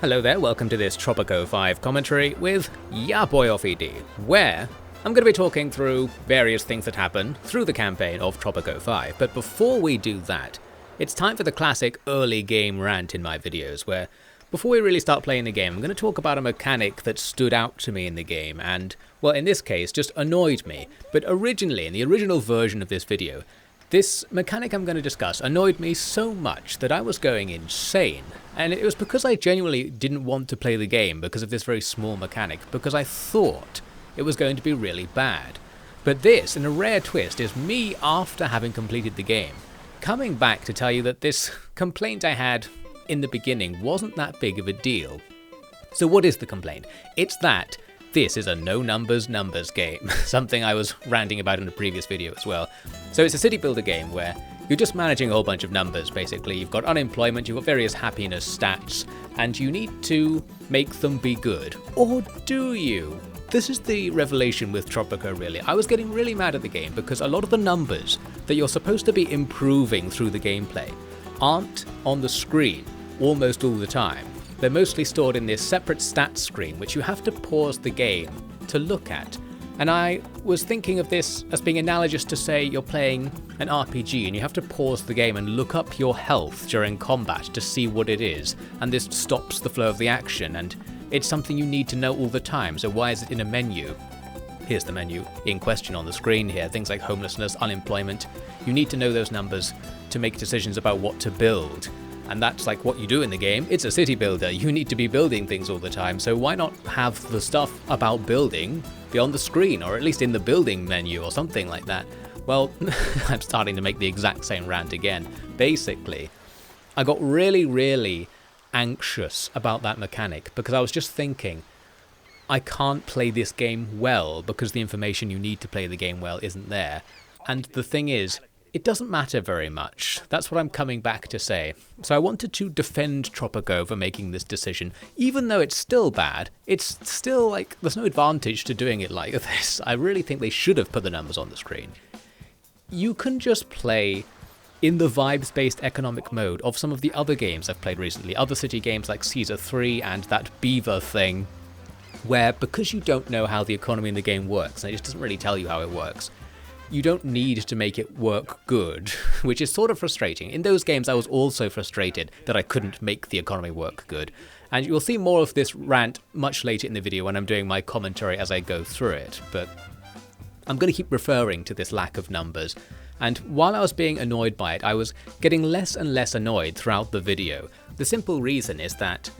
Hello there, welcome to this Tropico 5 commentary with ya boy off ED, where I'm going to be talking through various things that happen through the campaign of Tropico 5. But before we do that, it's time for the classic early game rant in my videos, where before we really start playing the game, I'm going to talk about a mechanic that stood out to me in the game and, well, in this case, just annoyed me. But originally, in the original version of this video, this mechanic I'm going to discuss annoyed me so much that I was going insane, and it was because I genuinely didn't want to play the game because of this very small mechanic, because I thought it was going to be really bad. But this, in a rare twist, is me after having completed the game, coming back to tell you that this complaint I had in the beginning wasn't that big of a deal. So what is the complaint? It's that this is a no numbers game, something I was ranting about in a previous video as well. So it's a city builder game where you're just managing a whole bunch of numbers basically. You've got unemployment, you've got various happiness stats, and you need to make them be good. Or do you? This is the revelation with Tropico really. I was getting really mad at the game because a lot of the numbers that you're supposed to be improving through the gameplay aren't on the screen almost all the time. They're mostly stored in this separate stats screen, which you have to pause the game to look at. And I was thinking of this as being analogous to, say, you're playing an RPG and you have to pause the game and look up your health during combat to see what it is. And this stops the flow of the action, and it's something you need to know all the time. So why is it in a menu? Here's the menu in question on the screen here. Things like homelessness, unemployment. You need to know those numbers to make decisions about what to build. And that's like what you do in the game. It's a city builder. You need to be building things all the time. So why not have the stuff about building be on the screen, or at least in the building menu or something like that? Well, I'm starting to make the exact same rant again. Basically, I got really anxious about that mechanic because I was just thinking, I can't play this game well because the information you need to play the game well isn't there. And the thing is, it doesn't matter very much. That's what I'm coming back to say. So I wanted to defend Tropico for making this decision. Even though it's still bad, it's still like, there's no advantage to doing it like this. I really think they should have put the numbers on the screen. You can just play in the vibes-based economic mode of some of the other games I've played recently, other city games like Caesar 3 and that beaver thing, where because you don't know how the economy in the game works, and it just doesn't really tell you how it works, you don't need to make it work good, which is sort of frustrating. In those games I was also frustrated that I couldn't make the economy work good. And you'll see more of this rant much later in the video when I'm doing my commentary as I go through it, but I'm going to keep referring to this lack of numbers. And while I was being annoyed by it, I was getting less and less annoyed throughout the video. The simple reason is that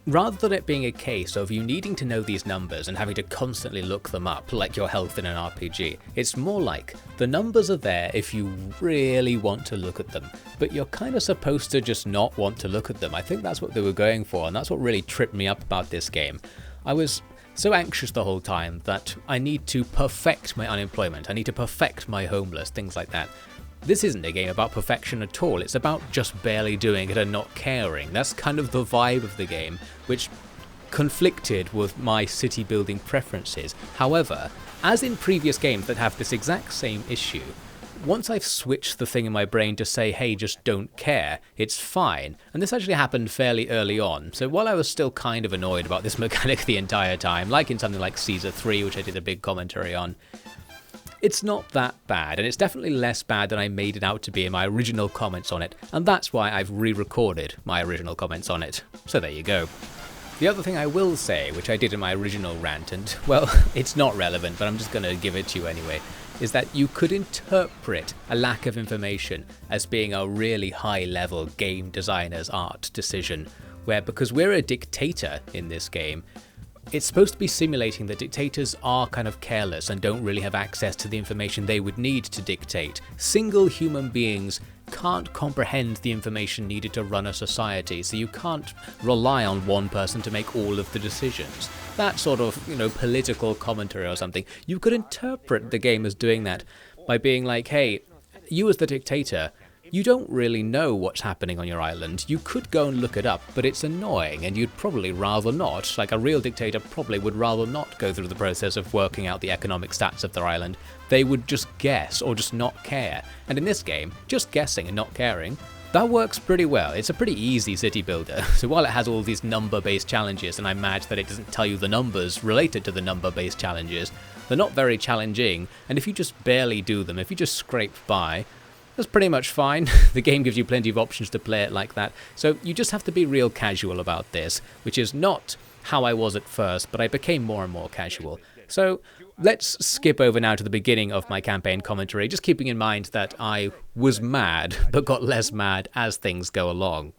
rather than it being a case of you needing to know these numbers and having to constantly look them up like your health in an RPG, it's more like the numbers are there if you really want to look at them, but you're kind of supposed to just not want to look at them. I think that's what they were going for, and that's what really tripped me up about this game. I was so anxious the whole time that I need to perfect my unemployment, I need to perfect my homeless, things like that. This isn't a game about perfection at all, it's about just barely doing it and not caring. That's kind of the vibe of the game, which conflicted with my city building preferences. However, as in previous games that have this exact same issue, once I've switched the thing in my brain to say, hey, just don't care, it's fine. And this actually happened fairly early on, so while I was still kind of annoyed about this mechanic the entire time, like in something like Caesar 3, which I did a big commentary on, it's not that bad, and it's definitely less bad than I made it out to be in my original comments on it, and that's why I've re-recorded my original comments on it. So there you go. The other thing I will say, which I did in my original rant, and, well, it's not relevant, but I'm just going to give it to you anyway, is that you could interpret a lack of information as being a really high-level game designer's art decision, where because we're a dictator in this game, it's supposed to be simulating that dictators are kind of careless and don't really have access to the information they would need to dictate. Single human beings can't comprehend the information needed to run a society, so you can't rely on one person to make all of the decisions. That sort of, political commentary or something. You could interpret the game as doing that by being like, hey, you as the dictator, you don't really know what's happening on your island. You could go and look it up, but it's annoying, and you'd probably rather not. Like, a real dictator probably would rather not go through the process of working out the economic stats of their island. They would just guess, or just not care. And in this game, just guessing and not caring That works pretty well. It's a pretty easy city builder. So while it has all these number-based challenges, and I'm mad that it doesn't tell you the numbers related to the number-based challenges, they're not very challenging, and if you just barely do them, if you just scrape by, that's pretty much fine. The game gives you plenty of options to play it like that, so you just have to be real casual about this, which is not how I was at first, but I became more and more casual. So let's skip over now to the beginning of my campaign commentary, just keeping in mind that I was mad, but got less mad as things go along.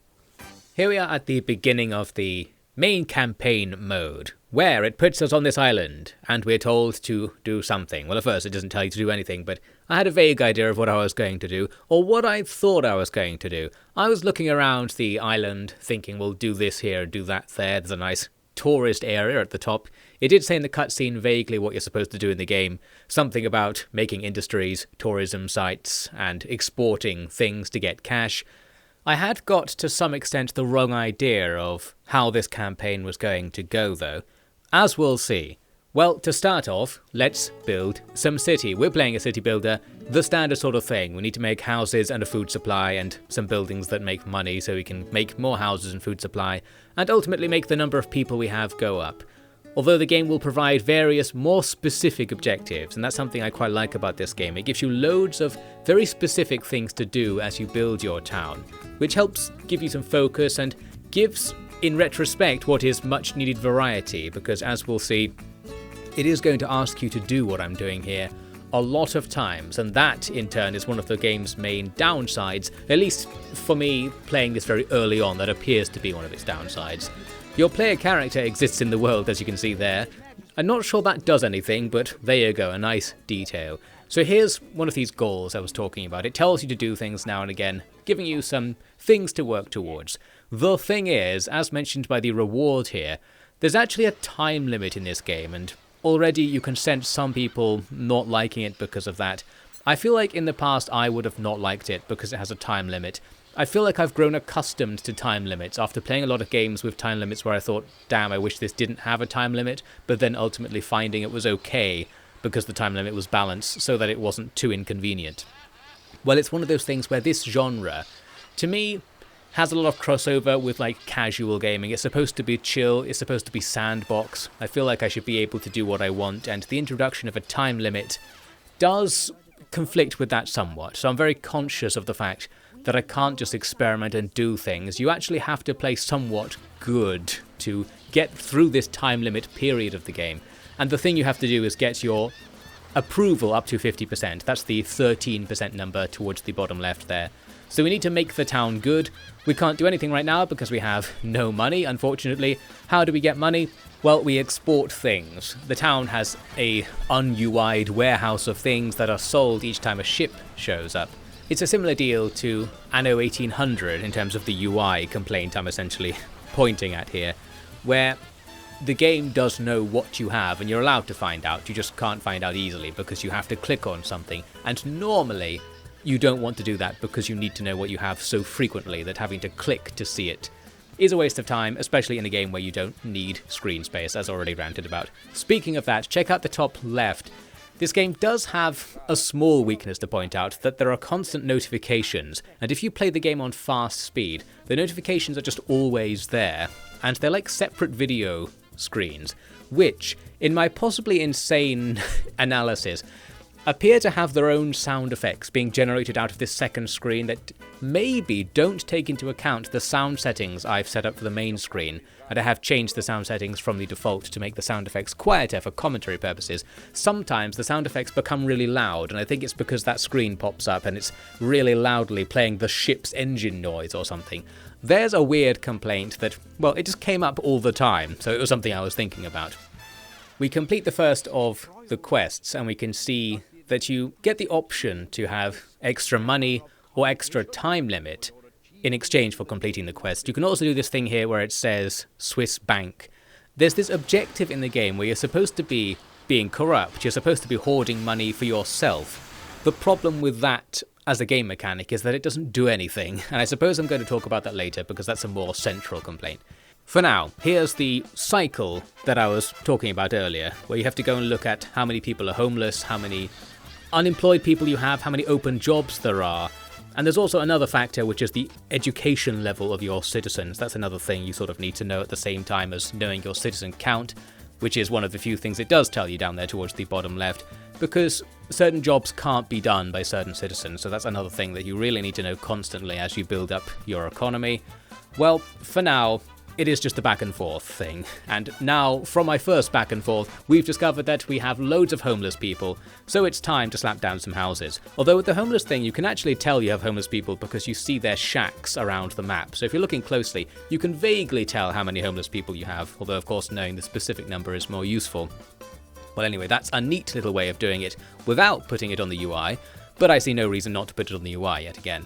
Here we are at the beginning of the main campaign mode, where it puts us on this island, and we're told to do something. Well, at first it doesn't tell you to do anything, but I had a vague idea of what I was going to do, or what I thought I was going to do. I was looking around the island, thinking, we'll do this here, do that there, there's a nice tourist area at the top. It did say in the cutscene vaguely what you're supposed to do in the game, something about making industries, tourism sites, and exporting things to get cash. I had got to some extent the wrong idea of how this campaign was going to go though, as we'll see. Well, to start off, let's build some city. We're playing a city builder, the standard sort of thing. We need to make houses and a food supply and some buildings that make money so we can make more houses and food supply, and ultimately make the number of people we have go up. Although the game will provide various more specific objectives, and that's something I quite like about this game. It gives you loads of very specific things to do as you build your town, which helps give you some focus and gives, in retrospect, what is much needed variety, because as we'll see, it is going to ask you to do what I'm doing here a lot of times, and that in turn is one of the game's main downsides, at least for me playing this very early on. That appears to be one of its downsides. Your player character exists in the world, as you can see there. I'm not sure that does anything, but there you go, a nice detail. So here's one of these goals I was talking about. It tells you to do things now and again, giving you some things to work towards. The thing is, as mentioned by the reward here, there's actually a time limit in this game, and already you can sense some people not liking it because of that. I feel like in the past I would have not liked it because it has a time limit. I feel like I've grown accustomed to time limits after playing a lot of games with time limits where I thought, damn, I wish this didn't have a time limit, but then ultimately finding it was okay because the time limit was balanced so that it wasn't too inconvenient. Well, it's one of those things where this genre, to me, has a lot of crossover with like casual gaming. It's supposed to be chill, it's supposed to be sandbox. I feel like I should be able to do what I want, and the introduction of a time limit does conflict with that somewhat. So I'm very conscious of the fact that I can't just experiment and do things. You actually have to play somewhat good to get through this time limit period of the game. And the thing you have to do is get your approval up to 50%. That's the 13% number towards the bottom left there. So we need to make the town good. We can't do anything right now because we have no money, unfortunately. How do we get money? Well, we export things. The town has a un-UI'd warehouse of things that are sold each time a ship shows up. It's a similar deal to Anno 1800 in terms of the UI complaint I'm essentially pointing at here, where the game does know what you have and you're allowed to find out. You just can't find out easily because you have to click on something, and normally you don't want to do that because you need to know what you have so frequently that having to click to see it is a waste of time, especially in a game where you don't need screen space, as already ranted about. Speaking of that, check out the top left. This game does have a small weakness to point out, that there are constant notifications, and if you play the game on fast speed, the notifications are just always there, and they're like separate video screens, which, in my possibly insane analysis, appear to have their own sound effects being generated out of this second screen that maybe don't take into account the sound settings I've set up for the main screen, and I have changed the sound settings from the default to make the sound effects quieter for commentary purposes. Sometimes the sound effects become really loud, and I think it's because that screen pops up and it's really loudly playing the ship's engine noise or something. There's a weird complaint that, well, it just came up all the time, so it was something I was thinking about. We complete the first of the quests, and we can see that you get the option to have extra money or extra time limit in exchange for completing the quest. You can also do this thing here where it says Swiss Bank. There's this objective in the game where you're supposed to be being corrupt, you're supposed to be hoarding money for yourself. The problem with that as a game mechanic is that it doesn't do anything, and I suppose I'm going to talk about that later because that's a more central complaint. For now, here's the cycle that I was talking about earlier, where you have to go and look at how many people are homeless, how many unemployed people you have, how many open jobs there are, And there's also another factor, which is the education level of your citizens. That's another thing you sort of need to know at the same time as knowing your citizen count, which is one of the few things it does tell you down there towards the bottom left, because certain jobs can't be done by certain citizens, so that's another thing that you really need to know constantly as you build up your economy. Well, for now, it is just a back and forth thing, and now, from my first back and forth, we've discovered that we have loads of homeless people, so it's time to slap down some houses. Although with the homeless thing, you can actually tell you have homeless people because you see their shacks around the map, so if you're looking closely, you can vaguely tell how many homeless people you have, although of course knowing the specific number is more useful. Well anyway, that's a neat little way of doing it without putting it on the UI, but I see no reason not to put it on the UI yet again.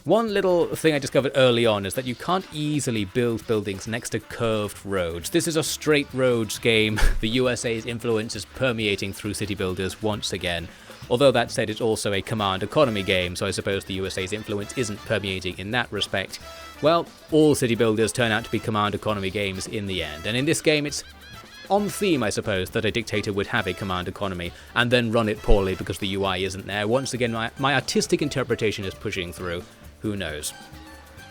One little thing I discovered early on is that you can't easily build buildings next to curved roads. This is a straight roads game. The USA's influence is permeating through city builders once again. Although that said, it's also a command economy game, so I suppose the USA's influence isn't permeating in that respect. Well, all city builders turn out to be command economy games in the end, and in this game it's on theme, I suppose, that a dictator would have a command economy and then run it poorly because the UI isn't there. Once again, my artistic interpretation is pushing through. Who knows?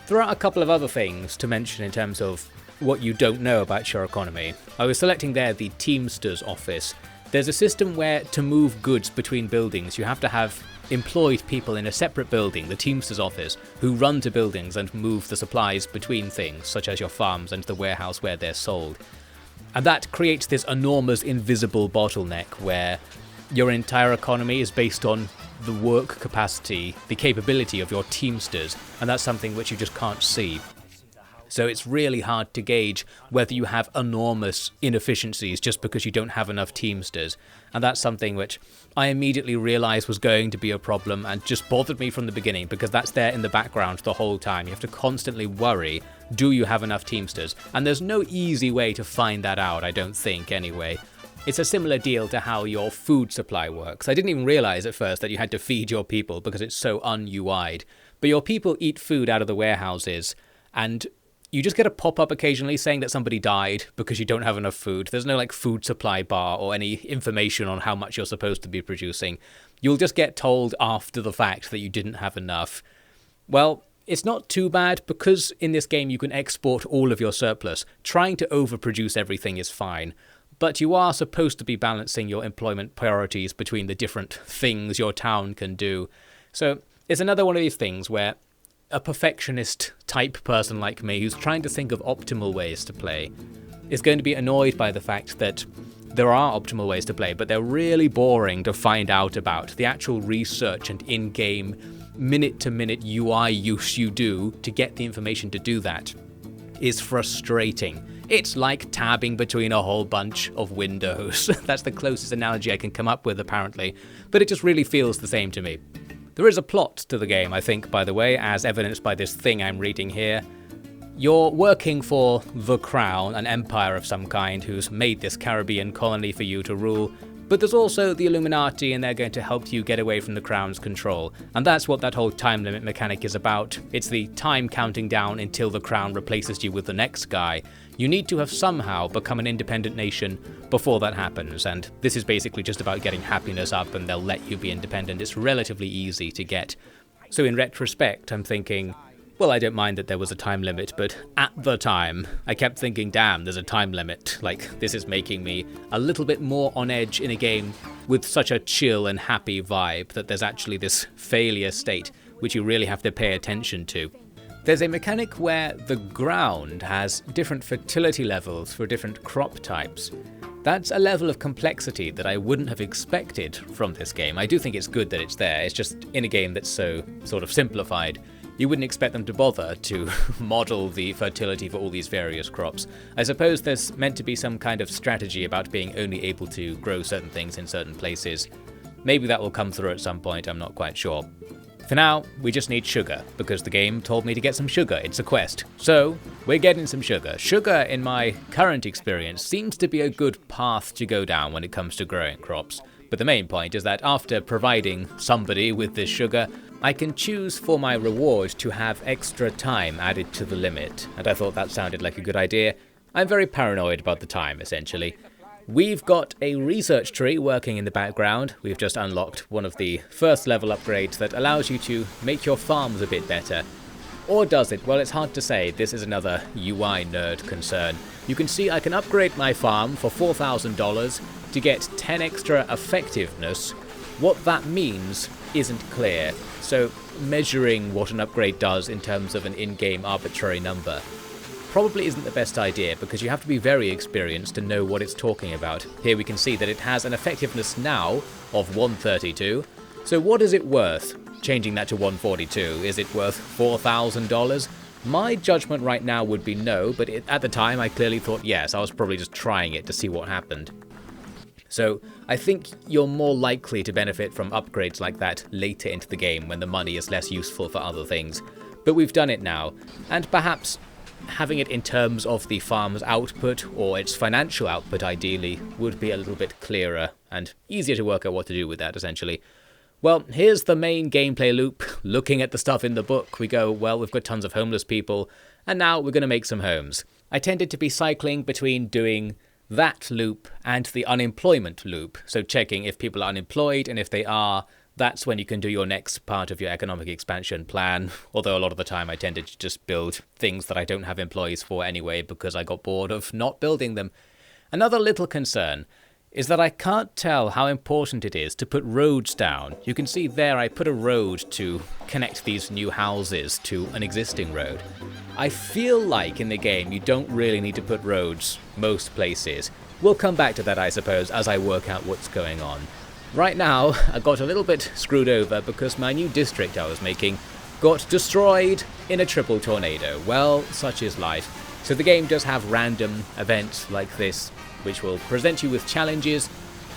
There are a couple of other things to mention in terms of what you don't know about your economy. I was selecting there the Teamster's office. There's a system where to move goods between buildings you have to have employed people in a separate building, the Teamster's office, who run to buildings and move the supplies between things, such as your farms and the warehouse where they're sold. And that creates this enormous invisible bottleneck where your entire economy is based on the work capacity, the capability of your Teamsters, and that's something which you just can't see. So it's really hard to gauge whether you have enormous inefficiencies just because you don't have enough Teamsters, and that's something which I immediately realised was going to be a problem and just bothered me from the beginning because that's there in the background the whole time. You have to constantly worry, do you have enough Teamsters? And there's no easy way to find that out, I don't think, anyway. It's a similar deal to how your food supply works. I didn't even realise at first that you had to feed your people because it's so un-UI'd. But your people eat food out of the warehouses, and you just get a pop-up occasionally saying that somebody died because you don't have enough food. There's no food supply bar or any information on how much you're supposed to be producing. You'll just get told after the fact that you didn't have enough. Well, it's not too bad because in this game you can export all of your surplus. Trying to overproduce everything is fine. But you are supposed to be balancing your employment priorities between the different things your town can do. So it's another one of these things where a perfectionist type person like me who's trying to think of optimal ways to play is going to be annoyed by the fact that there are optimal ways to play, but they're really boring to find out about. The actual research and in-game minute-to-minute UI use you do to get the information to do that is frustrating. It's like tabbing between a whole bunch of windows. That's the closest analogy I can come up with, apparently, but it just really feels the same to me. There is a plot to the game, I think, by the way, as evidenced by this thing I'm reading here. You're working for the Crown, an empire of some kind who's made this Caribbean colony for you to rule, but there's also the Illuminati and they're going to help you get away from the Crown's control. And that's what that whole time limit mechanic is about. It's the time counting down until the Crown replaces you with the next guy. You need to have somehow become an independent nation before that happens, and this is basically just about getting happiness up and they'll let you be independent. It's relatively easy to get. So in retrospect, I'm thinking, well, I don't mind that there was a time limit, but at the time, I kept thinking, damn, there's a time limit. This is making me a little bit more on edge in a game with such a chill and happy vibe that there's actually this failure state, which you really have to pay attention to. There's a mechanic where the ground has different fertility levels for different crop types. That's a level of complexity that I wouldn't have expected from this game. I do think it's good that it's there, it's just in a game that's so sort of simplified. You wouldn't expect them to bother to model the fertility for all these various crops. I suppose there's meant to be some kind of strategy about being only able to grow certain things in certain places. Maybe that will come through at some point, I'm not quite sure. For now, we just need sugar, because the game told me to get some sugar, it's a quest. So, we're getting some sugar. Sugar, in my current experience, seems to be a good path to go down when it comes to growing crops. But the main point is that after providing somebody with this sugar, I can choose for my reward to have extra time added to the limit, and I thought that sounded like a good idea. I'm very paranoid about the time, essentially. We've got a research tree working in the background. We've just unlocked one of the first level upgrades that allows you to make your farms a bit better. Or does it? Well, it's hard to say. This is another UI nerd concern. You can see I can upgrade my farm for $4,000 to get 10 extra effectiveness. What that means isn't clear, so measuring what an upgrade does in terms of an in-game arbitrary number probably isn't the best idea, because you have to be very experienced to know what it's talking about. Here we can see that it has an effectiveness now of 132, so what is it worth? Changing that to 142, is it worth $4,000? My judgment right now would be no, but at the time I clearly thought yes. I was probably just trying it to see what happened. So I think you're more likely to benefit from upgrades like that later into the game when the money is less useful for other things. But we've done it now, and perhaps having it in terms of the farm's output, or its financial output ideally, would be a little bit clearer and easier to work out what to do with that, essentially. Well, here's the main gameplay loop. Looking at the stuff in the book, we go, well, we've got tons of homeless people, and now we're going to make some homes. I tended to be cycling between doing that loop and the unemployment loop, so checking if people are unemployed, and if they are, that's when you can do your next part of your economic expansion plan, although a lot of the time I tended to just build things that I don't have employees for anyway because I got bored of not building them. Another little concern is that I can't tell how important it is to put roads down. You can see there I put a road to connect these new houses to an existing road. I feel like in the game you don't really need to put roads most places. We'll come back to that, I suppose, as I work out what's going on. Right now, I got a little bit screwed over because my new district I was making got destroyed in a triple tornado. Well, such is life. So the game does have random events like this, which will present you with challenges.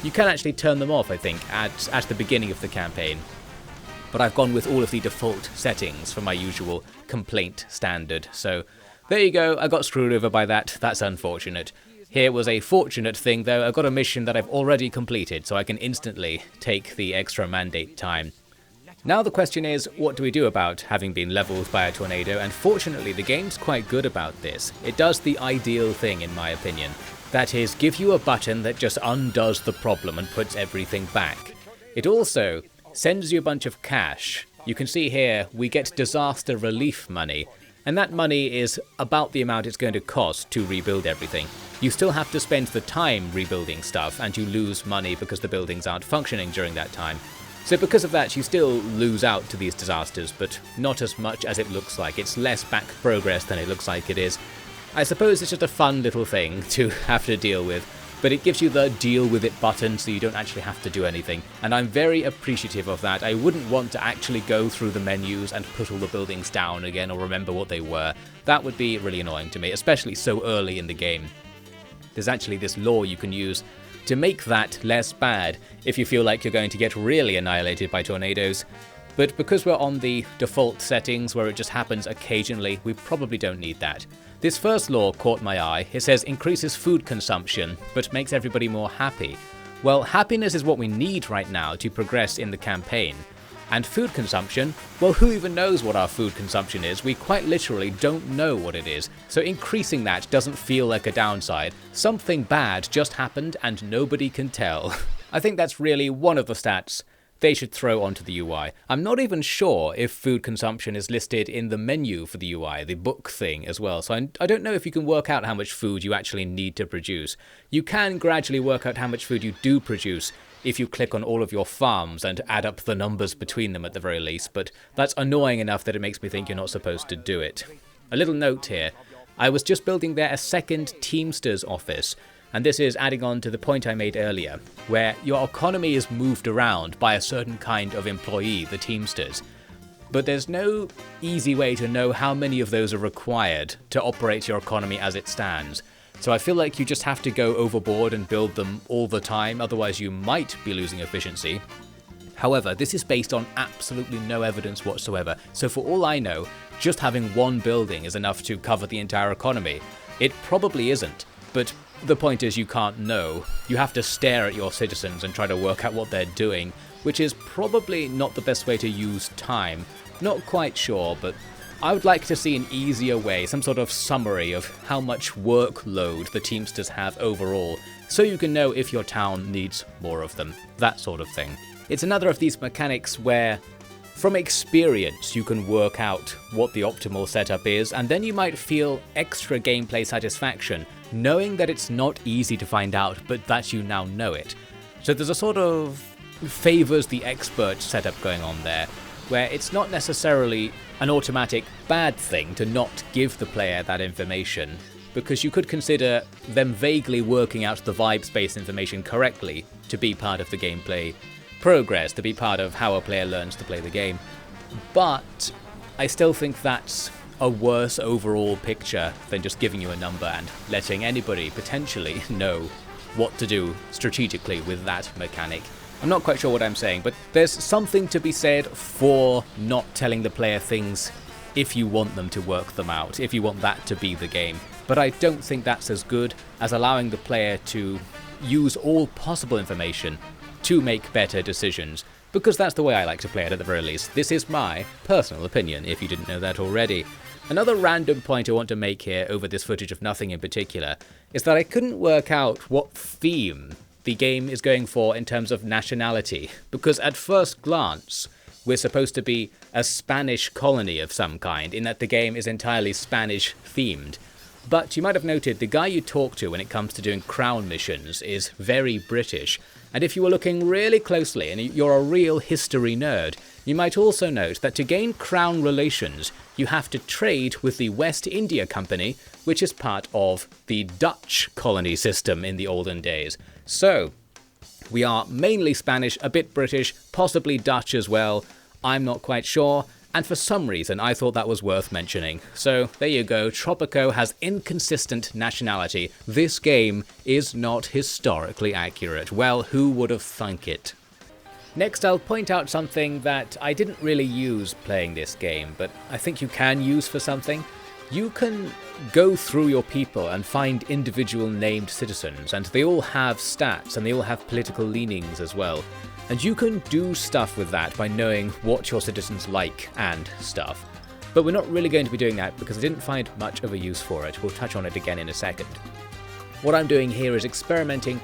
You can actually turn them off, I think, at the beginning of the campaign. But I've gone with all of the default settings for my usual complaint standard. So there you go, I got screwed over by that. That's unfortunate. Here was a fortunate thing, though. I got a mission that I've already completed, so I can instantly take the extra mandate time. Now the question is, what do we do about having been leveled by a tornado? And fortunately, the game's quite good about this. It does the ideal thing, in my opinion. That is, give you a button that just undoes the problem and puts everything back. It also sends you a bunch of cash. You can see here, we get disaster relief money, and that money is about the amount it's going to cost to rebuild everything. You still have to spend the time rebuilding stuff, and you lose money because the buildings aren't functioning during that time. So because of that, you still lose out to these disasters, but not as much as it looks like. It's less back progress than it looks like it is. I suppose it's just a fun little thing to have to deal with, but it gives you the deal with it button so you don't actually have to do anything, and I'm very appreciative of that. I wouldn't want to actually go through the menus and put all the buildings down again or remember what they were. That would be really annoying to me, especially so early in the game. There's actually this law you can use to make that less bad if you feel like you're going to get really annihilated by tornadoes. But because we're on the default settings where it just happens occasionally, we probably don't need that. This first law caught my eye. It says increases food consumption, but makes everybody more happy. Well, happiness is what we need right now to progress in the campaign. And food consumption, well, who even knows what our food consumption is? We quite literally don't know what it is. So increasing that doesn't feel like a downside. Something bad just happened and nobody can tell. I think that's really one of the stats they should throw onto the UI. I'm not even sure if food consumption is listed in the menu for the UI, the book thing as well, so I don't know if you can work out how much food you actually need to produce. You can gradually work out how much food you do produce if you click on all of your farms and add up the numbers between them at the very least, but that's annoying enough that it makes me think you're not supposed to do it. A little note here. I was just building there a second Teamsters office, and this is adding on to the point I made earlier, where your economy is moved around by a certain kind of employee, the Teamsters. But there's no easy way to know how many of those are required to operate your economy as it stands. So I feel like you just have to go overboard and build them all the time, otherwise you might be losing efficiency. However, this is based on absolutely no evidence whatsoever, so for all I know, just having one building is enough to cover the entire economy. It probably isn't, but the point is you can't know. You have to stare at your citizens and try to work out what they're doing, which is probably not the best way to use time. Not quite sure, but I would like to see an easier way, some sort of summary of how much workload the Teamsters have overall, so you can know if your town needs more of them, that sort of thing. It's another of these mechanics where, from experience, you can work out what the optimal setup is, and then you might feel extra gameplay satisfaction, knowing that it's not easy to find out, but that you now know it. So there's a sort of favours the expert setup going on there, where it's not necessarily an automatic bad thing to not give the player that information, because you could consider them vaguely working out the vibe space information correctly to be part of the gameplay progress, to be part of how a player learns to play the game. But I still think that's a worse overall picture than just giving you a number and letting anybody potentially know what to do strategically with that mechanic. I'm not quite sure what I'm saying, but there's something to be said for not telling the player things if you want them to work them out, if you want that to be the game. But I don't think that's as good as allowing the player to use all possible information to make better decisions, because that's the way I like to play it at the very least. This is my personal opinion, if you didn't know that already. Another random point I want to make here over this footage of nothing in particular is that I couldn't work out what theme the game is going for in terms of nationality, because at first glance we're supposed to be a Spanish colony of some kind, in that the game is entirely Spanish themed. But you might have noted the guy you talk to when it comes to doing crown missions is very British, and if you were looking really closely and you're a real history nerd, you might also note that to gain crown relations you have to trade with the West India Company, which is part of the Dutch colony system in the olden days. So, we are mainly Spanish, a bit British, possibly Dutch as well, I'm not quite sure, and for some reason I thought that was worth mentioning. So there you go, Tropico has inconsistent nationality. This game is not historically accurate. Well, who would have thunk it? Next, I'll point out something that I didn't really use playing this game, but I think you can use for something. You can go through your people and find individual named citizens, and they all have stats and they all have political leanings as well. And you can do stuff with that by knowing what your citizens like and stuff. But we're not really going to be doing that because I didn't find much of a use for it. We'll touch on it again in a second. What I'm doing here is experimenting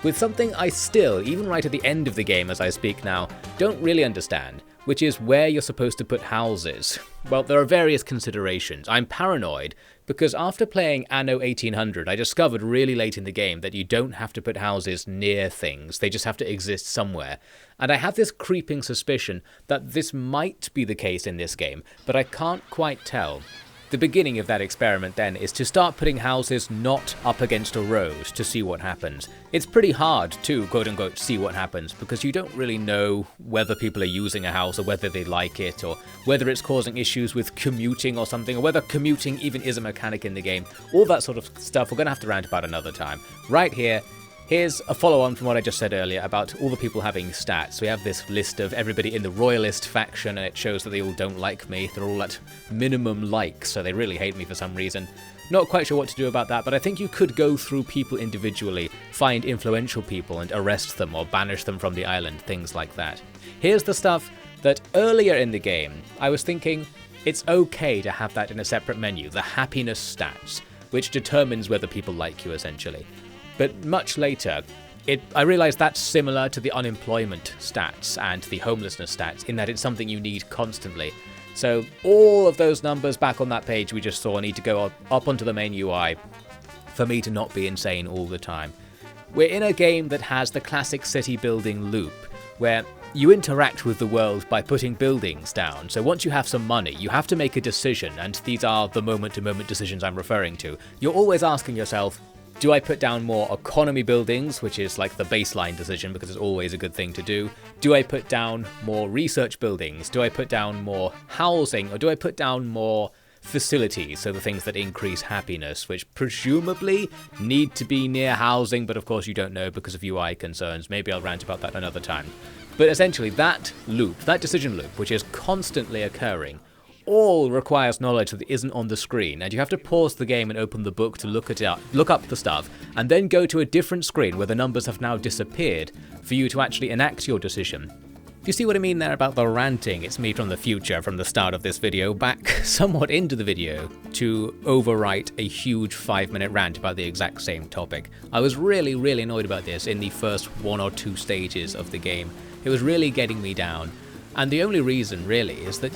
with something I still, even right at the end of the game as I speak now, don't really understand, which is where you're supposed to put houses. Well, there are various considerations. I'm paranoid because after playing Anno 1800, I discovered really late in the game that you don't have to put houses near things, they just have to exist somewhere. And I have this creeping suspicion that this might be the case in this game, but I can't quite tell. The beginning of that experiment then is to start putting houses not up against a road to see what happens. It's pretty hard to quote-unquote see what happens because you don't really know whether people are using a house or whether they like it or whether it's causing issues with commuting or something, or whether commuting even is a mechanic in the game. All that sort of stuff we're going to have to rant about another time. Right here, here's a follow-on from what I just said earlier about all the people having stats. We have this list of everybody in the royalist faction, and it shows that they all don't like me. They're all at minimum likes, so they really hate me for some reason. Not quite sure what to do about that, but I think you could go through people individually, find influential people and arrest them or banish them from the island, things like that. Here's the stuff that earlier in the game I was thinking it's okay to have that in a separate menu, the happiness stats, which determines whether people like you essentially. But much later, I realised that's similar to the unemployment stats and the homelessness stats in that it's something you need constantly. So all of those numbers back on that page we just saw need to go up onto the main UI for me to not be insane all the time. We're in a game that has the classic city building loop, where you interact with the world by putting buildings down. So once you have some money, you have to make a decision, and these are the moment-to-moment decisions I'm referring to. You're always asking yourself, do I put down more economy buildings, which is like the baseline decision because it's always a good thing to do? Do I put down more research buildings? Do I put down more housing? Or do I put down more facilities, so the things that increase happiness, which presumably need to be near housing, but of course you don't know because of UI concerns. Maybe I'll rant about that another time. But essentially that loop, that decision loop, which is constantly occurring, all requires knowledge that isn't on the screen, and you have to pause the game and open the book to look up the stuff, and then go to a different screen where the numbers have now disappeared for you to actually enact your decision. You see what I mean there about the ranting? It's me from the future from the start of this video, back somewhat into the video, to overwrite a huge 5-minute rant about the exact same topic. I was really annoyed about this in the first 1 or 2 stages of the game. It was really getting me down. And the only reason, really, is that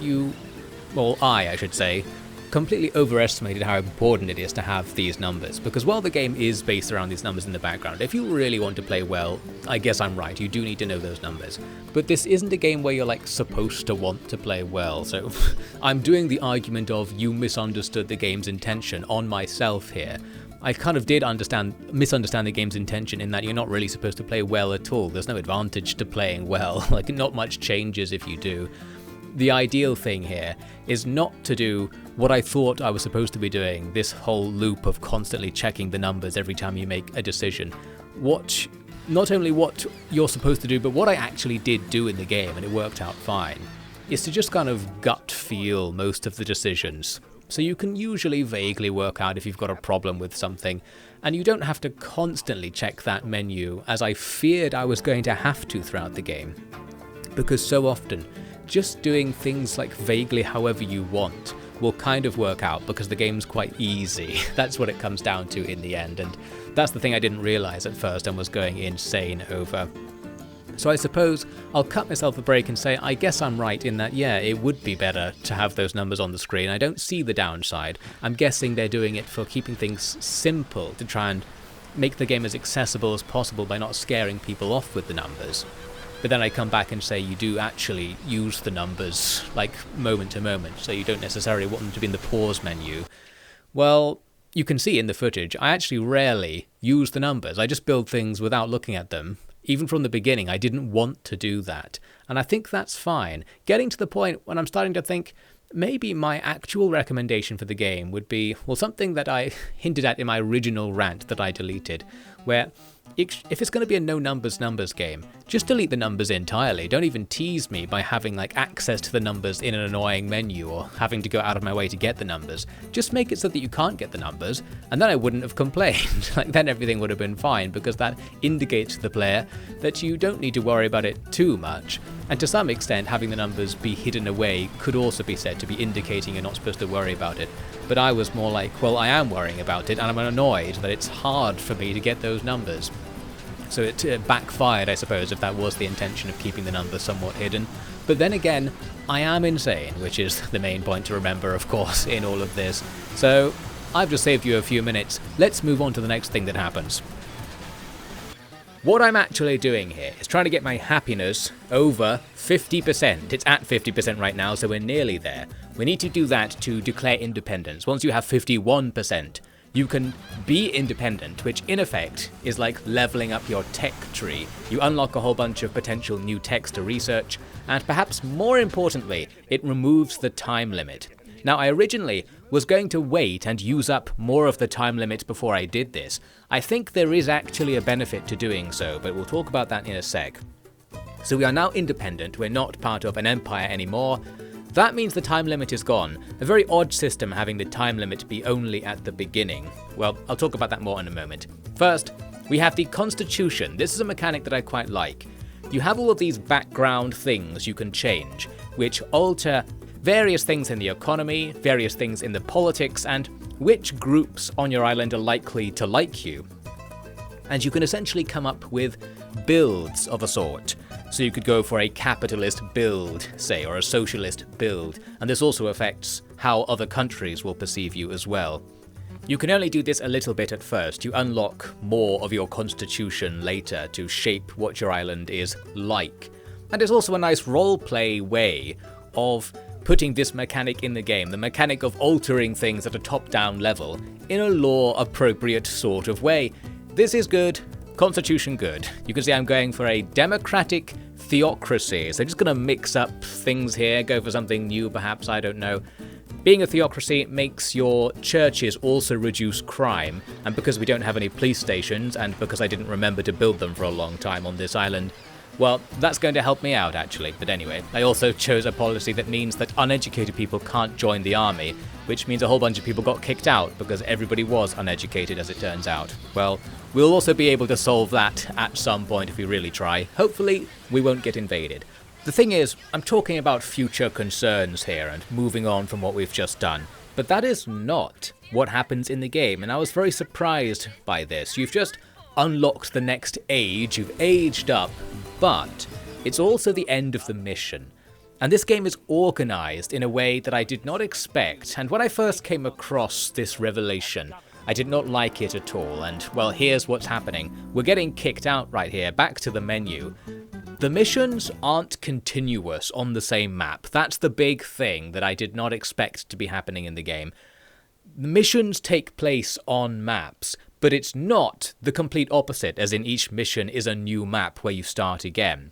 I should say, completely overestimated how important it is to have these numbers, because while the game is based around these numbers in the background, if you really want to play well, I guess I'm right, you do need to know those numbers. But this isn't a game where you're like supposed to want to play well, so I'm doing the argument of you misunderstood the game's intention on myself here. I kind of did misunderstand the game's intention in that you're not really supposed to play well at all. There's no advantage to playing well, like not much changes if you do. The ideal thing here is not to do what I thought I was supposed to be doing, this whole loop of constantly checking the numbers every time you make a decision. Not only what you're supposed to do, but what I actually did do in the game, and it worked out fine, is to just kind of gut feel most of the decisions. So you can usually vaguely work out if you've got a problem with something, and you don't have to constantly check that menu, as I feared I was going to have to throughout the game. Because so often, just doing things like vaguely however you want will kind of work out, because the game's quite easy. That's what it comes down to in the end, and that's the thing I didn't realise at first and was going insane over. So I suppose I'll cut myself a break and say I guess I'm right in that, yeah, it would be better to have those numbers on the screen. I don't see the downside. I'm guessing they're doing it for keeping things simple, to try and make the game as accessible as possible by not scaring people off with the numbers. But then I come back and say you do actually use the numbers like moment to moment, so you don't necessarily want them to be in the pause menu. Well, you can see in the footage, I actually rarely use the numbers. I just build things without looking at them. Even from the beginning, I didn't want to do that. And I think that's fine. Getting to the point when I'm starting to think, maybe my actual recommendation for the game would be, well, something that I hinted at in my original rant that I deleted, where if it's going to be a no numbers game, just delete the numbers entirely. Don't even tease me by having like access to the numbers in an annoying menu or having to go out of my way to get the numbers. Just make it so that you can't get the numbers, and then I wouldn't have complained. Like then everything would have been fine, because that indicates to the player that you don't need to worry about it too much. And to some extent, having the numbers be hidden away could also be said to be indicating you're not supposed to worry about it. But I was more like, well, I am worrying about it, and I'm annoyed that it's hard for me to get those numbers. So it backfired, I suppose, if that was the intention of keeping the numbers somewhat hidden. But then again, I am insane, which is the main point to remember, of course, in all of this. So I've just saved you a few minutes. Let's move on to the next thing that happens. What I'm actually doing here is trying to get my happiness over 50%. It's at 50% right now, so we're nearly there. We need to do that to declare independence. Once you have 51%, you can be independent, which in effect is like leveling up your tech tree. You unlock a whole bunch of potential new techs to research, and perhaps more importantly, it removes the time limit. Now, I originally was going to wait and use up more of the time limit before I did this. I think there is actually a benefit to doing so, but we'll talk about that in a sec. So we are now independent, we're not part of an empire anymore. That means the time limit is gone. A very odd system having the time limit be only at the beginning. Well, I'll talk about that more in a moment. First, we have the Constitution. This is a mechanic that I quite like. You have all of these background things you can change, which alter various things in the economy, various things in the politics, and which groups on your island are likely to like you. And you can essentially come up with builds of a sort. So you could go for a capitalist build, say, or a socialist build, and this also affects how other countries will perceive you as well. You can only do this a little bit at first. You unlock more of your constitution later to shape what your island is like. And it's also a nice roleplay way of putting this mechanic in the game, the mechanic of altering things at a top-down level, in a law-appropriate sort of way. This is good. Constitution good. You can see I'm going for a democratic theocracy, so just going to mix up things here, go for something new perhaps, I don't know. Being a theocracy makes your churches also reduce crime, and because we don't have any police stations, and because I didn't remember to build them for a long time on this island, well, that's going to help me out actually. But anyway, I also chose a policy that means that uneducated people can't join the army, which means a whole bunch of people got kicked out because everybody was uneducated, as it turns out. Well, we'll also be able to solve that at some point if we really try. Hopefully, we won't get invaded. The thing is, I'm talking about future concerns here and moving on from what we've just done. But that is not what happens in the game, and I was very surprised by this. You've just unlocked the next age, you've aged up, but it's also the end of the mission. And this game is organised in a way that I did not expect, and when I first came across this revelation, I did not like it at all, and well, here's what's happening. We're getting kicked out right here, back to the menu. The missions aren't continuous on the same map. That's the big thing that I did not expect to be happening in the game. The missions take place on maps, but it's not the complete opposite, as in each mission is a new map where you start again.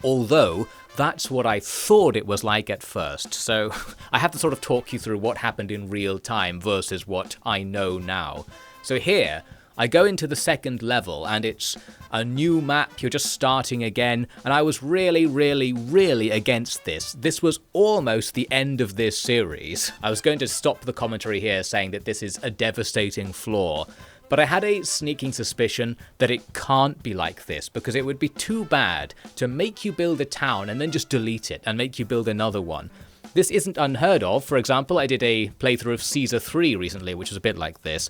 Although, that's what I thought it was like at first, so I have to sort of talk you through what happened in real time versus what I know now. So here, I go into the second level, and it's a new map, you're just starting again, and I was really against this. This was almost the end of this series. I was going to stop the commentary here saying that this is a devastating flaw, but I had a sneaking suspicion that it can't be like this, because it would be too bad to make you build a town and then just delete it and make you build another one. This isn't unheard of. For example, I did a playthrough of Caesar 3 recently, which was a bit like this.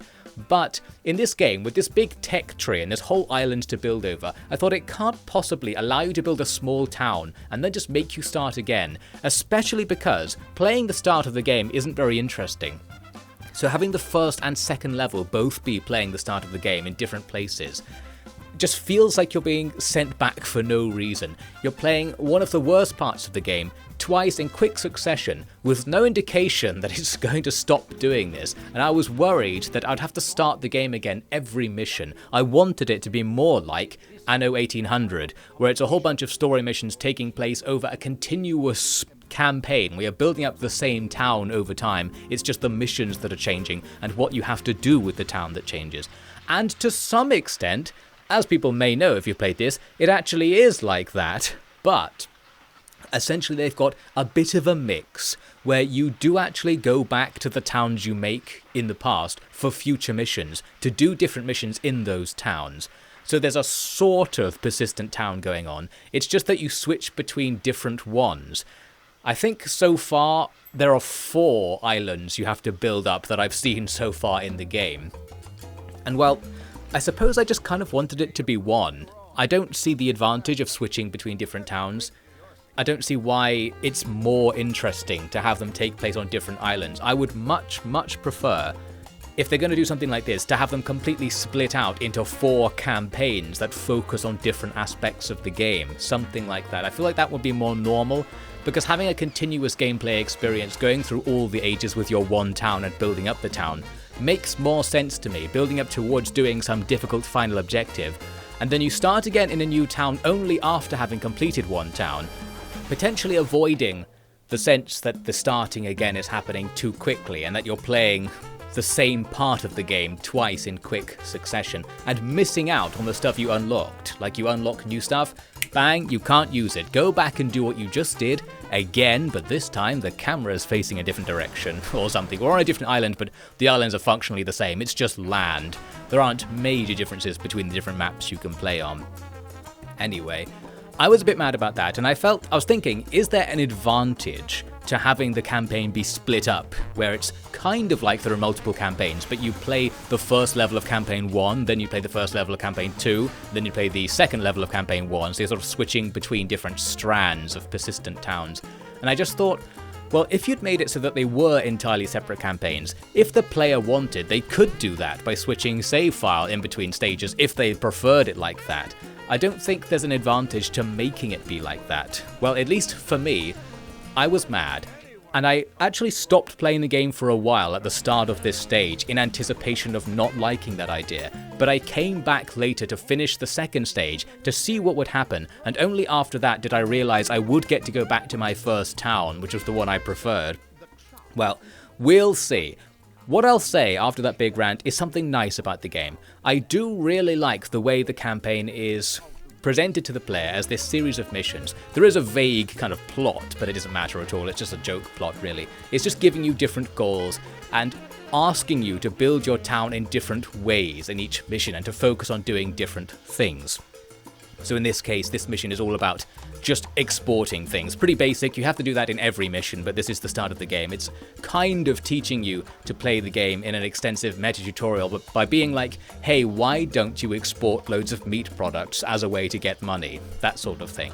But in this game, with this big tech tree and this whole island to build over, I thought it can't possibly allow you to build a small town and then just make you start again, especially because playing the start of the game isn't very interesting. So having the first and second level both be playing the start of the game in different places just feels like you're being sent back for no reason. You're playing one of the worst parts of the game twice in quick succession with no indication that it's going to stop doing this, and I was worried that I'd have to start the game again every mission. I wanted it to be more like Anno 1800, where it's a whole bunch of story missions taking place over a continuous campaign. We are building up the same town over time. It's just the missions that are changing and what you have to do with the town that changes. And to some extent, as people may know if you've played this, it actually is like that, but essentially they've got a bit of a mix where you do actually go back to the towns you make in the past for future missions to do different missions in those towns. So there's a sort of persistent town going on. It's just that you switch between different ones. I think so far there are 4 islands you have to build up that I've seen so far in the game. And well, I suppose I just kind of wanted it to be 1. I don't see the advantage of switching between different towns. I don't see why it's more interesting to have them take place on different islands. I would much prefer, if they're going to do something like this, to have them completely split out into 4 campaigns that focus on different aspects of the game. Something like that. I feel like that would be more normal, because having a continuous gameplay experience going through all the ages with your one town and building up the town makes more sense to me, building up towards doing some difficult final objective, and then you start again in a new town only after having completed one town, potentially avoiding the sense that the starting again is happening too quickly and that you're playing the same part of the game twice in quick succession and missing out on the stuff you unlocked. Like you unlock new stuff, bang, you can't use it. Go back and do what you just did again, but this time the camera is facing a different direction or something. We're on a different island, but the islands are functionally the same. It's just land. There aren't major differences between the different maps you can play on. Anyway, I was a bit mad about that, and I was thinking, is there an advantage to having the campaign be split up, where it's kind of like there are multiple campaigns, but you play the first level of campaign 1, then you play the first level of campaign 2, then you play the second level of campaign 1, so you're sort of switching between different strands of persistent towns. And I just thought, well, if you'd made it so that they were entirely separate campaigns, if the player wanted, they could do that by switching save file in between stages if they preferred it like that. I don't think there's an advantage to making it be like that. Well, at least for me, I was mad, and I actually stopped playing the game for a while at the start of this stage in anticipation of not liking that idea, but I came back later to finish the second stage to see what would happen, and only after that did I realise I would get to go back to my first town, which was the one I preferred. Well, we'll see. What I'll say after that big rant is something nice about the game. I do really like the way the campaign is presented to the player as this series of missions. There is a vague kind of plot, but it doesn't matter at all. It's just a joke plot, really. It's just giving you different goals and asking you to build your town in different ways in each mission and to focus on doing different things. So in this case, this mission is all about just exporting things. Pretty basic, you have to do that in every mission, but this is the start of the game. It's kind of teaching you to play the game in an extensive meta tutorial, but by being like, hey, why don't you export loads of meat products as a way to get money? That sort of thing.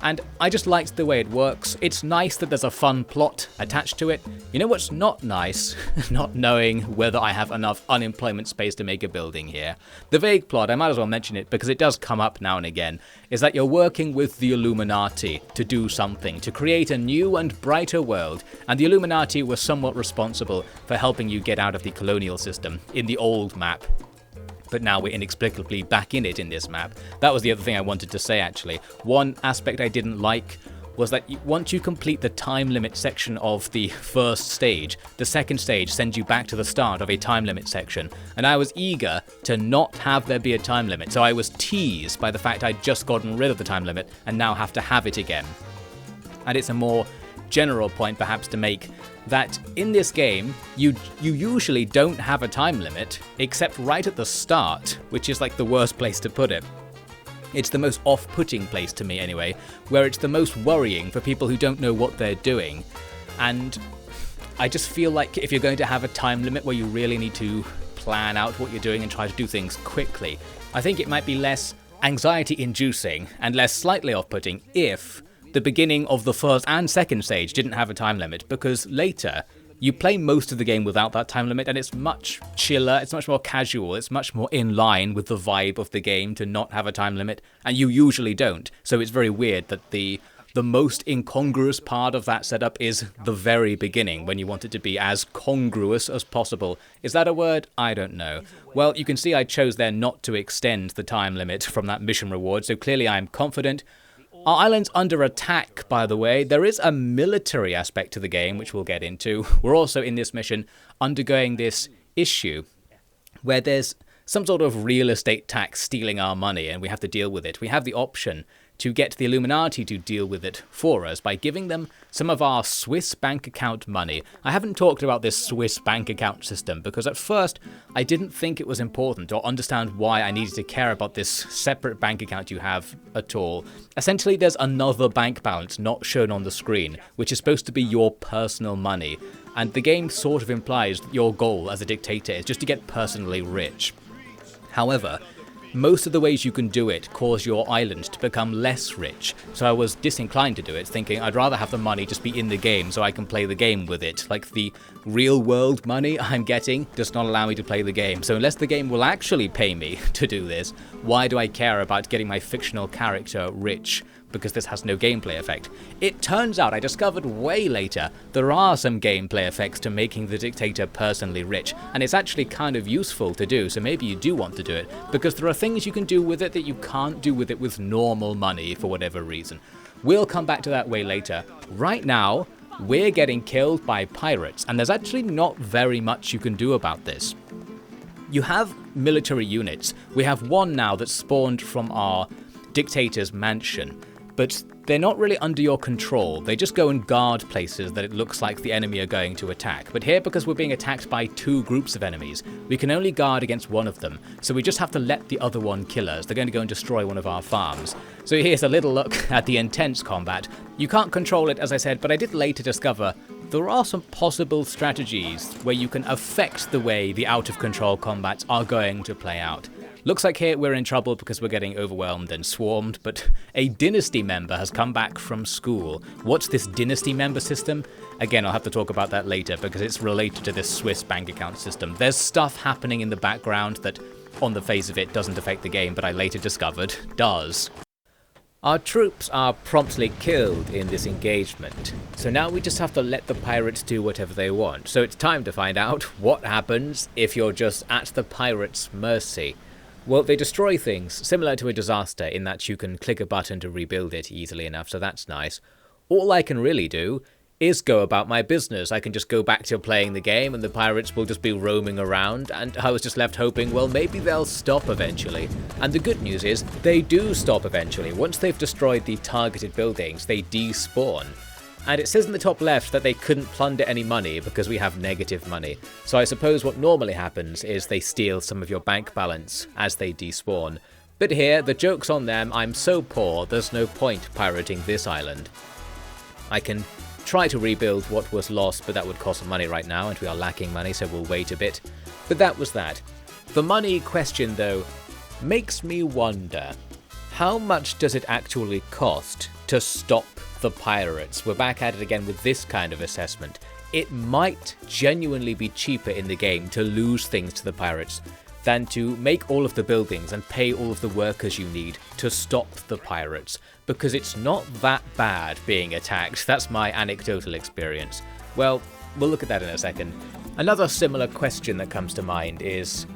And I just liked the way it works. It's nice that there's a fun plot attached to it. You know what's not nice? Not knowing whether I have enough unemployment space to make a building here. The vague plot, I might as well mention it because it does come up now and again, is that you're working with the Illuminati to do something, to create a new and brighter world, and the Illuminati were somewhat responsible for helping you get out of the colonial system in the old map. But now we're inexplicably back in it in this map. That was the other thing I wanted to say, actually. One aspect I didn't like was that once you complete the time limit section of the first stage, the second stage sends you back to the start of a time limit section. And I was eager to not have there be a time limit, so I was teased by the fact I'd just gotten rid of the time limit and now have to have it again. And it's a more general point perhaps to make that in this game, you usually don't have a time limit, except right at the start, which is like the worst place to put it. It's the most off-putting place to me anyway, where it's the most worrying for people who don't know what they're doing. And I just feel like if you're going to have a time limit where you really need to plan out what you're doing and try to do things quickly, I think it might be less anxiety-inducing and less slightly off-putting if the beginning of the first and second stage didn't have a time limit, because later you play most of the game without that time limit and it's much chiller, it's much more casual, it's much more in line with the vibe of the game to not have a time limit, and you usually don't. So it's very weird that the most incongruous part of that setup is the very beginning, when you want it to be as congruous as possible. Is that a word? I don't know. Well, you can see I chose there not to extend the time limit from that mission reward, so clearly I'm confident. Our island's under attack, by the way. There is a military aspect to the game, which we'll get into. We're also in this mission undergoing this issue where there's some sort of real estate tax stealing our money and we have to deal with it. We have the option to get the Illuminati to deal with it for us by giving them some of our Swiss bank account money. I haven't talked about this Swiss bank account system because at first I didn't think it was important or understand why I needed to care about this separate bank account you have at all. Essentially, there's another bank balance not shown on the screen, which is supposed to be your personal money, and the game sort of implies that your goal as a dictator is just to get personally rich. However, most of the ways you can do it cause your island to become less rich, so I was disinclined to do it, thinking I'd rather have the money just be in the game so I can play the game with it. Like, the real world money I'm getting does not allow me to play the game, so unless the game will actually pay me to do this, why do I care about getting my fictional character rich? Because this has no gameplay effect. It turns out, I discovered way later, there are some gameplay effects to making the dictator personally rich, and it's actually kind of useful to do, so maybe you do want to do it, because there are things you can do with it that you can't do with it with normal money for whatever reason. We'll come back to that way later. Right now, we're getting killed by pirates, and there's actually not very much you can do about this. You have military units. We have one now that's spawned from our dictator's mansion, but they're not really under your control. They just go and guard places that it looks like the enemy are going to attack. But here, because we're being attacked by two groups of enemies, we can only guard against one of them, so we just have to let the other one kill us. They're going to go and destroy one of our farms. So here's a little look at the intense combat. You can't control it, as I said, but I did later discover there are some possible strategies where you can affect the way the out-of-control combats are going to play out. Looks like here we're in trouble because we're getting overwhelmed and swarmed, but a dynasty member has come back from school. What's this dynasty member system? Again, I'll have to talk about that later because it's related to this Swiss bank account system. There's stuff happening in the background that, on the face of it, doesn't affect the game, but I later discovered does. Our troops are promptly killed in this engagement, so now we just have to let the pirates do whatever they want. So it's time to find out what happens if you're just at the pirates' mercy. Well, they destroy things, similar to a disaster in that you can click a button to rebuild it easily enough, so that's nice. All I can really do is go about my business. I can just go back to playing the game and the pirates will just be roaming around, and I was just left hoping, well, maybe they'll stop eventually. And the good news is, they do stop eventually. Once they've destroyed the targeted buildings, they despawn. And it says in the top left that they couldn't plunder any money because we have negative money. So I suppose what normally happens is they steal some of your bank balance as they despawn. But here, the joke's on them, I'm so poor, there's no point pirating this island. I can try to rebuild what was lost, but that would cost money right now, and we are lacking money, so we'll wait a bit. But that was that. The money question, though, makes me wonder, how much does it actually cost to stop the pirates? We're back at it again with this kind of assessment. It might genuinely be cheaper in the game to lose things to the pirates than to make all of the buildings and pay all of the workers you need to stop the pirates, because it's not that bad being attacked. That's my anecdotal experience. Well, we'll look at that in a second. Another similar question that comes to mind is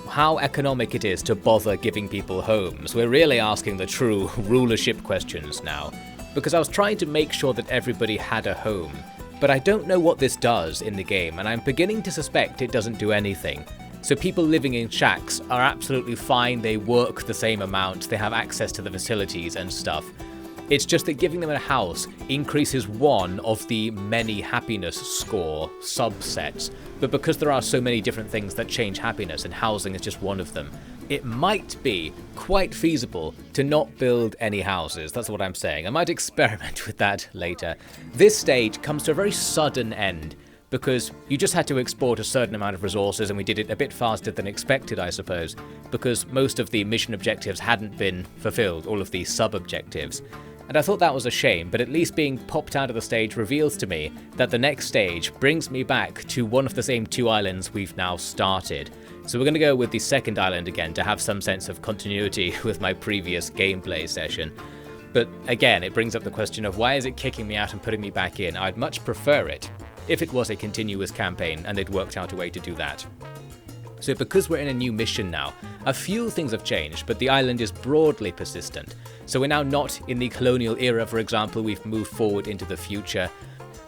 how economic it is to bother giving people homes. We're really asking the true rulership questions now, because I was trying to make sure that everybody had a home, but I don't know what this does in the game, and I'm beginning to suspect it doesn't do anything. So people living in shacks are absolutely fine, they work the same amount, they have access to the facilities and stuff. It's just that giving them a house increases one of the many happiness score subsets, but because there are so many different things that change happiness and housing is just one of them, it might be quite feasible to not build any houses. That's what I'm saying. I might experiment with that later. This stage comes to a very sudden end, because you just had to export a certain amount of resources, and we did it a bit faster than expected, I suppose, because most of the mission objectives hadn't been fulfilled, all of the sub-objectives. And I thought that was a shame, but at least being popped out of the stage reveals to me that the next stage brings me back to one of the same two islands we've now started. So we're going to go with the second island again to have some sense of continuity with my previous gameplay session. But again, it brings up the question of why is it kicking me out and putting me back in? I'd much prefer it if it was a continuous campaign and they'd worked out a way to do that. So because we're in a new mission now, a few things have changed, but the island is broadly persistent. So we're now not in the colonial era, for example, we've moved forward into the future.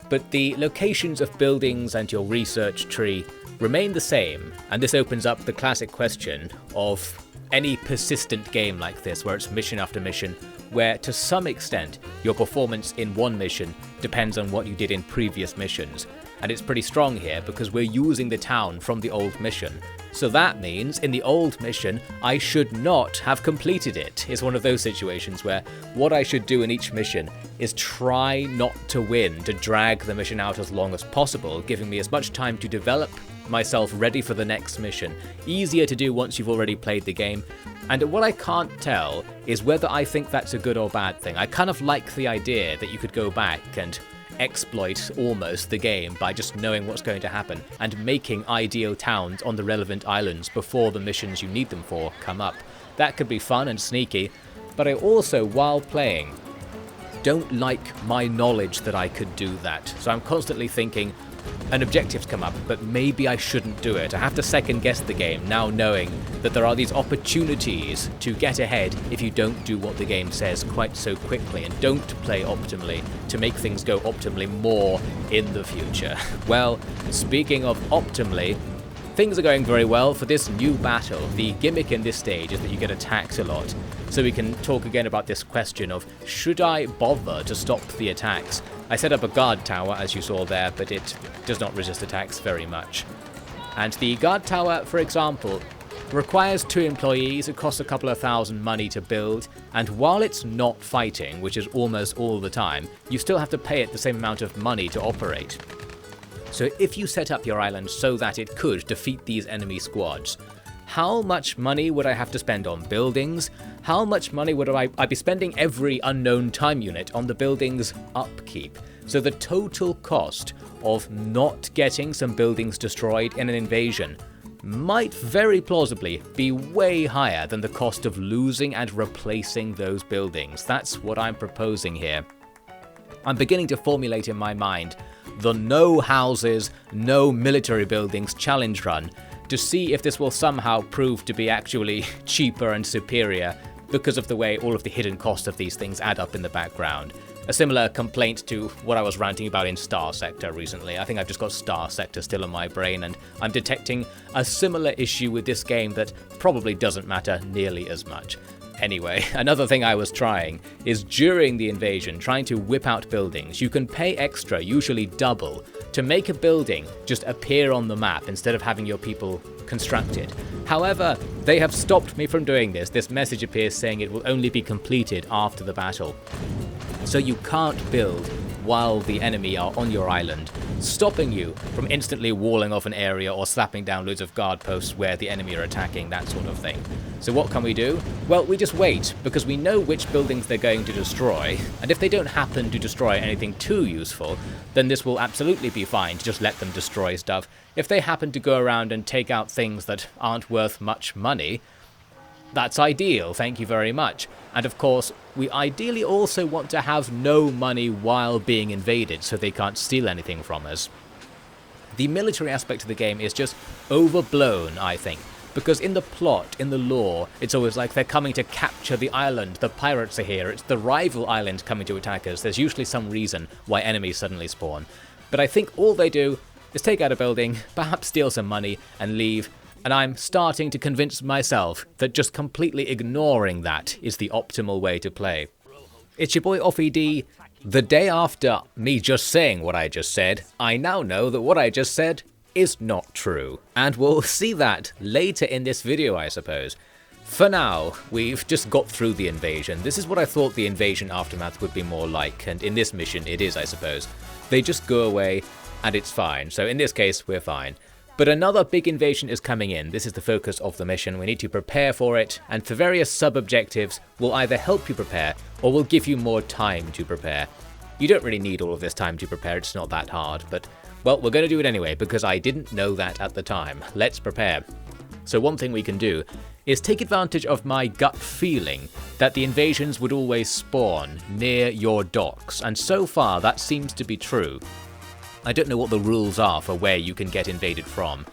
But the locations of buildings and your research tree remain the same, and this opens up the classic question of any persistent game like this, where it's mission after mission, where to some extent your performance in one mission depends on what you did in previous missions. And it's pretty strong here because we're using the town from the old mission. So that means in the old mission, I should not have completed it. It's one of those situations where what I should do in each mission is try not to win, to drag the mission out as long as possible, giving me as much time to develop myself ready for the next mission. Easier to do once you've already played the game. And what I can't tell is whether I think that's a good or bad thing. I kind of like the idea that you could go back and exploit almost the game by just knowing what's going to happen and making ideal towns on the relevant islands before the missions you need them for come up. That could be fun and sneaky, but I also, while playing, don't like my knowledge that I could do that. So I'm constantly thinking, an objective's come up, but maybe I shouldn't do it. I have to second guess the game, now knowing that there are these opportunities to get ahead if you don't do what the game says quite so quickly and don't play optimally to make things go optimally more in the future. Well, speaking of optimally, things are going very well for this new battle. The gimmick in this stage is that you get attacked a lot. So we can talk again about this question of, should I bother to stop the attacks? I set up a guard tower, as you saw there, but it does not resist attacks very much. And the guard tower, for example, requires 2 employees, it costs a couple of thousand money to build, and while it's not fighting, which is almost all the time, you still have to pay it the same amount of money to operate. So if you set up your island so that it could defeat these enemy squads, how much money would I have to spend on buildings? How much money would I be spending every unknown time unit on the building's upkeep? So the total cost of not getting some buildings destroyed in an invasion might very plausibly be way higher than the cost of losing and replacing those buildings. That's what I'm proposing here. I'm beginning to formulate in my mind the no houses, no military buildings challenge run to see if this will somehow prove to be actually cheaper and superior because of the way all of the hidden costs of these things add up in the background. A similar complaint to what I was ranting about in Star Sector recently. I think I've just got Star Sector still in my brain, and I'm detecting a similar issue with this game that probably doesn't matter nearly as much. Anyway, another thing I was trying is during the invasion, trying to whip out buildings. You can pay extra, usually double, to make a building just appear on the map instead of having your people construct it. However, they have stopped me from doing this. This message appears saying it will only be completed after the battle. So you can't build while the enemy are on your island, stopping you from instantly walling off an area or slapping down loads of guard posts where the enemy are attacking, that sort of thing. So what can we do? Well, we just wait, because we know which buildings they're going to destroy, and if they don't happen to destroy anything too useful, then this will absolutely be fine to just let them destroy stuff. If they happen to go around and take out things that aren't worth much money, that's ideal, thank you very much. And of course, we ideally also want to have no money while being invaded, so they can't steal anything from us. The military aspect of the game is just overblown, I think, because in the plot, in the lore, it's always like they're coming to capture the island, the pirates are here, it's the rival island coming to attack us. There's usually some reason why enemies suddenly spawn. But I think all they do is take out a building, perhaps steal some money, and leave. And I'm starting to convince myself that just completely ignoring that is the optimal way to play. It's your boy Offie D. The day after me just saying what I just said, I now know that what I just said is not true. And we'll see that later in this video, I suppose. For now, we've just got through the invasion. This is what I thought the invasion aftermath would be more like, and in this mission it is, I suppose. They just go away, and it's fine. So in this case, we're fine. But another big invasion is coming in. This is the focus of the mission. We need to prepare for it, and the various sub-objectives will either help you prepare, or will give you more time to prepare. You don't really need all of this time to prepare, it's not that hard, but, well, we're going to do it anyway, because I didn't know that at the time. Let's prepare. So one thing we can do is take advantage of my gut feeling that the invasions would always spawn near your docks, and so far that seems to be true. I don't know what the rules are for where you can get invaded from,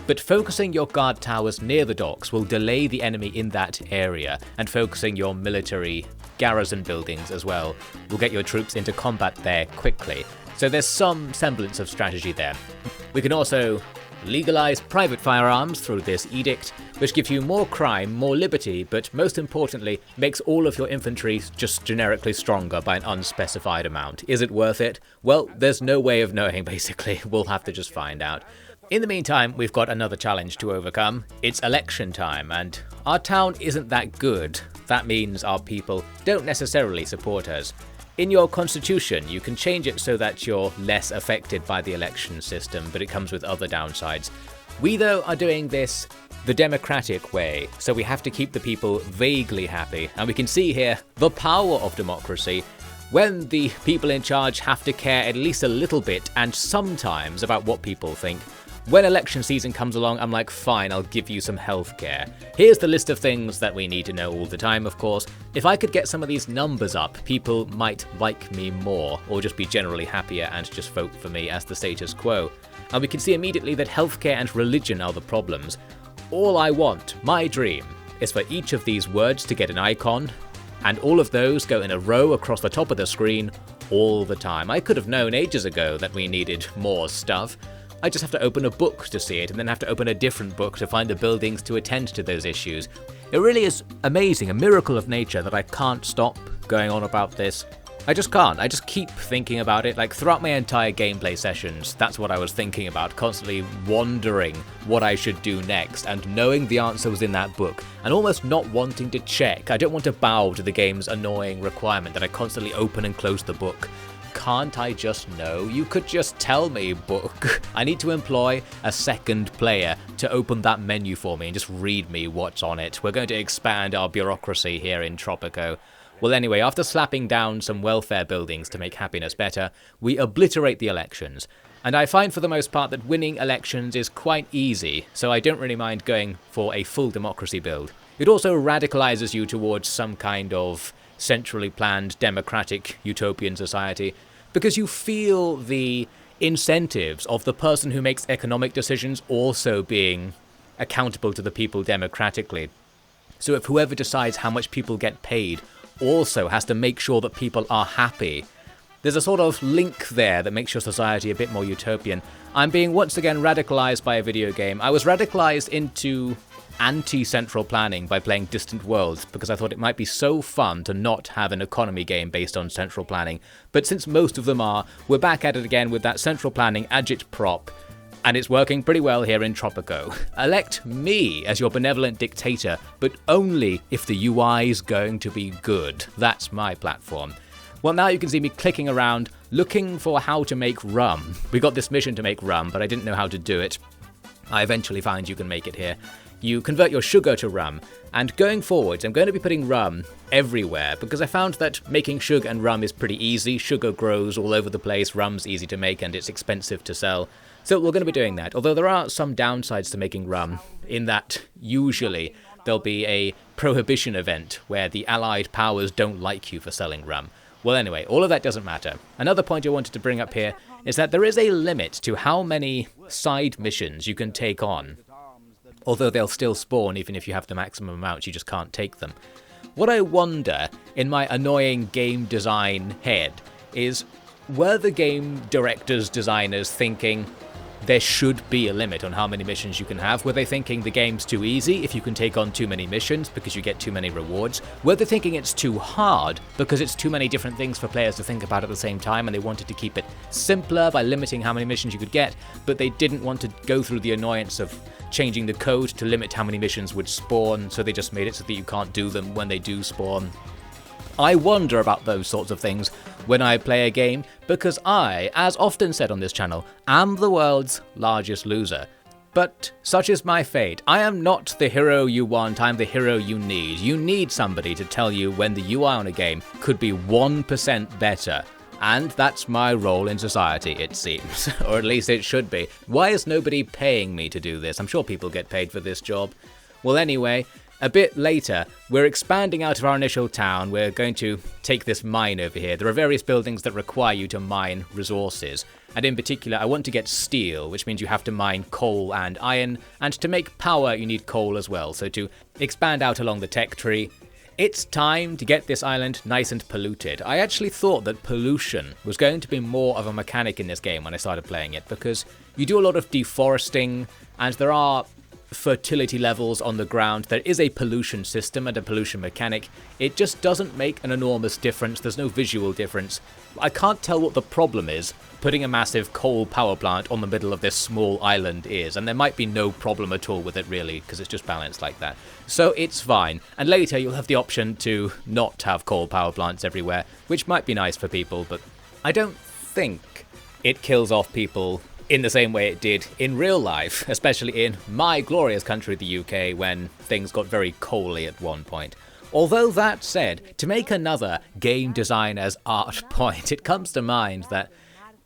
but focusing your guard towers near the docks will delay the enemy in that area, and focusing your military garrison buildings as well will get your troops into combat there quickly. So there's some semblance of strategy there. We can also legalize private firearms through this edict, which gives you more crime, more liberty, but most importantly makes all of your infantry just generically stronger by an unspecified amount. Is it worth it? Well, there's no way of knowing basically, we'll have to just find out. In the meantime, we've got another challenge to overcome. It's election time, and our town isn't that good. That means our people don't necessarily support us. In your constitution, you can change it so that you're less affected by the election system, but it comes with other downsides. We, though, are doing this the democratic way, so we have to keep the people vaguely happy. And we can see here the power of democracy when the people in charge have to care at least a little bit, and sometimes, about what people think. When election season comes along, I'm like, fine, I'll give you some healthcare. Here's the list of things that we need to know all the time, of course. If I could get some of these numbers up, people might like me more, or just be generally happier and just vote for me as the status quo. And we can see immediately that healthcare and religion are the problems. All I want, my dream, is for each of these words to get an icon, and all of those go in a row across the top of the screen all the time. I could have known ages ago that we needed more stuff. I just have to open a book to see it, and then have to open a different book to find the buildings to attend to those issues. It really is amazing, a miracle of nature that I can't stop going on about this. I just can't. I just keep thinking about it. Like, throughout my entire gameplay sessions, that's what I was thinking about, constantly wondering what I should do next, and knowing the answer was in that book, and almost not wanting to check. I don't want to bow to the game's annoying requirement that I constantly open and close the book. Can't I just know? You could just tell me, book. I need to employ a second player to open that menu for me and just read me what's on it. We're going to expand our bureaucracy here in Tropico. Well, anyway, after slapping down some welfare buildings to make happiness better, we obliterate the elections. And I find for the most part that winning elections is quite easy, so I don't really mind going for a full democracy build. It also radicalizes you towards some kind of centrally planned, democratic, utopian society, because you feel the incentives of the person who makes economic decisions also being accountable to the people democratically. So if whoever decides how much people get paid also has to make sure that people are happy, there's a sort of link there that makes your society a bit more utopian. I'm being once again radicalized by a video game. I was radicalized into anti-central planning by playing Distant Worlds, because I thought it might be so fun to not have an economy game based on central planning. But since most of them are, we're back at it again with that central planning agitprop, and it's working pretty well here in Tropico. Elect me as your benevolent dictator, but only if the UI's going to be good. That's my platform. Well, now you can see me clicking around, looking for how to make rum. We got this mission to make rum, but I didn't know how to do it. I eventually find you can make it here. You convert your sugar to rum, and going forwards, I'm going to be putting rum everywhere, because I found that making sugar and rum is pretty easy. Sugar grows all over the place, rum's easy to make, and it's expensive to sell. So we're going to be doing that, although there are some downsides to making rum, in that usually there'll be a prohibition event where the allied powers don't like you for selling rum. Well, anyway, all of that doesn't matter. Another point I wanted to bring up here is that there is a limit to how many side missions you can take on. Although they'll still spawn even if you have the maximum amount, you just can't take them. What I wonder, in my annoying game design head, is were the game directors, designers thinking there should be a limit on how many missions you can have? Were they thinking the game's too easy if you can take on too many missions because you get too many rewards? Were they thinking it's too hard because it's too many different things for players to think about at the same time, and they wanted to keep it simpler by limiting how many missions you could get, but they didn't want to go through the annoyance of changing the code to limit how many missions would spawn, so they just made it so that you can't do them when they do spawn? I wonder about those sorts of things when I play a game, because I, as often said on this channel, am the world's largest loser. But such is my fate. I am not the hero you want, I'm the hero you need. You need somebody to tell you when the UI on a game could be 1% better. And that's my role in society, it seems. Or at least it should be. Why is nobody paying me to do this? I'm sure people get paid for this job. Well, anyway, a bit later, we're expanding out of our initial town. We're going to take this mine over here. There are various buildings that require you to mine resources. And in particular, I want to get steel, which means you have to mine coal and iron. And to make power, you need coal as well. So to expand out along the tech tree, it's time to get this island nice and polluted. I actually thought that pollution was going to be more of a mechanic in this game when I started playing it, because you do a lot of deforesting, and there are fertility levels on the ground. There is a pollution system and a pollution mechanic. It just doesn't make an enormous difference. There's no visual difference. I can't tell what the problem is putting a massive coal power plant on the middle of this small island is, and there might be no problem at all with it really, because it's just balanced like that. So it's fine, and later you'll have the option to not have coal power plants everywhere, which might be nice for people, but I don't think it kills off people in the same way it did in real life, especially in my glorious country, the UK, when things got very coaly at one point. Although that said, to make another game designer's art point, it comes to mind that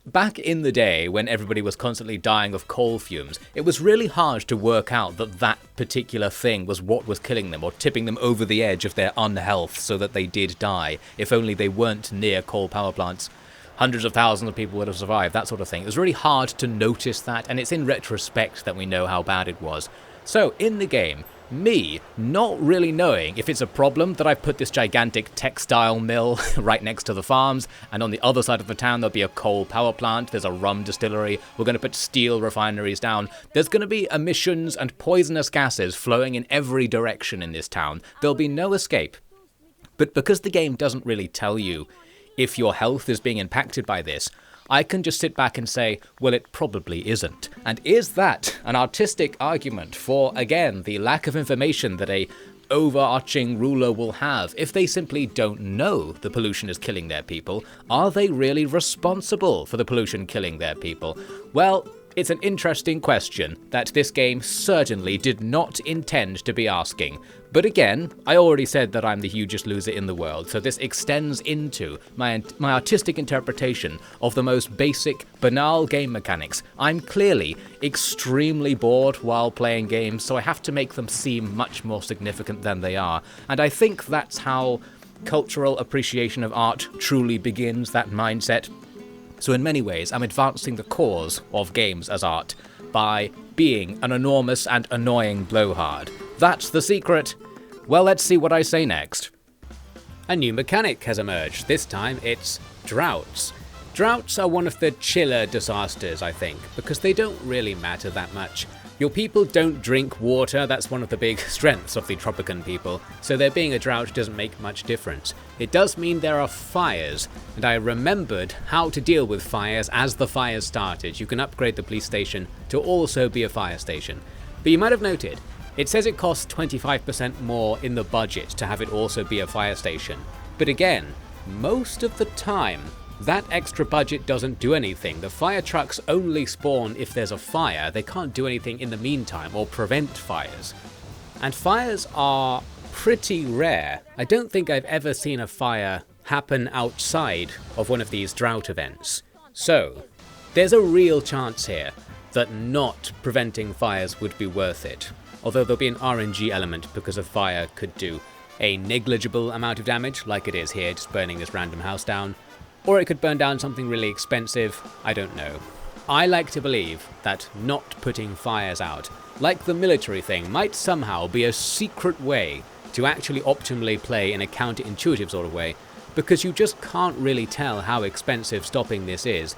back in the day when everybody was constantly dying of coal fumes, it was really hard to work out that that particular thing was what was killing them or tipping them over the edge of their unhealth so that they did die, if only they weren't near coal power plants. Hundreds of thousands of people would have survived, that sort of thing. It was really hard to notice that, and it's in retrospect that we know how bad it was. So, in the game, me not really knowing if it's a problem that I've put this gigantic textile mill right next to the farms, and on the other side of the town there'll be a coal power plant, there's a rum distillery, we're going to put steel refineries down, there's going to be emissions and poisonous gases flowing in every direction in this town. There'll be no escape. But because the game doesn't really tell you if your health is being impacted by this, I can just sit back and say, well, it probably isn't. And is that an artistic argument for, again, the lack of information that a overarching ruler will have? If they simply don't know the pollution is killing their people, are they really responsible for the pollution killing their people? Well, it's an interesting question that this game certainly did not intend to be asking. But again, I already said that I'm the hugest loser in the world, so this extends into my artistic interpretation of the most basic, banal game mechanics. I'm clearly extremely bored while playing games, so I have to make them seem much more significant than they are. And I think that's how cultural appreciation of art truly begins, that mindset. So in many ways, I'm advancing the cause of games as art by being an enormous and annoying blowhard. That's the secret. Well, let's see what I say next. A new mechanic has emerged. This time it's droughts. Droughts are one of the chiller disasters, I think, because they don't really matter that much. Your people don't drink water, that's one of the big strengths of the Tropican people, so there being a drought doesn't make much difference. It does mean there are fires, and I remembered how to deal with fires as the fires started. You can upgrade the police station to also be a fire station. But you might have noted, it says it costs 25% more in the budget to have it also be a fire station. But again, most of the time, that extra budget doesn't do anything. The fire trucks only spawn if there's a fire. They can't do anything in the meantime or prevent fires. And fires are pretty rare. I don't think I've ever seen a fire happen outside of one of these drought events. So, there's a real chance here that not preventing fires would be worth it. Although there'll be an RNG element because a fire could do a negligible amount of damage, like it is here, just burning this random house down. Or it could burn down something really expensive, I don't know. I like to believe that not putting fires out, like the military thing, might somehow be a secret way to actually optimally play in a counterintuitive sort of way, because you just can't really tell how expensive stopping this is,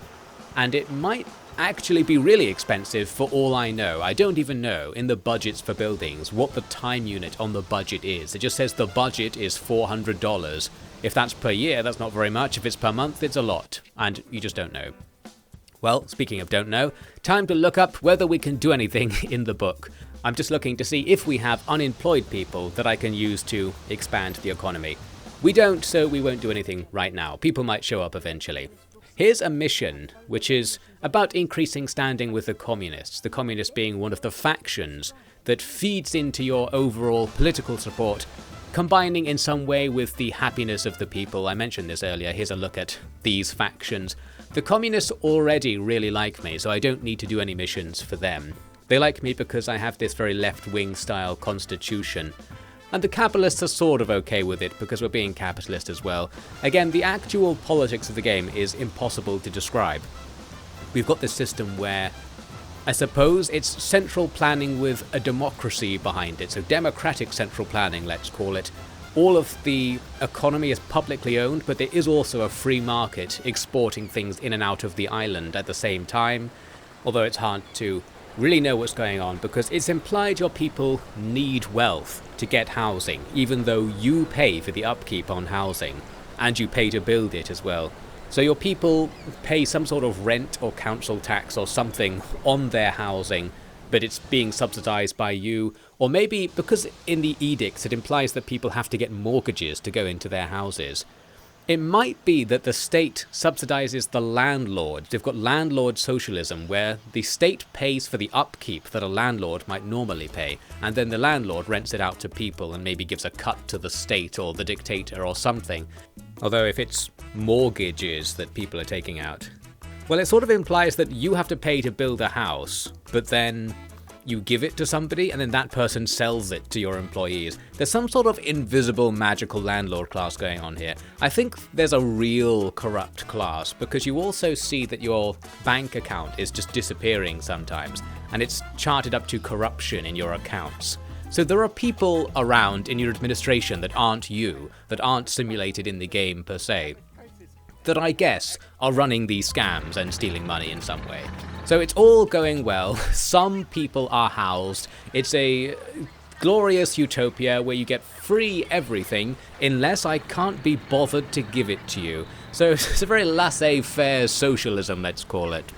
and it might actually be really expensive for all I know. I don't even know in the budgets for buildings what the time unit on the budget is. It just says the budget is $400. If that's per year, that's not very much. If it's per month, it's a lot. And you just don't know. Well, speaking of don't know, time to look up whether we can do anything in the book. I'm just looking to see if we have unemployed people that I can use to expand the economy. We don't, so we won't do anything right now. People might show up eventually. Here's a mission, which is about increasing standing with the communists being one of the factions that feeds into your overall political support, combining in some way with the happiness of the people. I mentioned this earlier. Here's a look at these factions. The communists already really like me, so I don't need to do any missions for them. They like me because I have this very left-wing style constitution. And the capitalists are sort of okay with it because we're being capitalist as well. Again, the actual politics of the game is impossible to describe. We've got this system where I suppose it's central planning with a democracy behind it, so democratic central planning, let's call it. All of the economy is publicly owned, but there is also a free market exporting things in and out of the island at the same time, although it's hard to really know what's going on because it's implied your people need wealth to get housing, even though you pay for the upkeep on housing, and you pay to build it as well. So your people pay some sort of rent or council tax or something on their housing, but it's being subsidized by you. Or maybe because in the edicts it implies that people have to get mortgages to go into their houses. It might be that the state subsidizes the landlord. They've got landlord socialism, where the state pays for the upkeep that a landlord might normally pay, and then the landlord rents it out to people and maybe gives a cut to the state or the dictator or something. Although if it's mortgages that people are taking out, well, it sort of implies that you have to pay to build a house, but then you give it to somebody and then that person sells it to your employees. There's some sort of invisible magical landlord class going on here. I think there's a real corrupt class because you also see that your bank account is just disappearing sometimes and it's charted up to corruption in your accounts. So there are people around in your administration that aren't you, that aren't simulated in the game per se, that I guess are running these scams and stealing money in some way. So it's all going well. Some people are housed. It's a glorious utopia where you get free everything unless I can't be bothered to give it to you. So it's a very laissez-faire socialism, let's call it.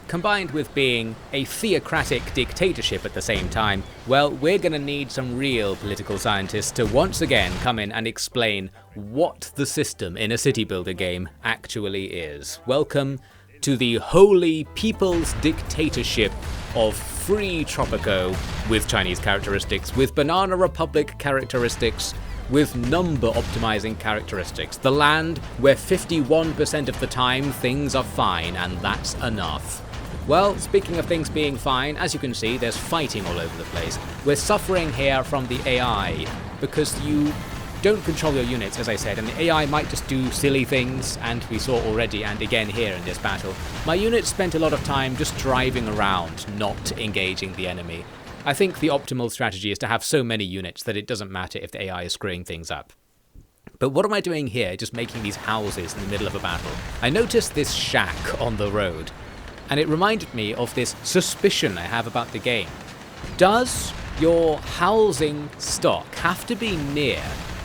Combined with being a theocratic dictatorship at the same time, well, we're going to need some real political scientists to once again come in and explain what the system in a city builder game actually is. Welcome to the holy people's dictatorship of free Tropico with Chinese characteristics, with Banana Republic characteristics, with number optimizing characteristics. The land where 51% of the time things are fine, and that's enough. Well, speaking of things being fine, as you can see, there's fighting all over the place. We're suffering here from the AI, because you don't control your units, as I said, and the AI might just do silly things, and we saw already and again here in this battle. My units spent a lot of time just driving around, not engaging the enemy. I think the optimal strategy is to have so many units that it doesn't matter if the AI is screwing things up. But what am I doing here, just making these houses in the middle of a battle? I noticed this shack on the road, and it reminded me of this suspicion I have about the game. Does your housing stock have to be near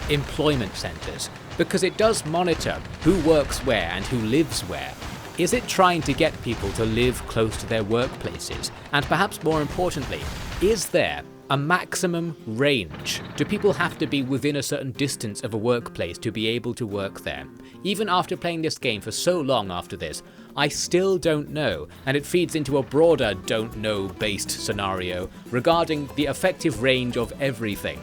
employment centres? Because it does monitor who works where and who lives where. Is it trying to get people to live close to their workplaces? And perhaps more importantly, is there a maximum range? Do people have to be within a certain distance of a workplace to be able to work there? Even after playing this game for so long after this, I still don't know, and it feeds into a broader don't know based scenario regarding the effective range of everything.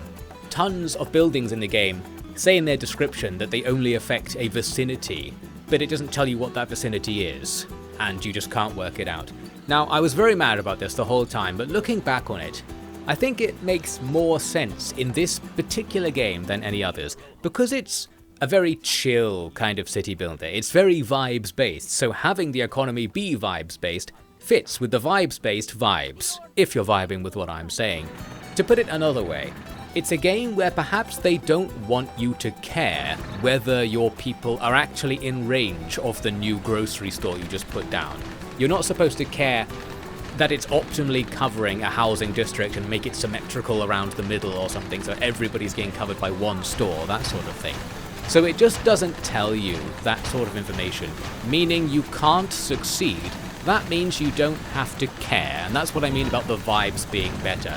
Tons of buildings in the game say in their description that they only affect a vicinity, but it doesn't tell you what that vicinity is, and you just can't work it out. Now, I was very mad about this the whole time, but looking back on it, I think it makes more sense in this particular game than any others, because it's a very chill kind of city builder. It's very vibes based, so having the economy be vibes based fits with the vibes based vibes, if you're vibing with what I'm saying. To put it another way, it's a game where perhaps they don't want you to care whether your people are actually in range of the new grocery store you just put down. You're not supposed to care that it's optimally covering a housing district and make it symmetrical around the middle or something so everybody's getting covered by one store, that sort of thing. So it just doesn't tell you that sort of information, meaning you can't succeed. That means you don't have to care, and that's what I mean about the vibes being better.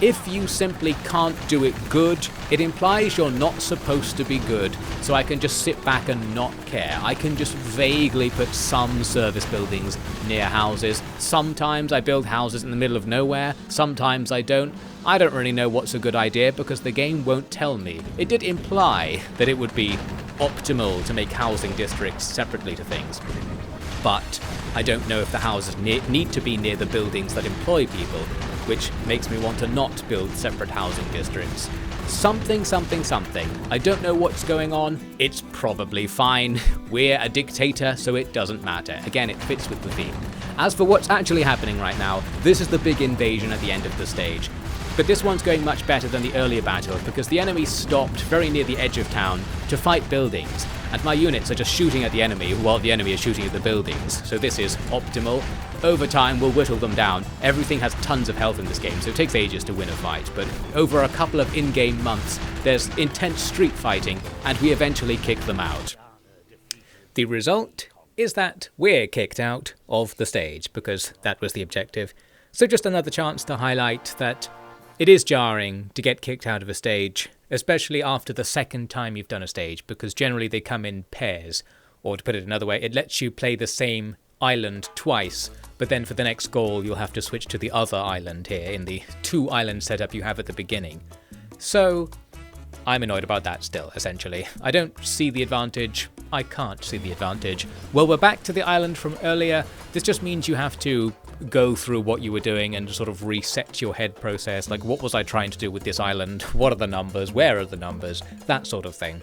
If you simply can't do it good, it implies you're not supposed to be good, so I can just sit back and not care. I can just vaguely put some service buildings near houses. Sometimes I build houses in the middle of nowhere, sometimes I don't. I don't really know what's a good idea because the game won't tell me. It did imply that it would be optimal to make housing districts separately to things, but I don't know if the houses need to be near the buildings that employ people, which makes me want to not build separate housing districts. Something. I don't know what's going on. It's probably fine. We're a dictator, so it doesn't matter. Again, it fits with the theme. As for what's actually happening right now, this is the big invasion at the end of the stage. But this one's going much better than the earlier battles because the enemy stopped very near the edge of town to fight buildings, and my units are just shooting at the enemy while the enemy is shooting at the buildings, so this is optimal. Over time, we'll whittle them down. Everything has tons of health in this game, so it takes ages to win a fight, but over a couple of in-game months, there's intense street fighting, and we eventually kick them out. The result is that we're kicked out of the stage, because that was the objective. So just another chance to highlight that it is jarring to get kicked out of a stage, especially after the second time you've done a stage, because generally they come in pairs. Or to put it another way, it lets you play the same island twice, but then for the next goal you'll have to switch to the other island here in the 2-island setup you have at the beginning. So I'm annoyed about that still, essentially. I don't see the advantage. I can't see the advantage. Well, we're back to the island from earlier. This just means you have to go through what you were doing and sort of reset your head process, like what was I trying to do with this island, what are the numbers, where are the numbers, that sort of thing.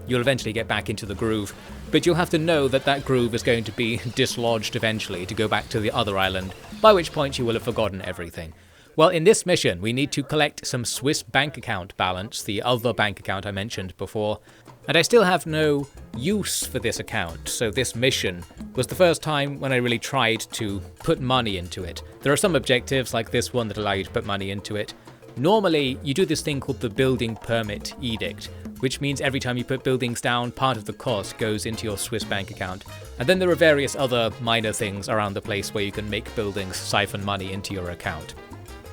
You'll eventually get back into the groove, but you'll have to know that that groove is going to be dislodged eventually to go back to the other island, by which point you will have forgotten everything. Well, in this mission, we need to collect some Swiss bank account balance, the other bank account I mentioned before, and I still have no use for this account, so this mission was the first time when I really tried to put money into it. There are some objectives, like this one, that allow you to put money into it. Normally, you do this thing called the Building Permit Edict, which means every time you put buildings down, part of the cost goes into your Swiss bank account. And then there are various other minor things around the place where you can make buildings siphon money into your account.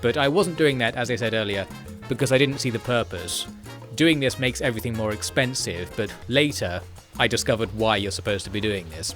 But I wasn't doing that, as I said earlier, because I didn't see the purpose. Doing this makes everything more expensive, but later I discovered why you're supposed to be doing this.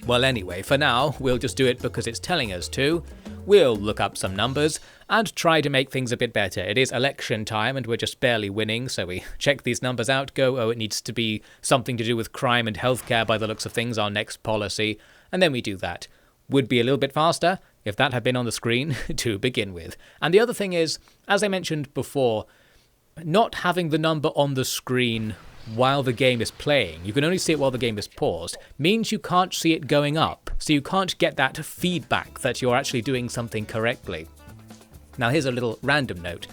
Well, anyway, for now, we'll just do it because it's telling us to. We'll look up some numbers and try to make things a bit better. It is election time and we're just barely winning, so we check these numbers out, go, oh, it needs to be something to do with crime and healthcare by the looks of things, our next policy, and then we do that. Would be a little bit faster if that had been on the screen to begin with. And the other thing is, as I mentioned before, not having the number on the screen while the game is playing, you can only see it while the game is paused, means you can't see it going up, so you can't get that feedback that you're actually doing something correctly. Now here's a little random note.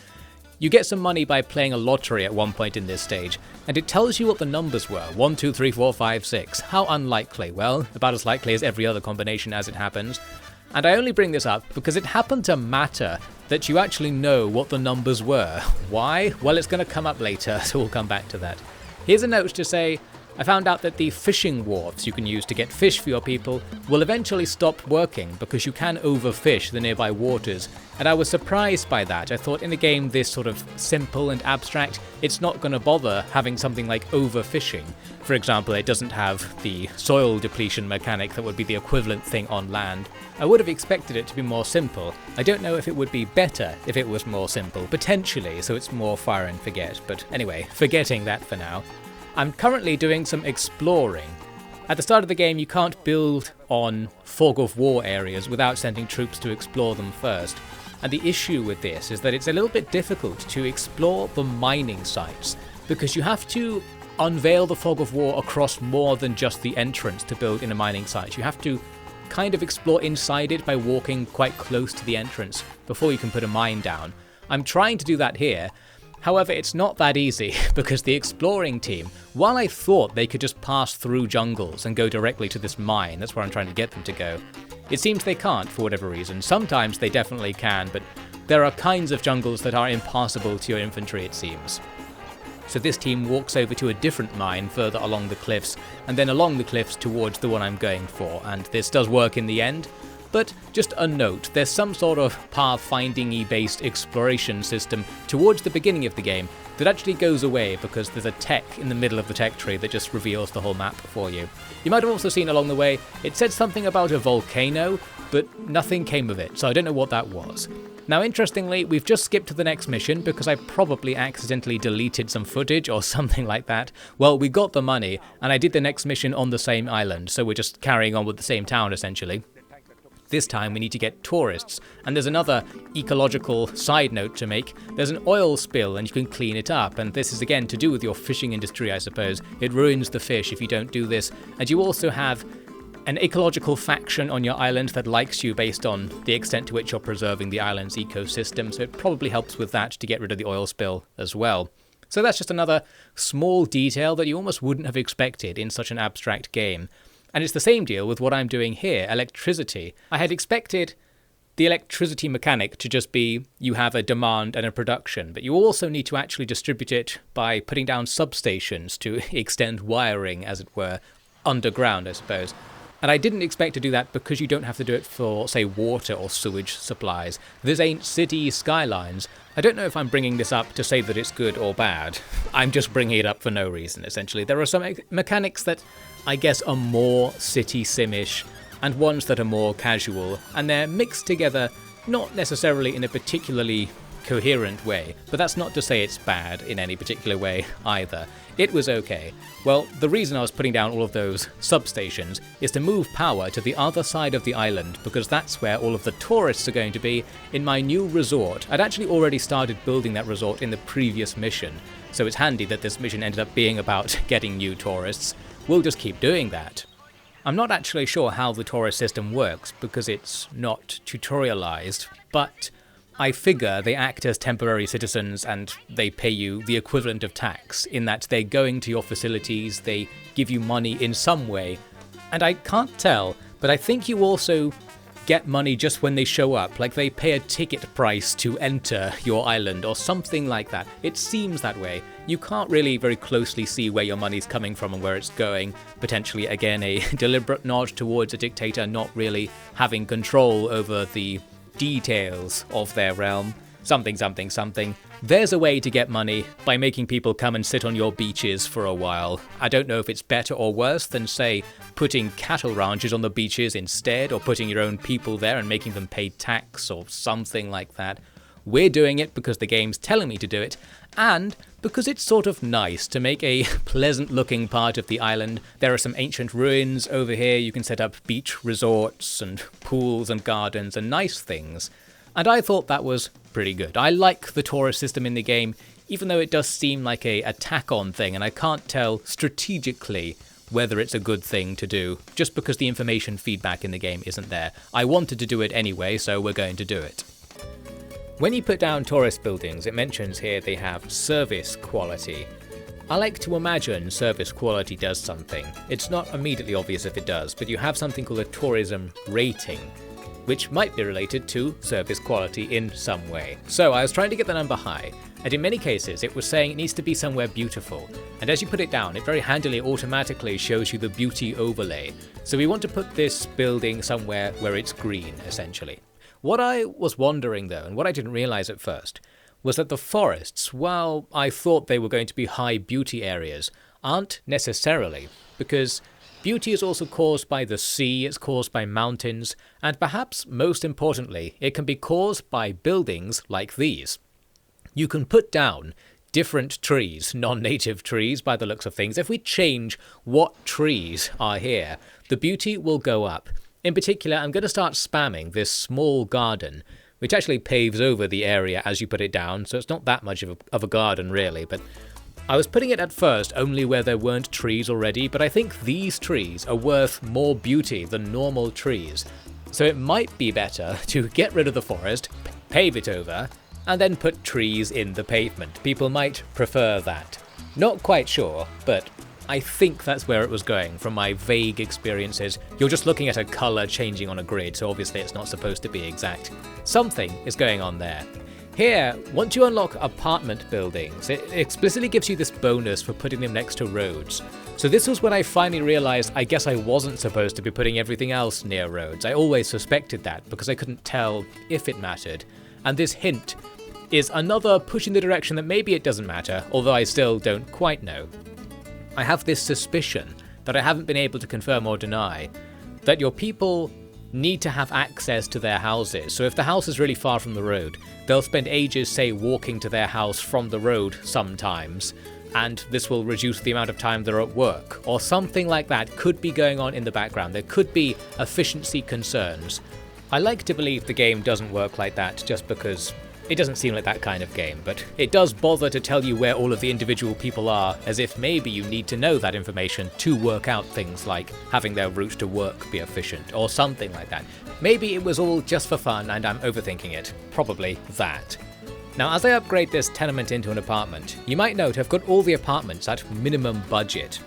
You get some money by playing a lottery at one point in this stage, and it tells you what the numbers were, 1, 2, 3, 4, 5, 6. How unlikely? Well, about as likely as every other combination as it happens. And I only bring this up because it happened to matter that you actually know what the numbers were. Why? Well, it's going to come up later, so we'll come back to that. Here's a note to say, I found out that the fishing wharves you can use to get fish for your people will eventually stop working because you can overfish the nearby waters, and I was surprised by that. I thought in a game this sort of simple and abstract, it's not going to bother having something like overfishing. For example, it doesn't have the soil depletion mechanic that would be the equivalent thing on land. I would have expected it to be more simple. I don't know if it would be better if it was more simple, potentially, so it's more fire and forget, but anyway, forgetting that for now. I'm currently doing some exploring. At the start of the game, you can't build on fog of war areas without sending troops to explore them first. And the issue with this is that it's a little bit difficult to explore the mining sites, because you have to unveil the fog of war across more than just the entrance to build in a mining site. You have to kind of explore inside it by walking quite close to the entrance before you can put a mine down. I'm trying to do that here. However, it's not that easy, because the exploring team, while I thought they could just pass through jungles and go directly to this mine, that's where I'm trying to get them to go, it seems they can't for whatever reason. Sometimes they definitely can, but there are kinds of jungles that are impassable to your infantry, it seems. So this team walks over to a different mine further along the cliffs, and then along the cliffs towards the one I'm going for, and this does work in the end. But just a note, there's some sort of pathfinding-y based exploration system towards the beginning of the game that actually goes away because there's a tech in the middle of the tech tree that just reveals the whole map for you. You might have also seen along the way, it said something about a volcano, but nothing came of it, so I don't know what that was. Now interestingly, we've just skipped to the next mission because I probably accidentally deleted some footage or something like that. Well, we got the money, and I did the next mission on the same island, so we're just carrying on with the same town essentially. This time we need to get tourists, and there's another ecological side note to make. There's an oil spill and you can clean it up, and this is again to do with your fishing industry, I suppose. It ruins the fish if you don't do this, and you also have an ecological faction on your island that likes you based on the extent to which you're preserving the island's ecosystem, so it probably helps with that to get rid of the oil spill as well. So that's just another small detail that you almost wouldn't have expected in such an abstract game. And it's the same deal with what I'm doing here, electricity. I had expected the electricity mechanic to just be you have a demand and a production, but you also need to actually distribute it by putting down substations to extend wiring, as it were, underground, I suppose. And I didn't expect to do that because you don't have to do it for, say, water or sewage supplies. This ain't city skylines. I don't know if I'm bringing this up to say that it's good or bad. I'm just bringing it up for no reason, essentially. There are some mechanics that I guess are more city sim-ish, and ones that are more casual, and they're mixed together, not necessarily in a particularly coherent way, but that's not to say it's bad in any particular way either. It was okay. Well, the reason I was putting down all of those substations is to move power to the other side of the island, because that's where all of the tourists are going to be in my new resort. I'd actually already started building that resort in the previous mission, so it's handy that this mission ended up being about getting new tourists. We'll just keep doing that. I'm not actually sure how the tourist system works because it's not tutorialized, but I figure they act as temporary citizens and they pay you the equivalent of tax in that they're going to your facilities, they give you money in some way. And I can't tell, but I think you also get money just when they show up, like they pay a ticket price to enter your island or something like that. It seems that way. You can't really very closely see where your money's coming from and where it's going. Potentially, again, a deliberate nod towards a dictator not really having control over the details of their realm. Something, something, something. There's a way to get money by making people come and sit on your beaches for a while. I don't know if it's better or worse than, say, putting cattle ranches on the beaches instead, or putting your own people there and making them pay tax or something like that. We're doing it because the game's telling me to do it, and because it's sort of nice to make a pleasant-looking part of the island. There are some ancient ruins over here. You can set up beach resorts and pools and gardens and nice things. And I thought that was pretty good. I like the tourist system in the game, even though it does seem like a tack-on thing, and I can't tell strategically whether it's a good thing to do, just because the information feedback in the game isn't there. I wanted to do it anyway, so we're going to do it. When you put down tourist buildings, it mentions here they have service quality. I like to imagine service quality does something. It's not immediately obvious if it does, but you have something called a tourism rating. which might be related to service quality in some way. So I was trying to get the number high, and in many cases it was saying it needs to be somewhere beautiful, and as you put it down, it very handily automatically shows you the beauty overlay. So we want to put this building somewhere where it's green, essentially. What I was wondering though, and what I didn't realize at first, was that the forests, while I thought they were going to be high beauty areas, aren't necessarily, because beauty is also caused by the sea, it's caused by mountains, and perhaps most importantly, it can be caused by buildings like these. You can put down different trees, non-native trees by the looks of things. If we change what trees are here, the beauty will go up. In particular, I'm going to start spamming this small garden, which actually paves over the area as you put it down, so it's not that much of a garden really, but I was putting it at first only where there weren't trees already, but I think these trees are worth more beauty than normal trees, so it might be better to get rid of the forest, pave it over, and then put trees in the pavement. People might prefer that. Not quite sure, but I think that's where it was going from my vague experiences. You're just looking at a colour changing on a grid, so obviously it's not supposed to be exact. Something is going on there. Here, once you unlock apartment buildings, it explicitly gives you this bonus for putting them next to roads. So this was when I finally realised I guess I wasn't supposed to be putting everything else near roads. I always suspected that because I couldn't tell if it mattered. And this hint is another push in the direction that maybe it doesn't matter, although I still don't quite know. I have this suspicion that I haven't been able to confirm or deny, that your people need to have access to their houses. So if the house is really far from the road, they'll spend ages, say, walking to their house from the road sometimes, and this will reduce the amount of time they're at work, or something like that could be going on in the background. There could be efficiency concerns. I like to believe the game doesn't work like that just because it doesn't seem like that kind of game, but it does bother to tell you where all of the individual people are, as if maybe you need to know that information to work out things like having their route to work be efficient, or something like that. Maybe it was all just for fun and I'm overthinking it. Probably that. Now, as I upgrade this tenement into an apartment, you might note I've got all the apartments at minimum budget.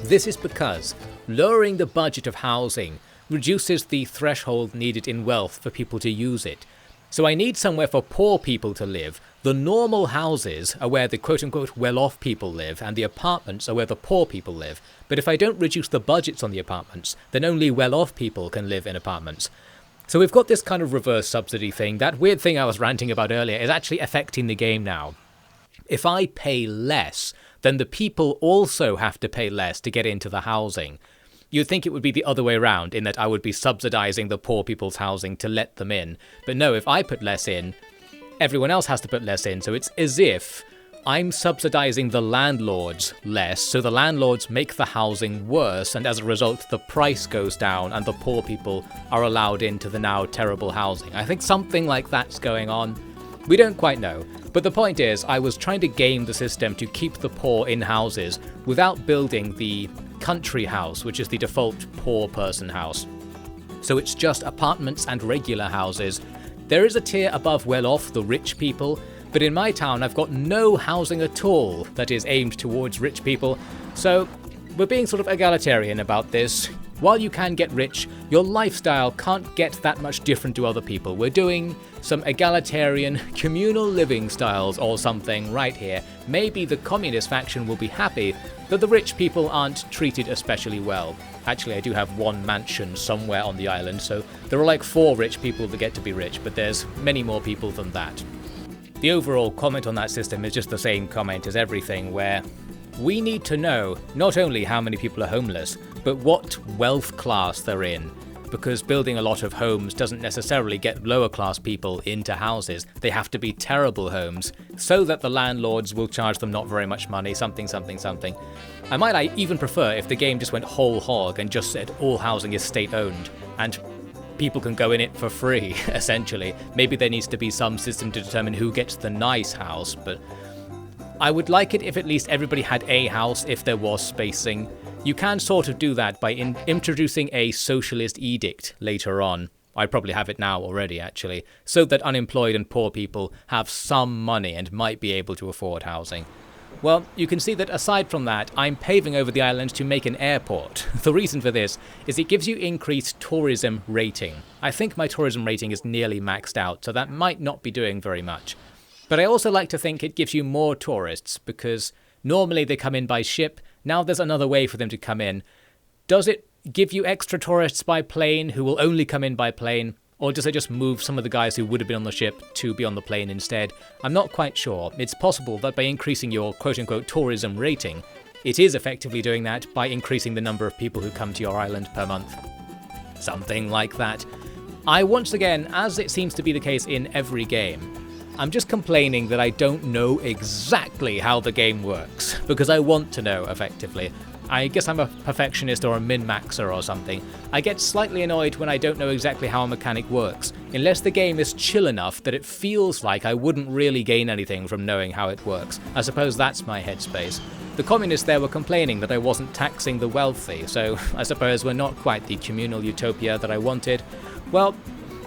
This is because lowering the budget of housing reduces the threshold needed in wealth for people to use it. So I need somewhere for poor people to live. The normal houses are where the quote-unquote well-off people live, and the apartments are where the poor people live. But if I don't reduce the budgets on the apartments, then only well-off people can live in apartments. So we've got this kind of reverse subsidy thing. That weird thing I was ranting about earlier is actually affecting the game now. If I pay less, then the people also have to pay less to get into the housing. You'd think it would be the other way around, in that I would be subsidizing the poor people's housing to let them in. But no, if I put less in, everyone else has to put less in. So it's as if I'm subsidizing the landlords less, so the landlords make the housing worse, and as a result the price goes down and the poor people are allowed into the now terrible housing. I think something like that's going on. We don't quite know. But the point is, I was trying to game the system to keep the poor in houses without building the country house, which is the default poor person house. So it's just apartments and regular houses. There is a tier above well-off, the rich people, but in my town I've got no housing at all that is aimed towards rich people, so we're being sort of egalitarian about this. While you can get rich, your lifestyle can't get that much different to other people. We're doing some egalitarian communal living styles or something right here. Maybe the communist faction will be happy that the rich people aren't treated especially well. Actually, I do have one mansion somewhere on the island, so there are like 4 rich people that get to be rich, but there's many more people than that. The overall comment on that system is just the same comment as everything, where we need to know not only how many people are homeless, but what wealth class they're in, because building a lot of homes doesn't necessarily get lower class people into houses. They have to be terrible homes, so that the landlords will charge them not very much money, something. I might even prefer if the game just went whole hog and just said all housing is state owned, and people can go in it for free, essentially. Maybe there needs to be some system to determine who gets the nice house, but I would like it if at least everybody had a house if there was spacing. You can sort of do that by introducing a socialist edict later on. I probably have it now already, actually, so that unemployed and poor people have some money and might be able to afford housing. Well, you can see that aside from that, I'm paving over the island to make an airport. The reason for this is it gives you increased tourism rating. I think my tourism rating is nearly maxed out, so that might not be doing very much. But I also like to think it gives you more tourists, because normally they come in by ship. Now there's another way for them to come in. Does it give you extra tourists by plane who will only come in by plane? Or does it just move some of the guys who would have been on the ship to be on the plane instead? I'm not quite sure. It's possible that by increasing your quote-unquote tourism rating, it is effectively doing that by increasing the number of people who come to your island per month. Something like that. I, once again, as it seems to be the case in every game, I'm just complaining that I don't know exactly how the game works, because I want to know, effectively. I guess I'm a perfectionist or a min-maxer or something. I get slightly annoyed when I don't know exactly how a mechanic works, unless the game is chill enough that it feels like I wouldn't really gain anything from knowing how it works. I suppose that's my headspace. The communists there were complaining that I wasn't taxing the wealthy, so I suppose we're not quite the communal utopia that I wanted. Well,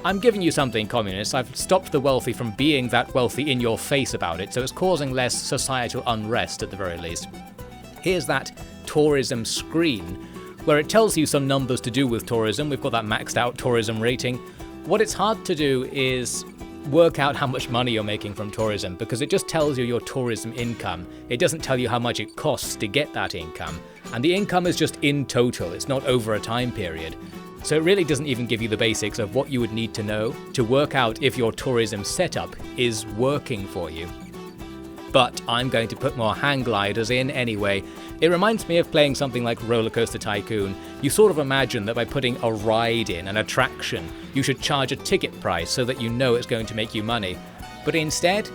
I'm giving you something, communists. I've stopped the wealthy from being that wealthy in your face about it, so it's causing less societal unrest at the very least. Here's that tourism screen, where it tells you some numbers to do with tourism. We've got that maxed out tourism rating. What it's hard to do is work out how much money you're making from tourism, because it just tells you your tourism income. It doesn't tell you how much it costs to get that income. And the income is just in total, it's not over a time period. So it really doesn't even give you the basics of what you would need to know to work out if your tourism setup is working for you. But I'm going to put more hang gliders in anyway. It reminds me of playing something like Roller Coaster Tycoon. You sort of imagine that by putting a ride in, an attraction, you should charge a ticket price so that you know it's going to make you money. But instead,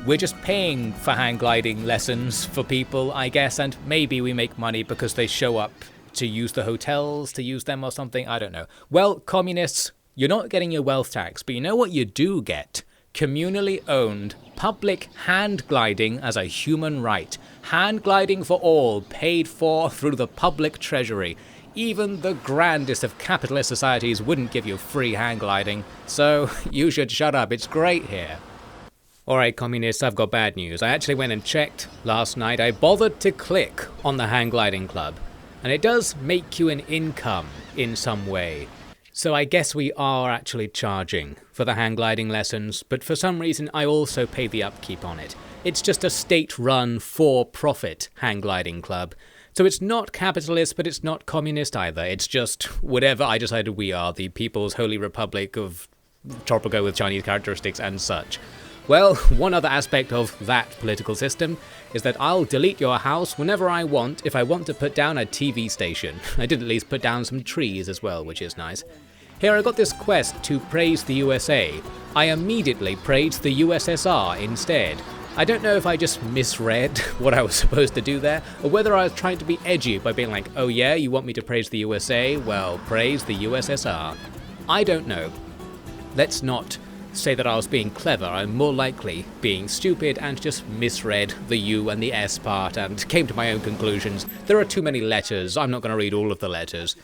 we're just paying for hang gliding lessons for people, I guess, and maybe we make money because they show up to use the hotels, to use them or something, I don't know. Well, communists, you're not getting your wealth tax, but you know what you do get? Communally owned, public hand gliding as a human right. Hand gliding for all, paid for through the public treasury. Even the grandest of capitalist societies wouldn't give you free hang gliding, so you should shut up, it's great here. Alright communists, I've got bad news. I actually went and checked last night. I bothered to click on the hang gliding club, and it does make you an income in some way. So I guess we are actually charging for the hang gliding lessons, but for some reason I also pay the upkeep on it. It's just a state-run, for-profit hang gliding club. So it's not capitalist, but it's not communist either. It's just whatever I decided we are, the People's Holy Republic of Tropico with Chinese characteristics and such. Well, one other aspect of that political system is that I'll delete your house whenever I want if I want to put down a TV station. I did at least put down some trees as well, which is nice. Here I got this quest to praise the USA. I immediately praised the USSR instead. I don't know if I just misread what I was supposed to do there, or whether I was trying to be edgy by being like, oh yeah, you want me to praise the USA? Well, praise the USSR. I don't know. Let's not say that I was being clever. I'm more likely being stupid and just misread the U and the S part and came to my own conclusions. There are too many letters. I'm not going to read all of the letters.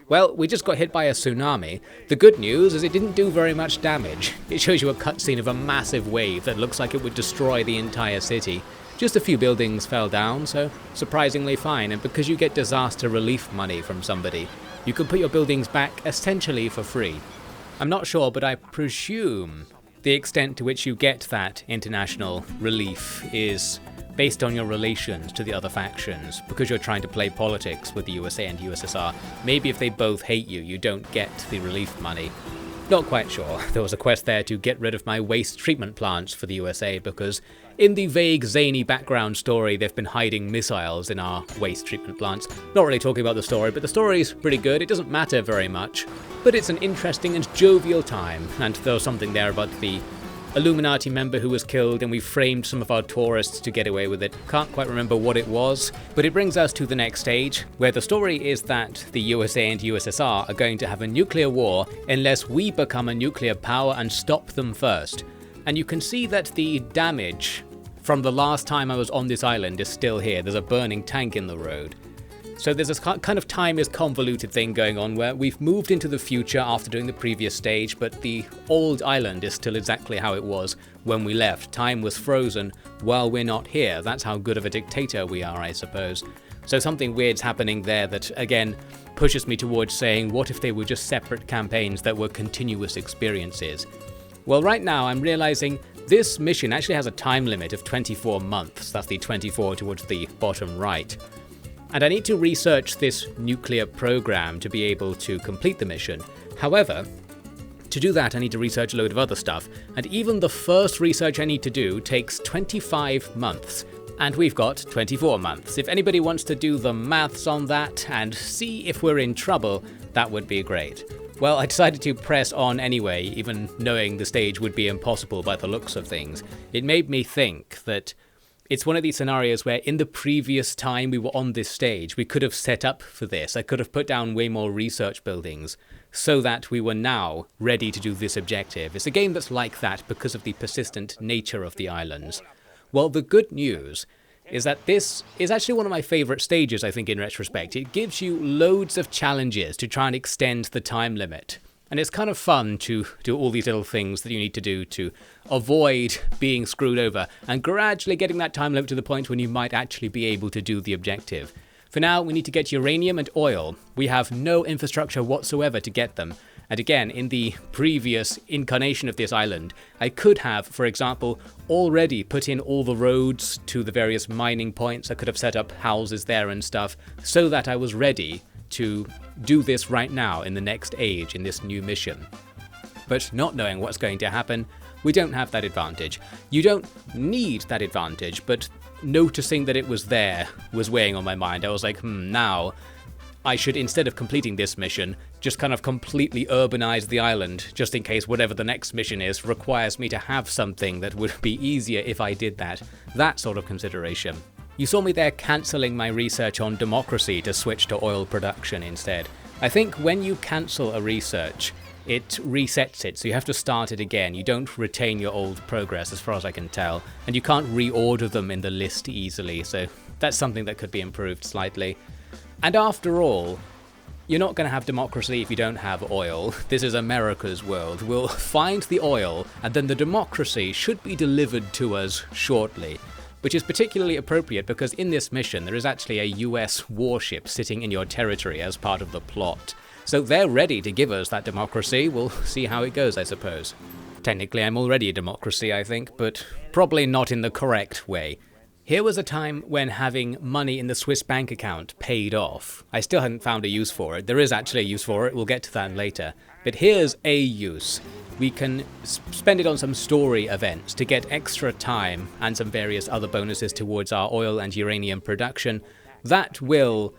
Well, we just got hit by a tsunami. The good news is it didn't do very much damage. It shows you a cutscene of a massive wave that looks like it would destroy the entire city. Just a few buildings fell down, so surprisingly fine, and because you get disaster relief money from somebody, you can put your buildings back essentially for free. I'm not sure, but I presume the extent to which you get that international relief is based on your relations to the other factions, because you're trying to play politics with the USA and USSR. Maybe if they both hate you, you don't get the relief money. Not quite sure. There was a quest there to get rid of my waste treatment plants for the USA, because in the vague, zany background story, they've been hiding missiles in our waste treatment plants. Not really talking about the story, but the story's pretty good. It doesn't matter very much, but it's an interesting and jovial time, and there was something there about the Illuminati member who was killed, and we framed some of our tourists to get away with it. Can't quite remember what it was, but it brings us to the next stage, where the story is that the USA and USSR are going to have a nuclear war unless we become a nuclear power and stop them first. And you can see that the damage from the last time I was on this island is still here. There's a burning tank in the road. So there's this kind of time is convoluted thing going on where we've moved into the future after doing the previous stage, but the old island is still exactly how it was when we left. Time was frozen while we're not here. That's how good of a dictator we are, I suppose. So something weird's happening there that, again, pushes me towards saying, what if they were just separate campaigns that were continuous experiences? Well, right now I'm realizing this mission actually has a time limit of 24 months. That's the 24 towards the bottom right. And I need to research this nuclear program to be able to complete the mission. However, to do that I need to research a load of other stuff, and even the first research I need to do takes 25 months. And we've got 24 months. If anybody wants to do the maths on that and see if we're in trouble, that would be great. Well, I decided to press on anyway, even knowing the stage would be impossible by the looks of things. It made me think that it's one of these scenarios where in the previous time we were on this stage, we could have set up for this. I could have put down way more research buildings so that we were now ready to do this objective. It's a game that's like that because of the persistent nature of the islands. Well, the good news is that this is actually one of my favourite stages, I think, in retrospect. It gives you loads of challenges to try and extend the time limit. And it's kind of fun to do all these little things that you need to do to avoid being screwed over and gradually getting that time limit to the point when you might actually be able to do the objective. For now, we need to get uranium and oil. We have no infrastructure whatsoever to get them. And again, in the previous incarnation of this island, I could have, for example, already put in all the roads to the various mining points. I could have set up houses there and stuff so that I was ready to do this right now in the next age, in this new mission. But not knowing what's going to happen, we don't have that advantage. You don't need that advantage, but noticing that it was there was weighing on my mind. I was like, now I should, instead of completing this mission, just kind of completely urbanize the island, just in case whatever the next mission is requires me to have something that would be easier if I did that. That sort of consideration. You saw me there cancelling my research on democracy to switch to oil production instead. I think when you cancel a research, it resets it, so you have to start it again. You don't retain your old progress, as far as I can tell, and you can't reorder them in the list easily, so that's something that could be improved slightly. And after all, you're not going to have democracy if you don't have oil. This is America's world. We'll find the oil, and then the democracy should be delivered to us shortly. Which is particularly appropriate because in this mission there is actually a US warship sitting in your territory as part of the plot. So they're ready to give us that democracy. We'll see how it goes, I suppose. Technically I'm already a democracy, I think, but probably not in the correct way. Here was a time when having money in the Swiss bank account paid off. I still hadn't found a use for it. There is actually a use for it, we'll get to that later. But here's a use. We can spend it on some story events to get extra time and some various other bonuses towards our oil and uranium production. That will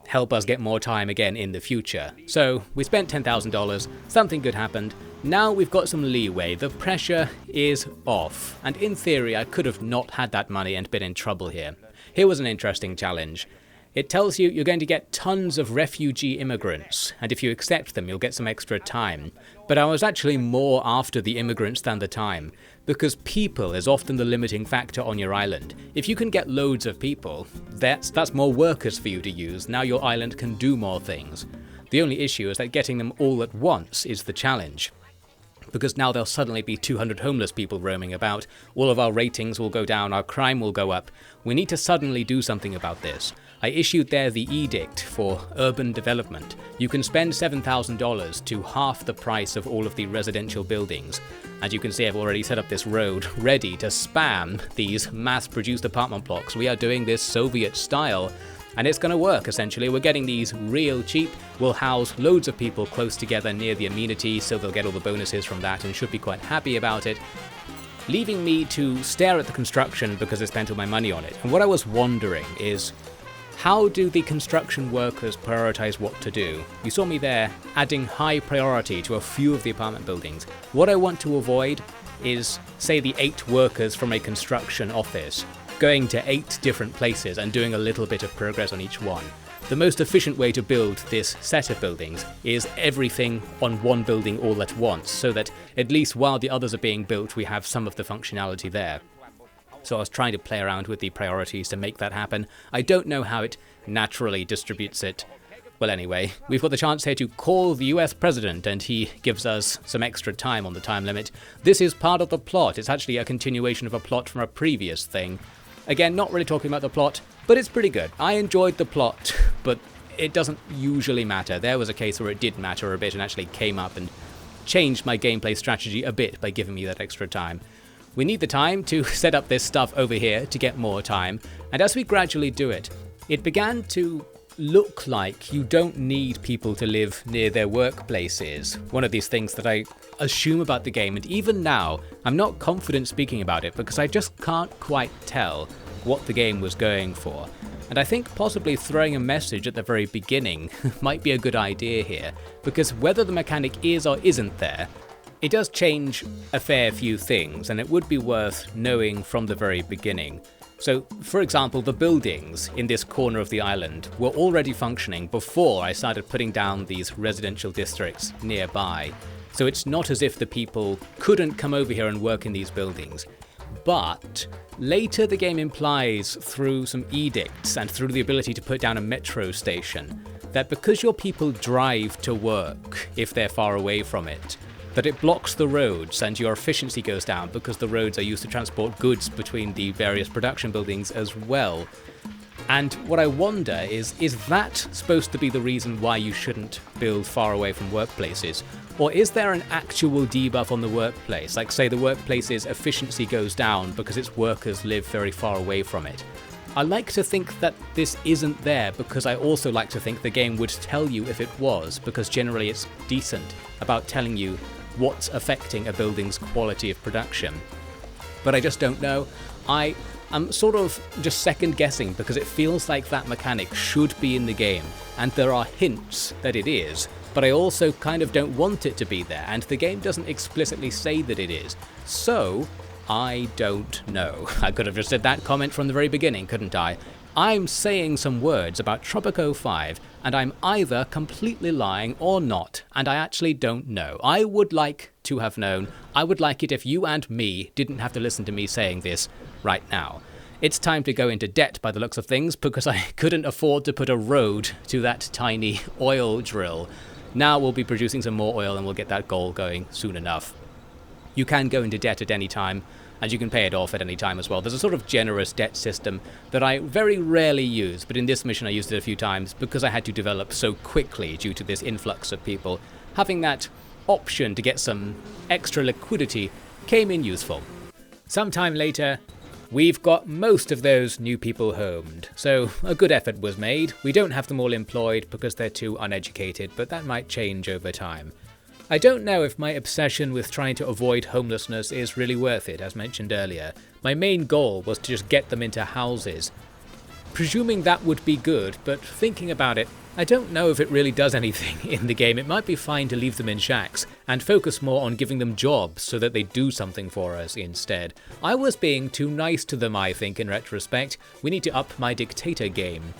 help us get more time again in the future. So we spent $10,000, something good happened. Now we've got some leeway, the pressure is off, and in theory I could have not had that money and been in trouble here. Here was an interesting challenge. It tells you you're going to get tons of refugee immigrants, and if you accept them you'll get some extra time. But I was actually more after the immigrants than the time, because people is often the limiting factor on your island. If you can get loads of people, that's more workers for you to use. Now your island can do more things. The only issue is that getting them all at once is the challenge. Because now there'll suddenly be 200 homeless people roaming about, all of our ratings will go down, our crime will go up. We need to suddenly do something about this. I issued there the edict for urban development. You can spend $7,000 to half the price of all of the residential buildings. As you can see, I've already set up this road ready to spam these mass-produced apartment blocks. We are doing this Soviet style, and it's going to work, essentially. We're getting these real cheap. We'll house loads of people close together near the amenities, so they'll get all the bonuses from that and should be quite happy about it. Leaving me to stare at the construction because I spent all my money on it. And what I was wondering is, how do the construction workers prioritize what to do? You saw me there adding high priority to a few of the apartment buildings. What I want to avoid is, say, the 8 workers from a construction office going to 8 different places and doing a little bit of progress on each one. The most efficient way to build this set of buildings is everything on one building all at once, so that at least while the others are being built we have some of the functionality there. So I was trying to play around with the priorities to make that happen. I don't know how it naturally distributes it. Well, anyway, we've got the chance here to call the US president, and he gives us some extra time on the time limit. This is part of the plot. It's actually a continuation of a plot from a previous thing. Again, not really talking about the plot, but it's pretty good. I enjoyed the plot, but it doesn't usually matter. There was a case where it did matter a bit and actually came up and changed my gameplay strategy a bit by giving me that extra time. We need the time to set up this stuff over here to get more time, and as we gradually do it, it began to look like you don't need people to live near their workplaces. One of these things that I assume about the game, and even now, I'm not confident speaking about it because I just can't quite tell what the game was going for. And I think possibly throwing a message at the very beginning might be a good idea here, because whether the mechanic is or isn't there, it does change a fair few things, and it would be worth knowing from the very beginning. So, for example, the buildings in this corner of the island were already functioning before I started putting down these residential districts nearby. So it's not as if the people couldn't come over here and work in these buildings. But later the game implies through some edicts and through the ability to put down a metro station that because your people drive to work if they're far away from it, that it blocks the roads and your efficiency goes down because the roads are used to transport goods between the various production buildings as well. And what I wonder is that supposed to be the reason why you shouldn't build far away from workplaces? Or is there an actual debuff on the workplace? Like say the workplace's efficiency goes down because its workers live very far away from it. I like to think that this isn't there because I also like to think the game would tell you if it was, because generally it's decent about telling you what's affecting a building's quality of production. But I just don't know. I'm sort of just second guessing because it feels like that mechanic should be in the game, and there are hints that it is, but I also kind of don't want it to be there, and the game doesn't explicitly say that it is. So, I don't know. I could have just said that comment from the very beginning, couldn't I? I'm saying some words about Tropico 5, and I'm either completely lying or not, and I actually don't know. I would like to have known. I would like it if you and me didn't have to listen to me saying this right now. It's time to go into debt by the looks of things, because I couldn't afford to put a road to that tiny oil drill. Now we'll be producing some more oil and we'll get that goal going soon enough. You can go into debt at any time, and you can pay it off at any time as well. There's a sort of generous debt system that I very rarely use, but in this mission I used it a few times because I had to develop so quickly due to this influx of people. Having that option to get some extra liquidity came in useful. Sometime later, we've got most of those new people homed, so a good effort was made. We don't have them all employed because they're too uneducated, but that might change over time. I don't know if my obsession with trying to avoid homelessness is really worth it, as mentioned earlier. My main goal was to just get them into houses. Presuming that would be good, but thinking about it, I don't know if it really does anything in the game. It might be fine to leave them in shacks and focus more on giving them jobs so that they do something for us instead. I was being too nice to them, I think, in retrospect. We need to up my Dictator game.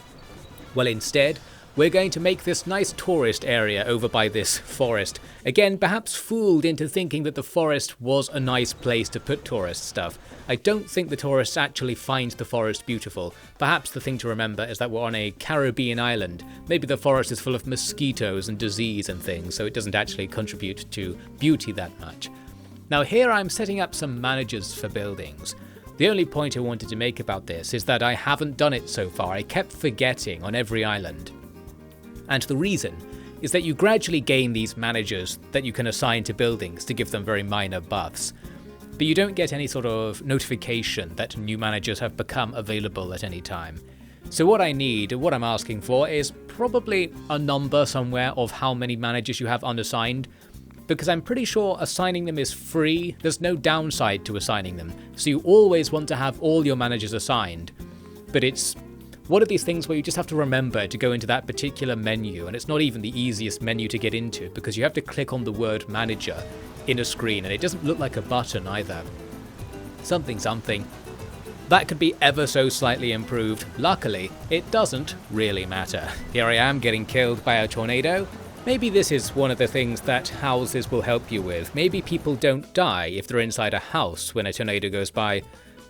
Well, instead, we're going to make this nice tourist area over by this forest. Again, perhaps fooled into thinking that the forest was a nice place to put tourist stuff. I don't think the tourists actually find the forest beautiful. Perhaps the thing to remember is that we're on a Caribbean island. Maybe the forest is full of mosquitoes and disease and things, so it doesn't actually contribute to beauty that much. Now here I'm setting up some managers for buildings. The only point I wanted to make about this is that I haven't done it so far. I kept forgetting on every island. And the reason is that you gradually gain these managers that you can assign to buildings to give them very minor buffs. But you don't get any sort of notification that new managers have become available at any time. So what I'm asking for is probably a number somewhere of how many managers you have unassigned, because I'm pretty sure assigning them is free. There's no downside to assigning them, so you always want to have all your managers assigned. But it's one of these things where you just have to remember to go into that particular menu, and it's not even the easiest menu to get into because you have to click on the word manager in a screen, and it doesn't look like a button either. Something. That could be ever so slightly improved. Luckily, it doesn't really matter. Here I am getting killed by a tornado. Maybe this is one of the things that houses will help you with. Maybe people don't die if they're inside a house when a tornado goes by.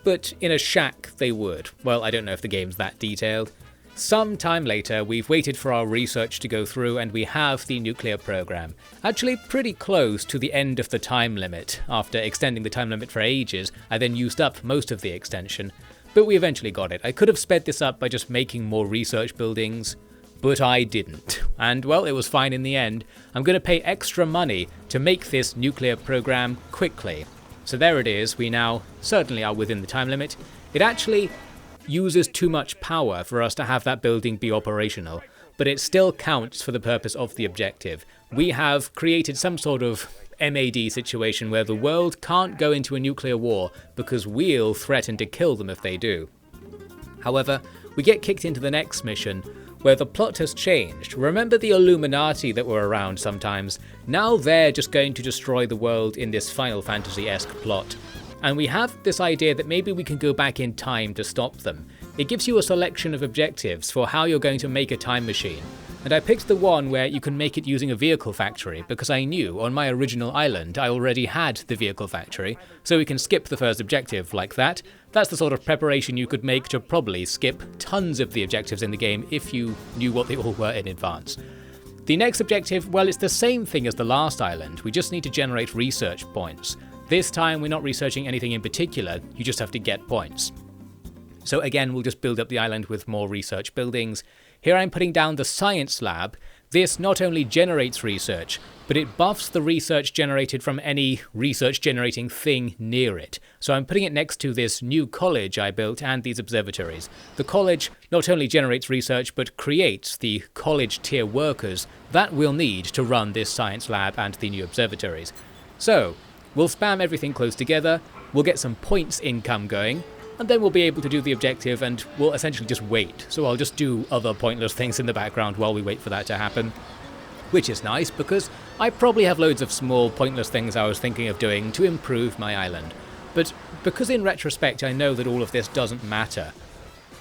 but in a shack they would. Well, I don't know if the game's that detailed. Some time later, we've waited for our research to go through and we have the nuclear program. Actually pretty close to the end of the time limit. After extending the time limit for ages, I then used up most of the extension. But we eventually got it. I could have sped this up by just making more research buildings, but I didn't. And well, it was fine in the end. I'm going to pay extra money to make this nuclear program quickly. So there it is, we now certainly are within the time limit. It actually uses too much power for us to have that building be operational, but it still counts for the purpose of the objective. We have created some sort of MAD situation where the world can't go into a nuclear war because we'll threaten to kill them if they do. However, we get kicked into the next mission where the plot has changed. Remember the Illuminati that were around sometimes? Now they're just going to destroy the world in this Final Fantasy-esque plot. And we have this idea that maybe we can go back in time to stop them. It gives you a selection of objectives for how you're going to make a time machine. And I picked the one where you can make it using a vehicle factory, because I knew on my original island I already had the vehicle factory, so we can skip the first objective like that. That's the sort of preparation you could make to probably skip tons of the objectives in the game if you knew what they all were in advance. The next objective, well, it's the same thing as the last island, we just need to generate research points. This time we're not researching anything in particular, you just have to get points. So again, we'll just build up the island with more research buildings. Here I'm putting down the science lab. This not only generates research, but it buffs the research generated from any research generating thing near it. So I'm putting it next to this new college I built and these observatories. The college not only generates research, but creates the college tier workers that we'll need to run this science lab and the new observatories. So we'll spam everything close together, we'll get some points income going, and then we'll be able to do the objective and we'll essentially just wait. So I'll just do other pointless things in the background while we wait for that to happen. Which is nice because I probably have loads of small pointless things I was thinking of doing to improve my island. But because in retrospect I know that all of this doesn't matter,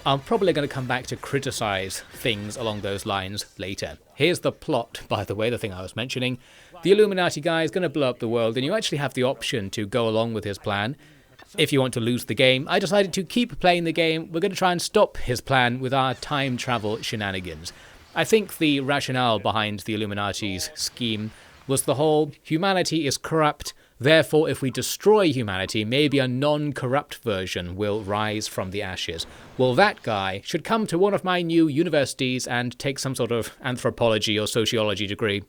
I'm probably going to come back to criticize things along those lines later. Here's the plot, by the way, the thing I was mentioning. The Illuminati guy is going to blow up the world and you actually have the option to go along with his plan. If you want to lose the game, I decided to keep playing the game. We're going to try and stop his plan with our time travel shenanigans. I think the rationale behind the Illuminati's scheme was the whole humanity is corrupt, therefore if we destroy humanity, maybe a non-corrupt version will rise from the ashes. Well, that guy should come to one of my new universities and take some sort of anthropology or sociology degree.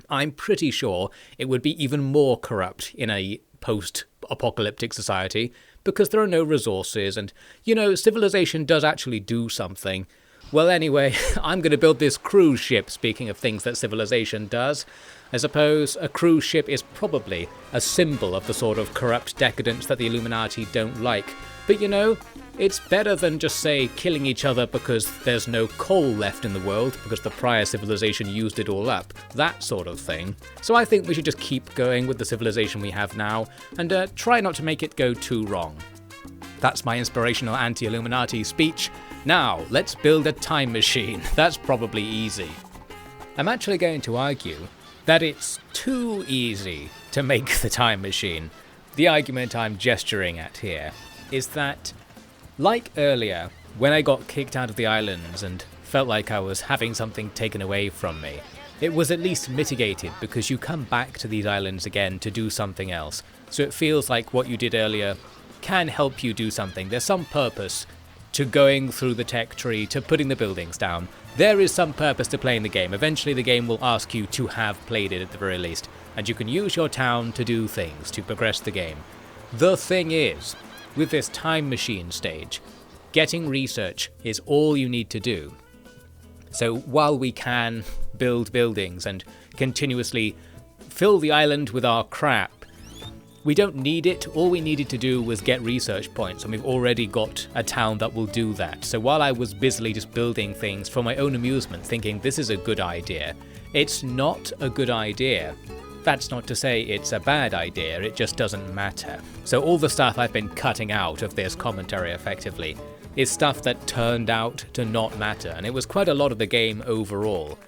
I'm pretty sure it would be even more corrupt in a post-apocalyptic society because there are no resources and, you know, civilization does actually do something. Well, anyway, I'm going to build this cruise ship, speaking of things that civilization does. I suppose a cruise ship is probably a symbol of the sort of corrupt decadence that the Illuminati don't like. But you know, it's better than just, say, killing each other because there's no coal left in the world, because the prior civilization used it all up. That sort of thing. So I think we should just keep going with the civilization we have now, and try not to make it go too wrong. That's my inspirational anti-Illuminati speech. Now, let's build a time machine. That's probably easy. I'm actually going to argue that it's too easy to make the time machine. The argument I'm gesturing at here is that, like earlier, when I got kicked out of the islands and felt like I was having something taken away from me, it was at least mitigated because you come back to these islands again to do something else. So it feels like what you did earlier can help you do something. There's some purpose to going through the tech tree, to putting the buildings down. There is some purpose to playing the game. Eventually the game will ask you to have played it at the very least, and you can use your town to do things, to progress the game. The thing is, with this time machine stage, getting research is all you need to do. So while we can build buildings and continuously fill the island with our crap, we don't need it. All we needed to do was get research points, and we've already got a town that will do that. So while I was busily just building things for my own amusement, thinking this is a good idea, it's not a good idea. That's not to say it's a bad idea, it just doesn't matter. So all the stuff I've been cutting out of this commentary effectively is stuff that turned out to not matter, and it was quite a lot of the game overall,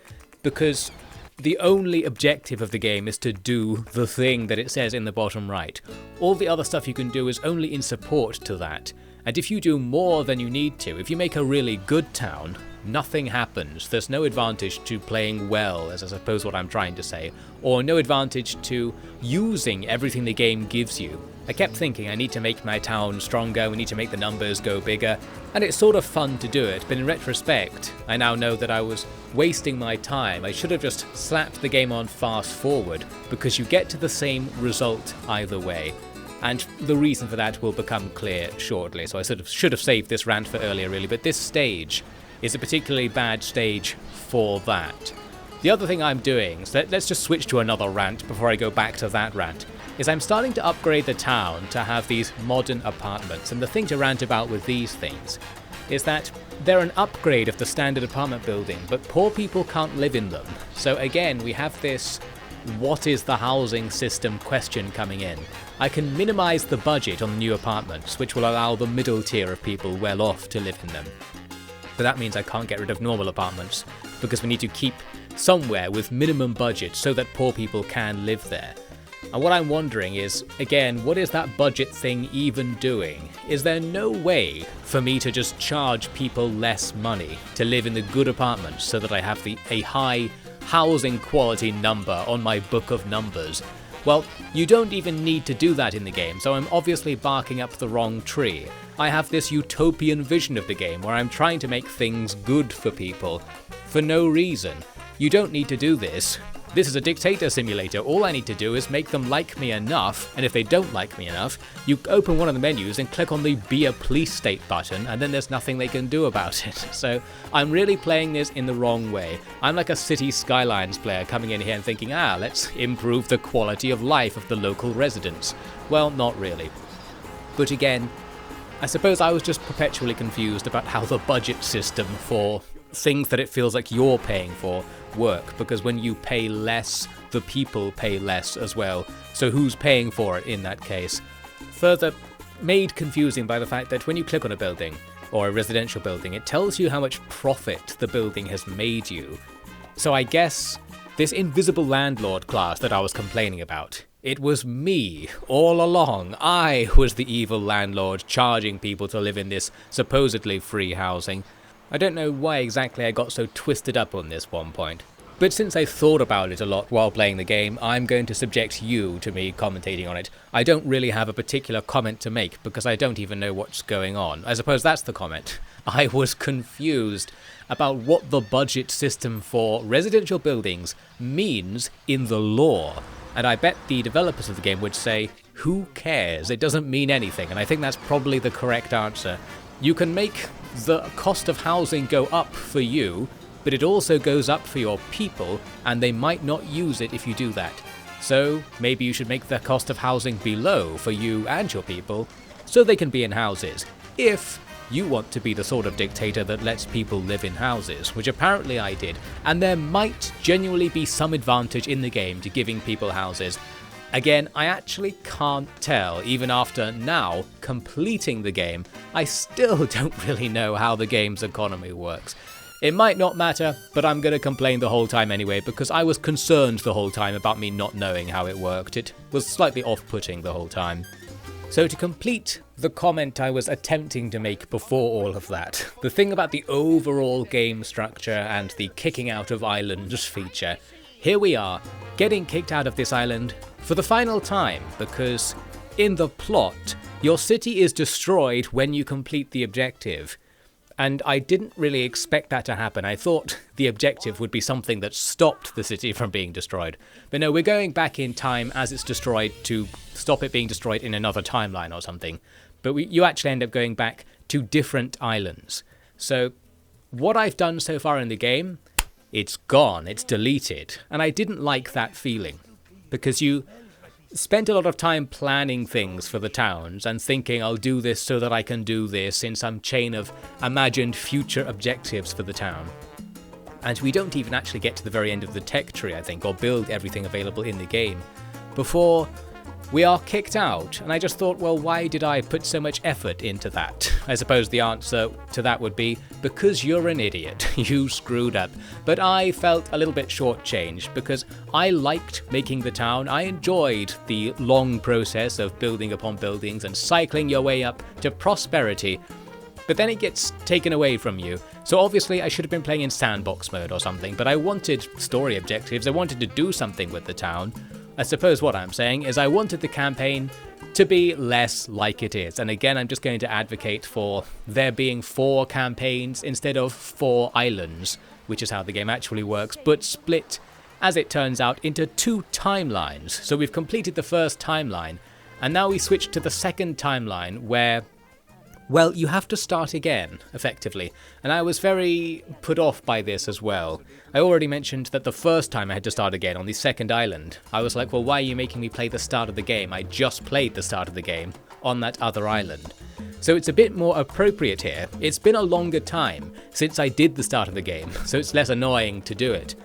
because the only objective of the game is to do the thing that it says in the bottom right. All the other stuff you can do is only in support to that. And if you do more than you need to, if you make a really good town, nothing happens. There's no advantage to playing well, as I suppose what I'm trying to say, or no advantage to using everything the game gives you. I kept thinking I need to make my town stronger, we need to make the numbers go bigger, and it's sort of fun to do it, but in retrospect, I now know that I was wasting my time. I should have just slapped the game on fast forward, because you get to the same result either way. And the reason for that will become clear shortly, so I sort of should have saved this rant for earlier really, but this stage is a particularly bad stage for that. The other thing I'm doing, so let's just switch to another rant before I go back to that rant, is I'm starting to upgrade the town to have these modern apartments, and the thing to rant about with these things is that they're an upgrade of the standard apartment building, but poor people can't live in them. So again, we have this what is the housing system question coming in. I can minimise the budget on the new apartments, which will allow the middle tier of people well off to live in them. But that means I can't get rid of normal apartments, because we need to keep somewhere with minimum budget so that poor people can live there. And what I'm wondering is, again, what is that budget thing even doing? Is there no way for me to just charge people less money to live in the good apartments so that I have a high housing quality number on my book of numbers? Well, you don't even need to do that in the game, so I'm obviously barking up the wrong tree. I have this utopian vision of the game where I'm trying to make things good for people for no reason. You don't need to do this. This is a dictator simulator. All I need to do is make them like me enough, and if they don't like me enough, you open one of the menus and click on the Be a Police State button, and then there's nothing they can do about it. So I'm really playing this in the wrong way. I'm like a City Skylines player coming in here and thinking, let's improve the quality of life of the local residents. Well, not really. But again, I suppose I was just perpetually confused about how the budget system for things that it feels like you're paying for work, because when you pay less, the people pay less as well. So who's paying for it in that case? Further made confusing by the fact that when you click on a building, or a residential building, it tells you how much profit the building has made you. So I guess this invisible landlord class that I was complaining about, it was me all along. I was the evil landlord charging people to live in this supposedly free housing. I don't know why exactly I got so twisted up on this one point. But since I thought about it a lot while playing the game, I'm going to subject you to me commentating on it. I don't really have a particular comment to make because I don't even know what's going on. I suppose that's the comment. I was confused about what the budget system for residential buildings means in the lore. And I bet the developers of the game would say, who cares? It doesn't mean anything. And I think that's probably the correct answer. You can make the cost of housing go up for you, but it also goes up for your people, and they might not use it if you do that. So maybe you should make the cost of housing be low for you and your people, so they can be in houses, if you want to be the sort of dictator that lets people live in houses, which apparently I did, and there might genuinely be some advantage in the game to giving people houses. Again, I actually can't tell, even after now completing the game, I still don't really know how the game's economy works. It might not matter, but I'm going to complain the whole time anyway, because I was concerned the whole time about me not knowing how it worked. It was slightly off-putting the whole time. So to complete the comment I was attempting to make before all of that, the thing about the overall game structure and the kicking out of islands feature, here we are, getting kicked out of this island for the final time, because in the plot, your city is destroyed when you complete the objective. And I didn't really expect that to happen. I thought the objective would be something that stopped the city from being destroyed. But no, we're going back in time as it's destroyed to stop it being destroyed in another timeline or something. But you actually end up going back to different islands. So what I've done so far in the game, it's gone, it's deleted. And I didn't like that feeling, because you spent a lot of time planning things for the towns and thinking I'll do this so that I can do this in some chain of imagined future objectives for the town. And we don't even actually get to the very end of the tech tree, I think, or build everything available in the game before we are kicked out, and I just thought, well, why did I put so much effort into that? I suppose the answer to that would be, because you're an idiot, you screwed up. But I felt a little bit shortchanged, because I liked making the town, I enjoyed the long process of building upon buildings and cycling your way up to prosperity, but then it gets taken away from you. So obviously I should have been playing in sandbox mode or something, but I wanted story objectives, I wanted to do something with the town. I suppose what I'm saying is I wanted the campaign to be less like it is, and again I'm just going to advocate for there being 4 campaigns instead of 4 islands, which is how the game actually works, but split, as it turns out, into 2 timelines. So we've completed the first timeline, and now we switch to the second timeline where, well, you have to start again, effectively, and I was very put off by this as well. I already mentioned that the first time I had to start again on the second island, I was like, well, why are you making me play the start of the game? I just played the start of the game on that other island. So it's a bit more appropriate here. It's been a longer time since I did the start of the game, so it's less annoying to do it.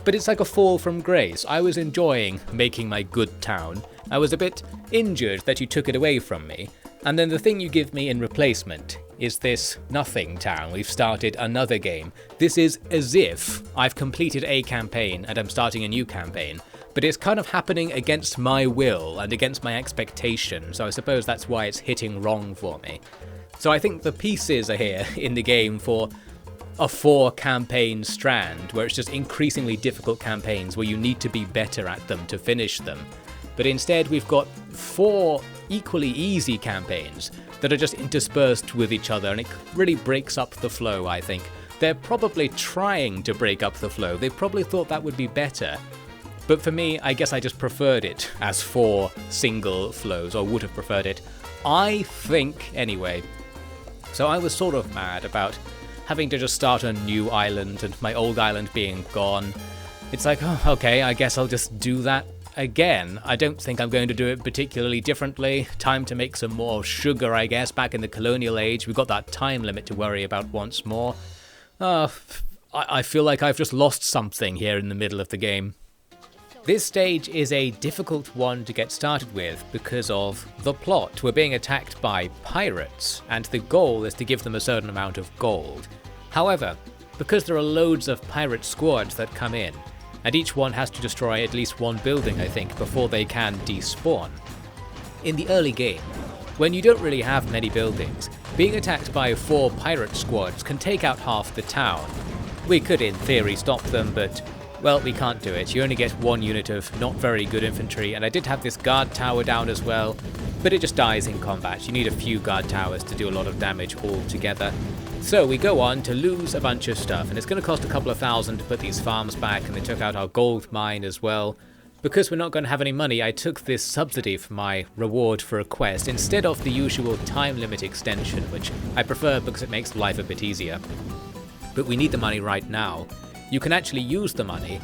But it's like a fall from grace. I was enjoying making my good town. I was a bit injured that you took it away from me. And then the thing you give me in replacement is this nothing town. We've started another game. This is as if I've completed a campaign and I'm starting a new campaign, but it's kind of happening against my will and against my expectations, so I suppose that's why it's hitting wrong for me. So I think the pieces are here in the game for a 4 campaign strand, where it's just increasingly difficult campaigns where you need to be better at them to finish them. But instead we've got 4 equally easy campaigns that are just interspersed with each other, and it really breaks up the flow, I think. They're probably trying to break up the flow, they probably thought that would be better. But for me, I guess I just preferred it as 4 single flows, or would have preferred it. I think, anyway. So I was sort of mad about having to just start a new island and my old island being gone. It's like, oh, okay, I guess I'll just do that again. I don't think I'm going to do it particularly differently. Time to make some more sugar, I guess. Back in the colonial age, we've got that time limit to worry about once more. I feel like I've just lost something here in the middle of the game. This stage is a difficult one to get started with because of the plot. We're being attacked by pirates, and the goal is to give them a certain amount of gold. However, because there are loads of pirate squads that come in, and each one has to destroy at least 1 building, I think, before they can despawn. In the early game, when you don't really have many buildings, being attacked by 4 pirate squads can take out half the town. We could in theory stop them, but, well, we can't do it. You only get 1 unit of not very good infantry, and I did have this guard tower down as well, but it just dies in combat. You need a few guard towers to do a lot of damage altogether. So we go on to lose a bunch of stuff, and it's going to cost a couple of thousand to put these farms back, and they took out our gold mine as well. Because we're not going to have any money, I took this subsidy for my reward for a quest instead of the usual time limit extension, which I prefer because it makes life a bit easier. But we need the money right now. You can actually use the money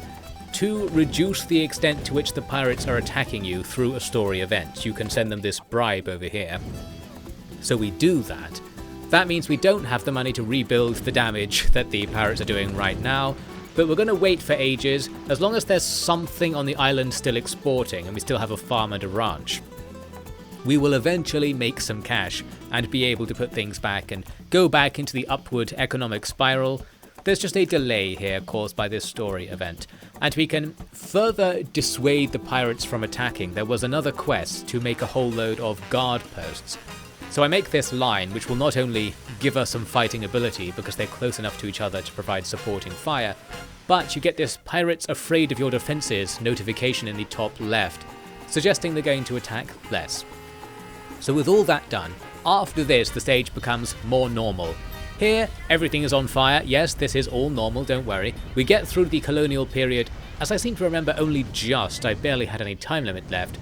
to reduce the extent to which the pirates are attacking you through a story event. You can send them this bribe over here. So we do that. That means we don't have the money to rebuild the damage that the pirates are doing right now, but we're going to wait for ages, as long as there's something on the island still exporting and we still have a farm and a ranch. We will eventually make some cash and be able to put things back and go back into the upward economic spiral. There's just a delay here caused by this story event, and we can further dissuade the pirates from attacking. There was another quest to make a whole load of guard posts. So I make this line, which will not only give us some fighting ability because they're close enough to each other to provide supporting fire, but you get this pirates afraid of your defenses notification in the top left, suggesting they're going to attack less. So with all that done, after this the stage becomes more normal. Here, everything is on fire. Yes, this is all normal, don't worry. We get through the colonial period, as I seem to remember only just. I barely had any time limit left.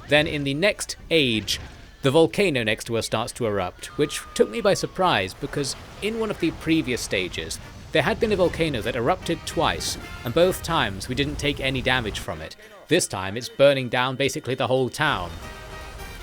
Then in the next age, the volcano next to us starts to erupt, which took me by surprise because in one of the previous stages, there had been a volcano that erupted twice, and both times we didn't take any damage from it. This time it's burning down basically the whole town,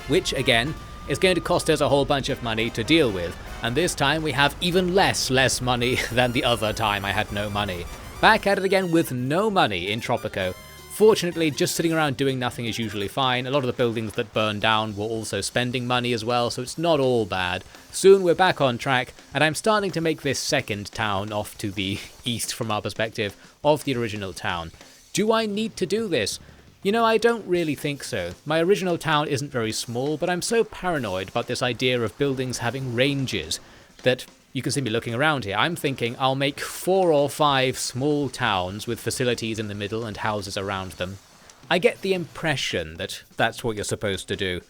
which again is going to cost us a whole bunch of money to deal with, and this time we have even less money than the other time I had no money. Back at it again with no money in Tropico. Fortunately, just sitting around doing nothing is usually fine. A lot of the buildings that burn down were also spending money as well, so it's not all bad. Soon we're back on track, and I'm starting to make this second town off to the east from our perspective of the original town. Do I need to do this? You know, I don't really think so. My original town isn't very small, but I'm so paranoid about this idea of buildings having ranges that you can see me looking around here. I'm thinking I'll make 4 or 5 small towns with facilities in the middle and houses around them. I get the impression that that's what you're supposed to do,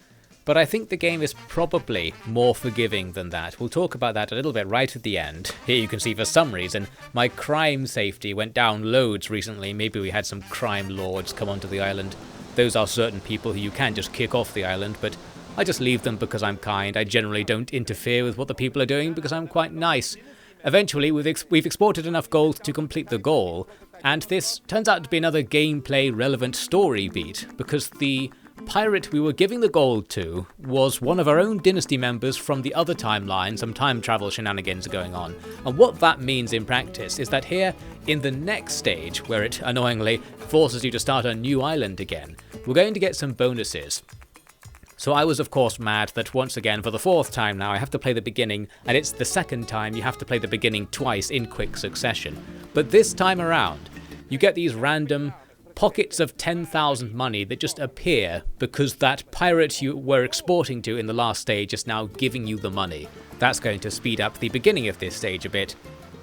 but I think the game is probably more forgiving than that. We'll talk about that a little bit right at the end. Here you can see for some reason my crime safety went down loads recently. Maybe we had some crime lords come onto the island. Those are certain people who you can just kick off the island, but I just leave them because I'm kind. I generally don't interfere with what the people are doing because I'm quite nice. Eventually, we've exported enough gold to complete the goal, and this turns out to be another gameplay-relevant story beat, because the pirate we were giving the gold to was one of our own dynasty members from the other timeline. Some time travel shenanigans are going on. And what that means in practice is that here, in the next stage, where it annoyingly forces you to start a new island again, we're going to get some bonuses. So I was of course mad that once again, for the 4th time now, I have to play the beginning, and it's the 2nd time you have to play the beginning twice in quick succession. But this time around, you get these random pockets of 10,000 money that just appear because that pirate you were exporting to in the last stage is now giving you the money. That's going to speed up the beginning of this stage a bit.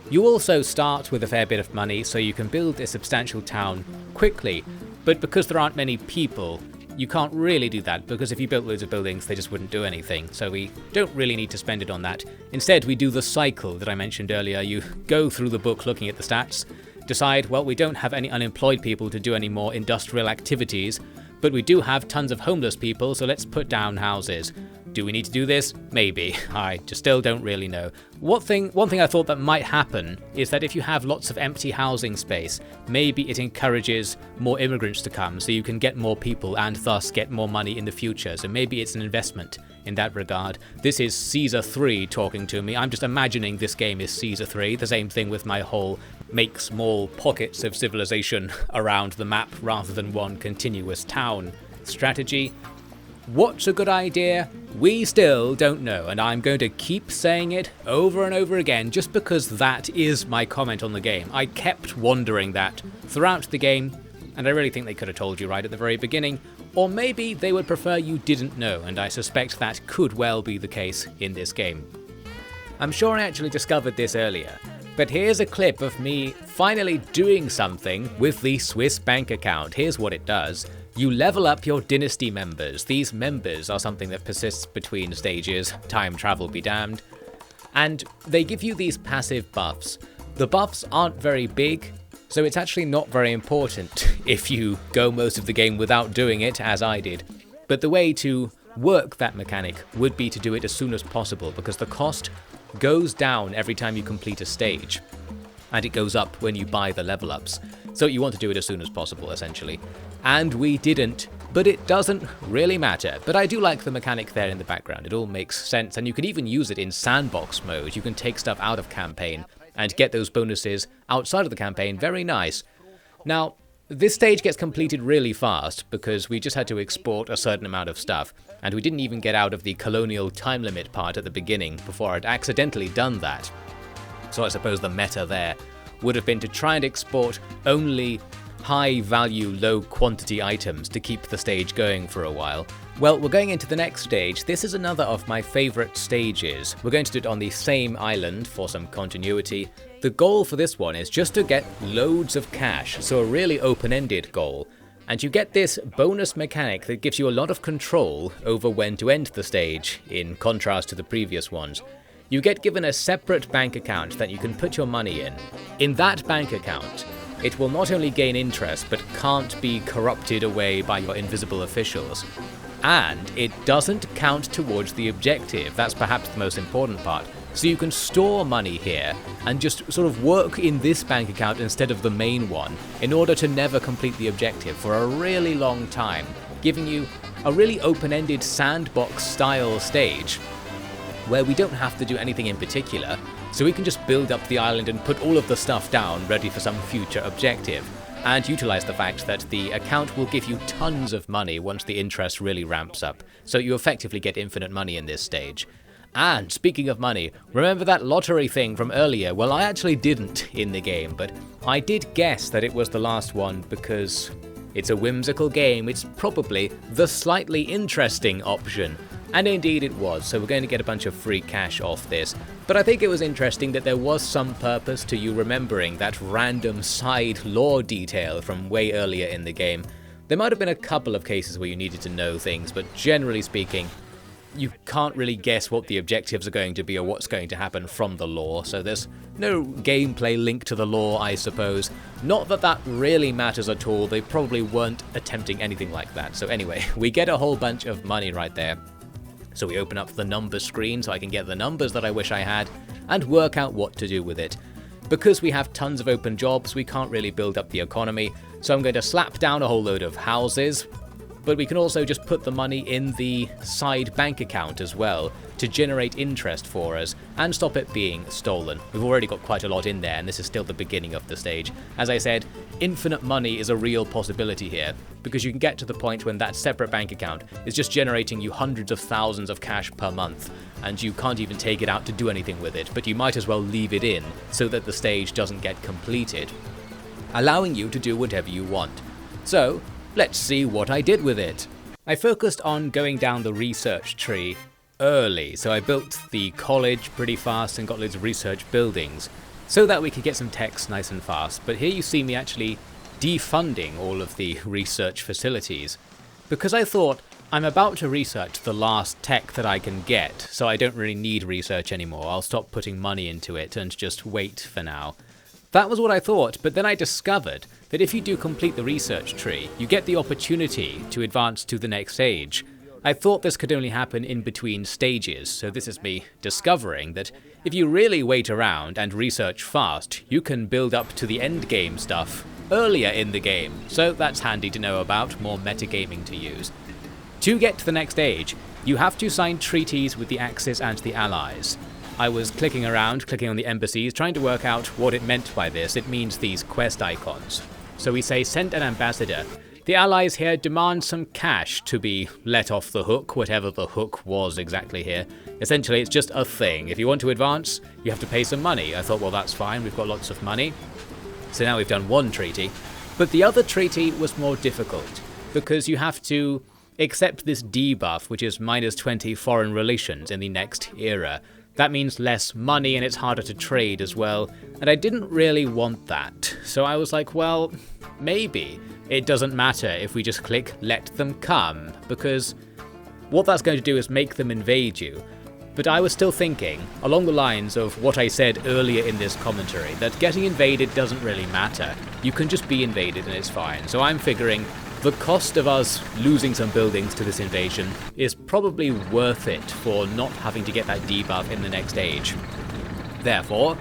You also start with a fair bit of money, so you can build a substantial town quickly, but because there aren't many people, you can't really do that, because if you built loads of buildings, they just wouldn't do anything, so we don't really need to spend it on that. Instead, we do the cycle that I mentioned earlier. You go through the book looking at the stats, decide, well, we don't have any unemployed people to do any more industrial activities, but we do have tons of homeless people, so let's put down houses. Do we need to do this? Maybe. I just still don't really know. One thing I thought that might happen is that if you have lots of empty housing space, maybe it encourages more immigrants to come, so you can get more people and thus get more money in the future. So maybe it's an investment in that regard. This is Caesar 3 talking to me. I'm just imagining this game is Caesar 3. The same thing with my whole make small pockets of civilization around the map rather than one continuous town strategy. What's a good idea? We still don't know, and I'm going to keep saying it over and over again just because that is my comment on the game. I kept wondering that throughout the game, and I really think they could have told you right at the very beginning, or maybe they would prefer you didn't know, and I suspect that could well be the case in this game. I'm sure I actually discovered this earlier, but here's a clip of me finally doing something with the Swiss bank account. Here's what it does. You level up your dynasty members. These members are something that persists between stages, time travel be damned, and they give you these passive buffs. The buffs aren't very big, so it's actually not very important if you go most of the game without doing it, as I did. But the way to work that mechanic would be to do it as soon as possible, because the cost goes down every time you complete a stage, and it goes up when you buy the level ups. So you want to do it as soon as possible, essentially. And we didn't, but it doesn't really matter. But I do like the mechanic there in the background. It all makes sense, and you can even use it in sandbox mode. You can take stuff out of campaign and get those bonuses outside of the campaign. Very nice. Now, this stage gets completed really fast because we just had to export a certain amount of stuff, and we didn't even get out of the colonial time limit part at the beginning before I'd accidentally done that. So I suppose the meta there would have been to try and export only high-value, low-quantity items to keep the stage going for a while. Well, we're going into the next stage. This is another of my favourite stages. We're going to do it on the same island for some continuity. The goal for this one is just to get loads of cash, so a really open-ended goal. And you get this bonus mechanic that gives you a lot of control over when to end the stage, in contrast to the previous ones. You get given a separate bank account that you can put your money in. In that bank account, it will not only gain interest, but can't be corrupted away by your invisible officials. And it doesn't count towards the objective. That's perhaps the most important part. So you can store money here and just sort of work in this bank account instead of the main one in order to never complete the objective for a really long time, giving you a really open-ended sandbox-style stage where we don't have to do anything in particular, so we can just build up the island and put all of the stuff down ready for some future objective. and utilize the fact that the account will give you tons of money once the interest really ramps up. So you effectively get infinite money in this stage. And speaking of money, remember that lottery thing from earlier? Well, I actually didn't in the game, but I did guess that it was the last one because it's a whimsical game. It's probably the slightly interesting option. And indeed it was, so we're going to get a bunch of free cash off this. But I think it was interesting that there was some purpose to you remembering that random side lore detail from way earlier in the game. There might have been a couple of cases where you needed to know things, but generally speaking, you can't really guess what the objectives are going to be or what's going to happen from the lore, so there's no gameplay link to the lore, I suppose. Not that that really matters at all, they probably weren't attempting anything like that. So anyway, we get a whole bunch of money right there. So we open up the numbers screen so I can get the numbers that I wish I had and work out what to do with it. Because we have tons of open jobs, we can't really build up the economy, so I'm going to slap down a whole load of houses, but we can also just put the money in the side bank account as well to generate interest for us and stop it being stolen. We've already got quite a lot in there, and this is still the beginning of the stage. As I said, infinite money is a real possibility here, because you can get to the point when that separate bank account is just generating you hundreds of thousands of cash per month, and you can't even take it out to do anything with it, but you might as well leave it in so that the stage doesn't get completed, allowing you to do whatever you want. So, let's see what I did with it. I focused on going down the research tree early, so I built the college pretty fast and got loads of research buildings so that we could get some techs nice and fast. But here you see me actually defunding all of the research facilities because I thought I'm about to research the last tech that I can get, so I don't really need research anymore. I'll stop putting money into it and just wait for now. That was what I thought, but then I discovered that if you do complete the research tree, you get the opportunity to advance to the next stage. I thought this could only happen in between stages, so this is me discovering that if you really wait around and research fast, you can build up to the endgame stuff earlier in the game, so that's handy to know about, more metagaming to use. To get to the next stage, you have to sign treaties with the Axis and the Allies. I was clicking around, clicking on the embassies, trying to work out what it meant by this. It means these quest icons. So we say send an ambassador. The Allies here demand some cash to be let off the hook, whatever the hook was exactly here. Essentially, it's just a thing. If you want to advance, you have to pay some money. I thought, well, that's fine, we've got lots of money. So now we've done one treaty. But the other treaty was more difficult, because you have to accept this debuff, which is -20 foreign relations in the next era. That means less money and it's harder to trade as well, and I didn't really want that. So I was like, well, maybe it doesn't matter if we just click let them come, because what that's going to do is make them invade you. But I was still thinking, along the lines of what I said earlier in this commentary, that getting invaded doesn't really matter. You can just be invaded and it's fine. So I'm figuring the cost of us losing some buildings to this invasion is probably worth it for not having to get that debuff in the next age. Therefore,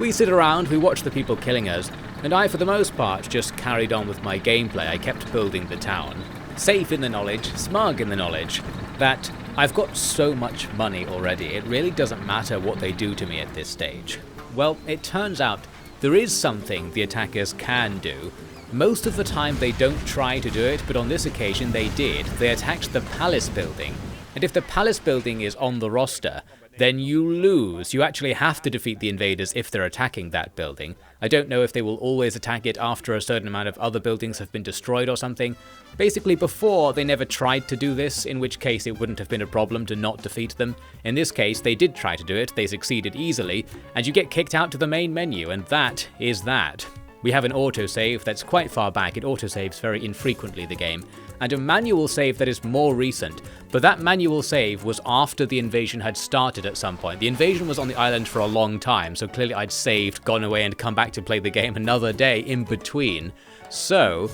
we sit around, we watch the people killing us, and I for the most part just carried on with my gameplay. I kept building the town, safe in the knowledge, smug in the knowledge, that I've got so much money already, it really doesn't matter what they do to me at this stage. Well, it turns out there is something the attackers can do. Most of the time they don't try to do it, but on this occasion they did. They attacked the palace building, and if the palace building is on the roster, then you lose. You actually have to defeat the invaders if they're attacking that building. I don't know if they will always attack it after a certain amount of other buildings have been destroyed or something. Basically before, they never tried to do this, in which case it wouldn't have been a problem to not defeat them. In this case, they did try to do it, they succeeded easily, and you get kicked out to the main menu, and that is that. We have an autosave that's quite far back, it autosaves very infrequently the game, and a manual save that is more recent, but that manual save was after the invasion had started at some point. The invasion was on the island for a long time, so clearly I'd saved, gone away and come back to play the game another day in between. So,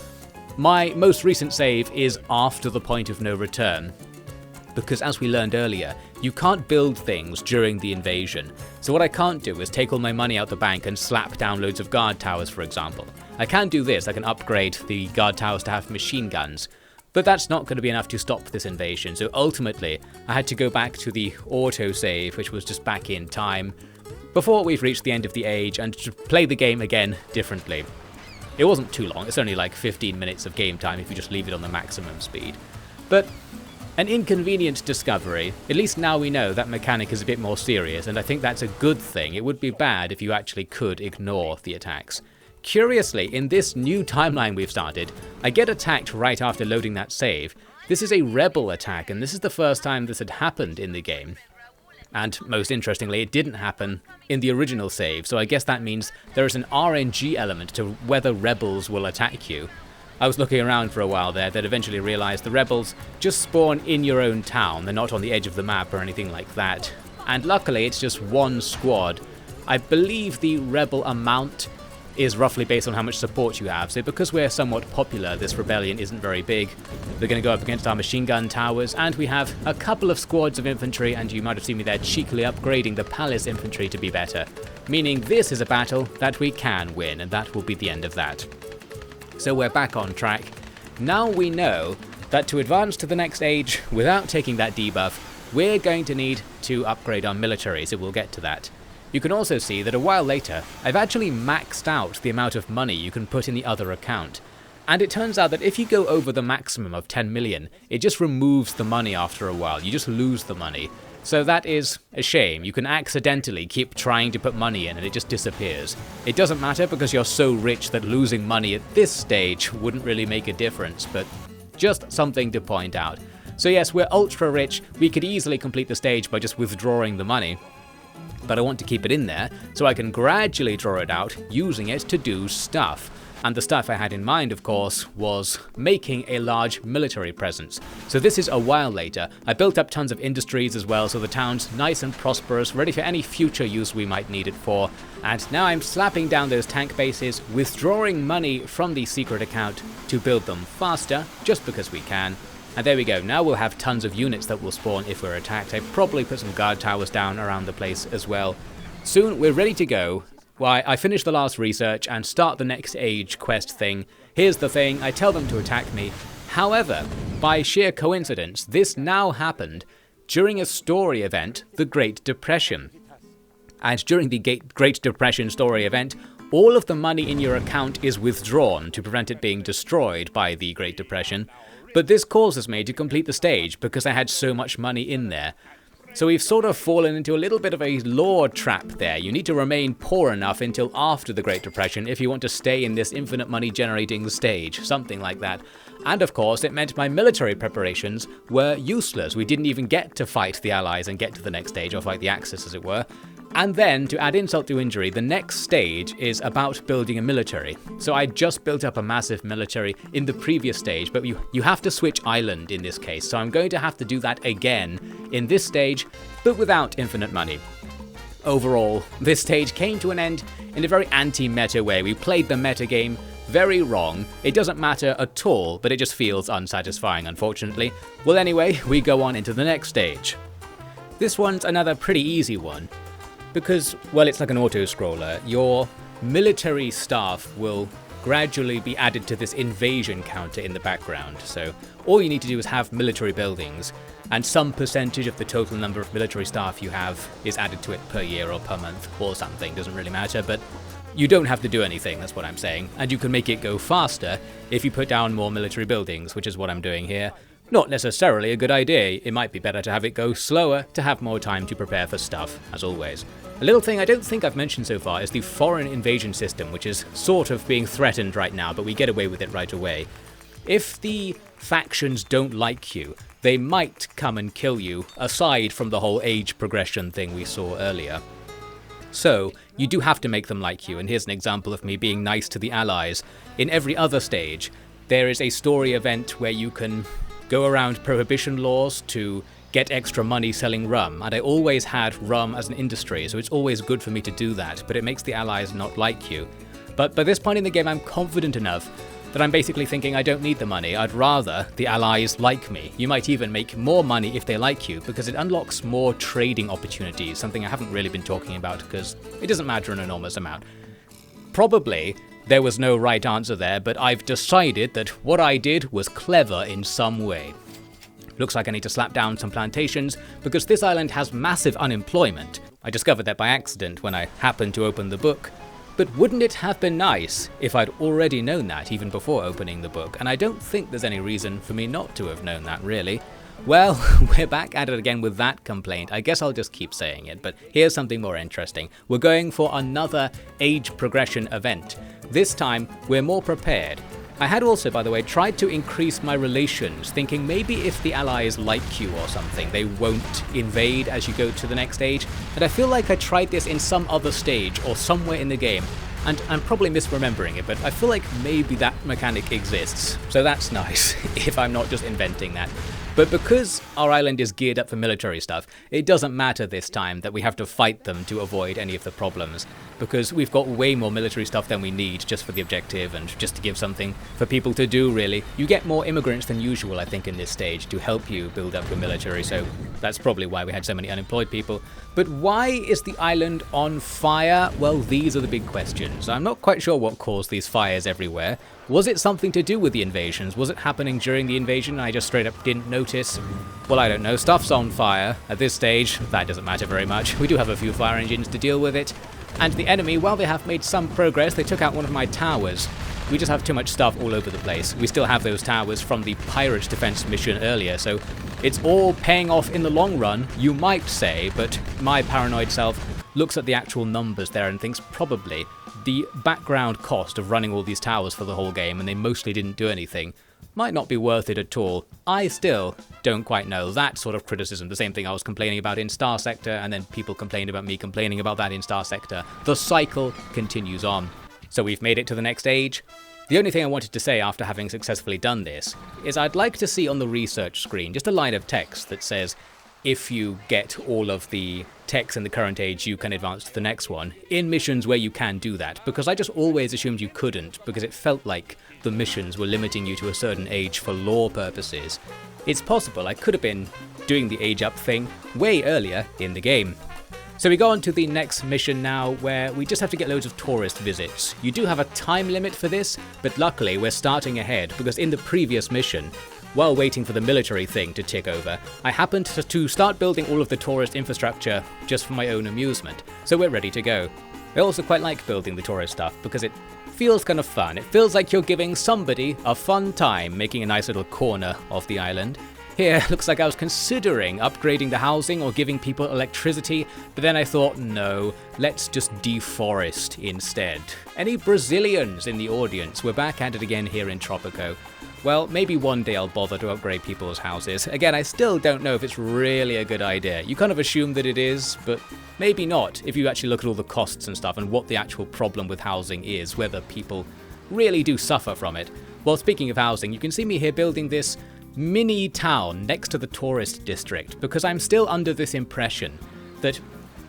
my most recent save is after the point of no return, because as we learned earlier, you can't build things during the invasion. So what I can't do is take all my money out the bank and slap down loads of guard towers, for example. I can do this, I can upgrade the guard towers to have machine guns, but that's not going to be enough to stop this invasion, so ultimately I had to go back to the autosave, which was just back in time, before we've reached the end of the age, and to play the game again differently. It wasn't too long, it's only like 15 minutes of game time if you just leave it on the maximum speed. But an inconvenient discovery. At least now we know that mechanic is a bit more serious, and I think that's a good thing. It would be bad if you actually could ignore the attacks. Curiously, in this new timeline we've started, I get attacked right after loading that save. This is a rebel attack, and this is the first time this had happened in the game. And most interestingly, it didn't happen in the original save, so I guess that means there is an RNG element to whether rebels will attack you. I was looking around for a while there, then eventually realised the rebels just spawn in your own town. They're not on the edge of the map or anything like that. And luckily it's just one squad. I believe the rebel amount is roughly based on how much support you have, so because we're somewhat popular, this rebellion isn't very big. They're going to go up against our machine gun towers, and we have a couple of squads of infantry, and you might have seen me there cheekily upgrading the palace infantry to be better. Meaning this is a battle that we can win, and that will be the end of that. So we're back on track. Now we know that to advance to the next age without taking that debuff, we're going to need to upgrade our military, so we'll get to that. You can also see that a while later, I've actually maxed out the amount of money you can put in the other account. And it turns out that if you go over the maximum of 10 million, it just removes the money after a while. You just lose the money. So that is a shame. You can accidentally keep trying to put money in and it just disappears. It doesn't matter because you're so rich that losing money at this stage wouldn't really make a difference, but just something to point out. So yes, we're ultra rich. We could easily complete the stage by just withdrawing the money. But I want to keep it in there so I can gradually draw it out, using it to do stuff. And the stuff I had in mind, of course, was making a large military presence. So this is a while later. I built up tons of industries as well, so the town's nice and prosperous, ready for any future use we might need it for. And now I'm slapping down those tank bases, withdrawing money from the secret account to build them faster, just because we can. And there we go, now we'll have tons of units that will spawn if we're attacked. I probably put some guard towers down around the place as well. Soon we're ready to go. Why, I finish the last research and start the next age quest thing. Here's the thing, I tell them to attack me. However, by sheer coincidence, this now happened during a story event, the Great Depression. And during the Great Depression story event, all of the money in your account is withdrawn to prevent it being destroyed by the Great Depression. But this causes me to complete the stage because I had so much money in there. So we've sort of fallen into a little bit of a lore trap there. You need to remain poor enough until after the Great Depression if you want to stay in this infinite money generating stage, something like that. And of course it meant my military preparations were useless. We didn't even get to fight the Allies and get to the next stage, or fight the Axis as it were. And then, to add insult to injury, the next stage is about building a military. So I just built up a massive military in the previous stage, but you have to switch island in this case, so I'm going to have to do that again in this stage, but without infinite money. Overall, this stage came to an end in a very anti-meta way. We played the meta game very wrong. It doesn't matter at all, but it just feels unsatisfying, unfortunately. Well anyway, we go on into the next stage. This one's another pretty easy one. Because, well, it's like an auto-scroller. Your military staff will gradually be added to this invasion counter in the background. So all you need to do is have military buildings, and some percentage of the total number of military staff you have is added to it per year or per month or something. Doesn't really matter, but you don't have to do anything, that's what I'm saying. And you can make it go faster if you put down more military buildings, which is what I'm doing here. Not necessarily a good idea. It might be better to have it go slower to have more time to prepare for stuff, as always. A little thing I don't think I've mentioned so far is the foreign invasion system, which is sort of being threatened right now, but we get away with it right away. If the factions don't like you, they might come and kill you, aside from the whole age progression thing we saw earlier. So, you do have to make them like you, and here's an example of me being nice to the Allies. In every other stage, there is a story event where you can go around prohibition laws to get extra money selling rum, and I always had rum as an industry, so it's always good for me to do that, but it makes the Allies not like you. But by this point in the game I'm confident enough that I'm basically thinking I don't need the money, I'd rather the Allies like me. You might even make more money if they like you, because it unlocks more trading opportunities, something I haven't really been talking about because it doesn't matter an enormous amount. Probably there was no right answer there, but I've decided that what I did was clever in some way. Looks like I need to slap down some plantations, because this island has massive unemployment. I discovered that by accident when I happened to open the book. But wouldn't it have been nice if I'd already known that even before opening the book? And I don't think there's any reason for me not to have known that, really. Well, we're back at it again with that complaint. I guess I'll just keep saying it, but here's something more interesting. We're going for another age progression event. This time, we're more prepared. I had also, by the way, tried to increase my relations, thinking maybe if the allies like you or something, they won't invade as you go to the next stage. And I feel like I tried this in some other stage or somewhere in the game, and I'm probably misremembering it, but I feel like maybe that mechanic exists. So that's nice, if I'm not just inventing that. But because our island is geared up for military stuff, it doesn't matter this time that we have to fight them to avoid any of the problems, because we've got way more military stuff than we need just for the objective and just to give something for people to do, really. You get more immigrants than usual, I think, in this stage to help you build up your military, so that's probably why we had so many unemployed people. But why is the island on fire? Well, these are the big questions. I'm not quite sure what caused these fires everywhere. Was it something to do with the invasions? Was it happening during the invasion and I just straight up didn't notice? Well, I don't know. Stuff's on fire. At this stage, that doesn't matter very much. We do have a few fire engines to deal with it. And the enemy, while they have made some progress, they took out one of my towers. We just have too much stuff all over the place. We still have those towers from the pirate defense mission earlier, so it's all paying off in the long run, you might say, but my paranoid self looks at the actual numbers there and thinks probably the background cost of running all these towers for the whole game, and they mostly didn't do anything, might not be worth it at all. I still don't quite know. That sort of criticism, the same thing I was complaining about in Star Sector, and then people complained about me complaining about that in Star Sector. The cycle continues on. So we've made it to the next age. The only thing I wanted to say after having successfully done this is I'd like to see on the research screen just a line of text that says, if you get all of the techs in the current age, you can advance to the next one, in missions where you can do that, because I just always assumed you couldn't, because it felt like the missions were limiting you to a certain age for lore purposes. It's possible I could have been doing the age up thing way earlier in the game. So we go on to the next mission now, where we just have to get loads of tourist visits. You do have a time limit for this, but luckily we're starting ahead, because in the previous mission, while waiting for the military thing to tick over, I happened to start building all of the tourist infrastructure just for my own amusement, so we're ready to go. I also quite like building the tourist stuff because it feels kind of fun. It feels like you're giving somebody a fun time making a nice little corner of the island. Here, looks like I was considering upgrading the housing or giving people electricity, but then I thought, no, let's just deforest instead. Any Brazilians in the audience? We're back at it again here in Tropico. Well, maybe one day I'll bother to upgrade people's houses. Again, I still don't know if it's really a good idea. You kind of assume that it is, but maybe not if you actually look at all the costs and stuff and what the actual problem with housing is, whether people really do suffer from it. Well, speaking of housing, you can see me here building this mini town next to the tourist district, because I'm still under this impression that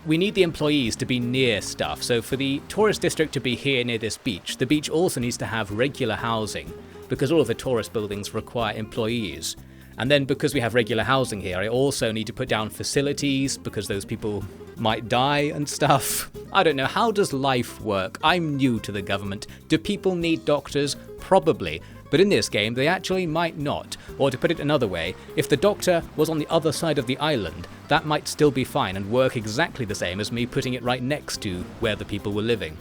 we need the employees to be near stuff. So for the tourist district to be here near this beach, the beach also needs to have regular housing, because all of the tourist buildings require employees. And then because we have regular housing here, I also need to put down facilities because those people might die and stuff. I don't know, how does life work? I'm new to the government. Do people need doctors? Probably. But in this game, they actually might not. Or to put it another way, if the doctor was on the other side of the island, that might still be fine and work exactly the same as me putting it right next to where the people were living.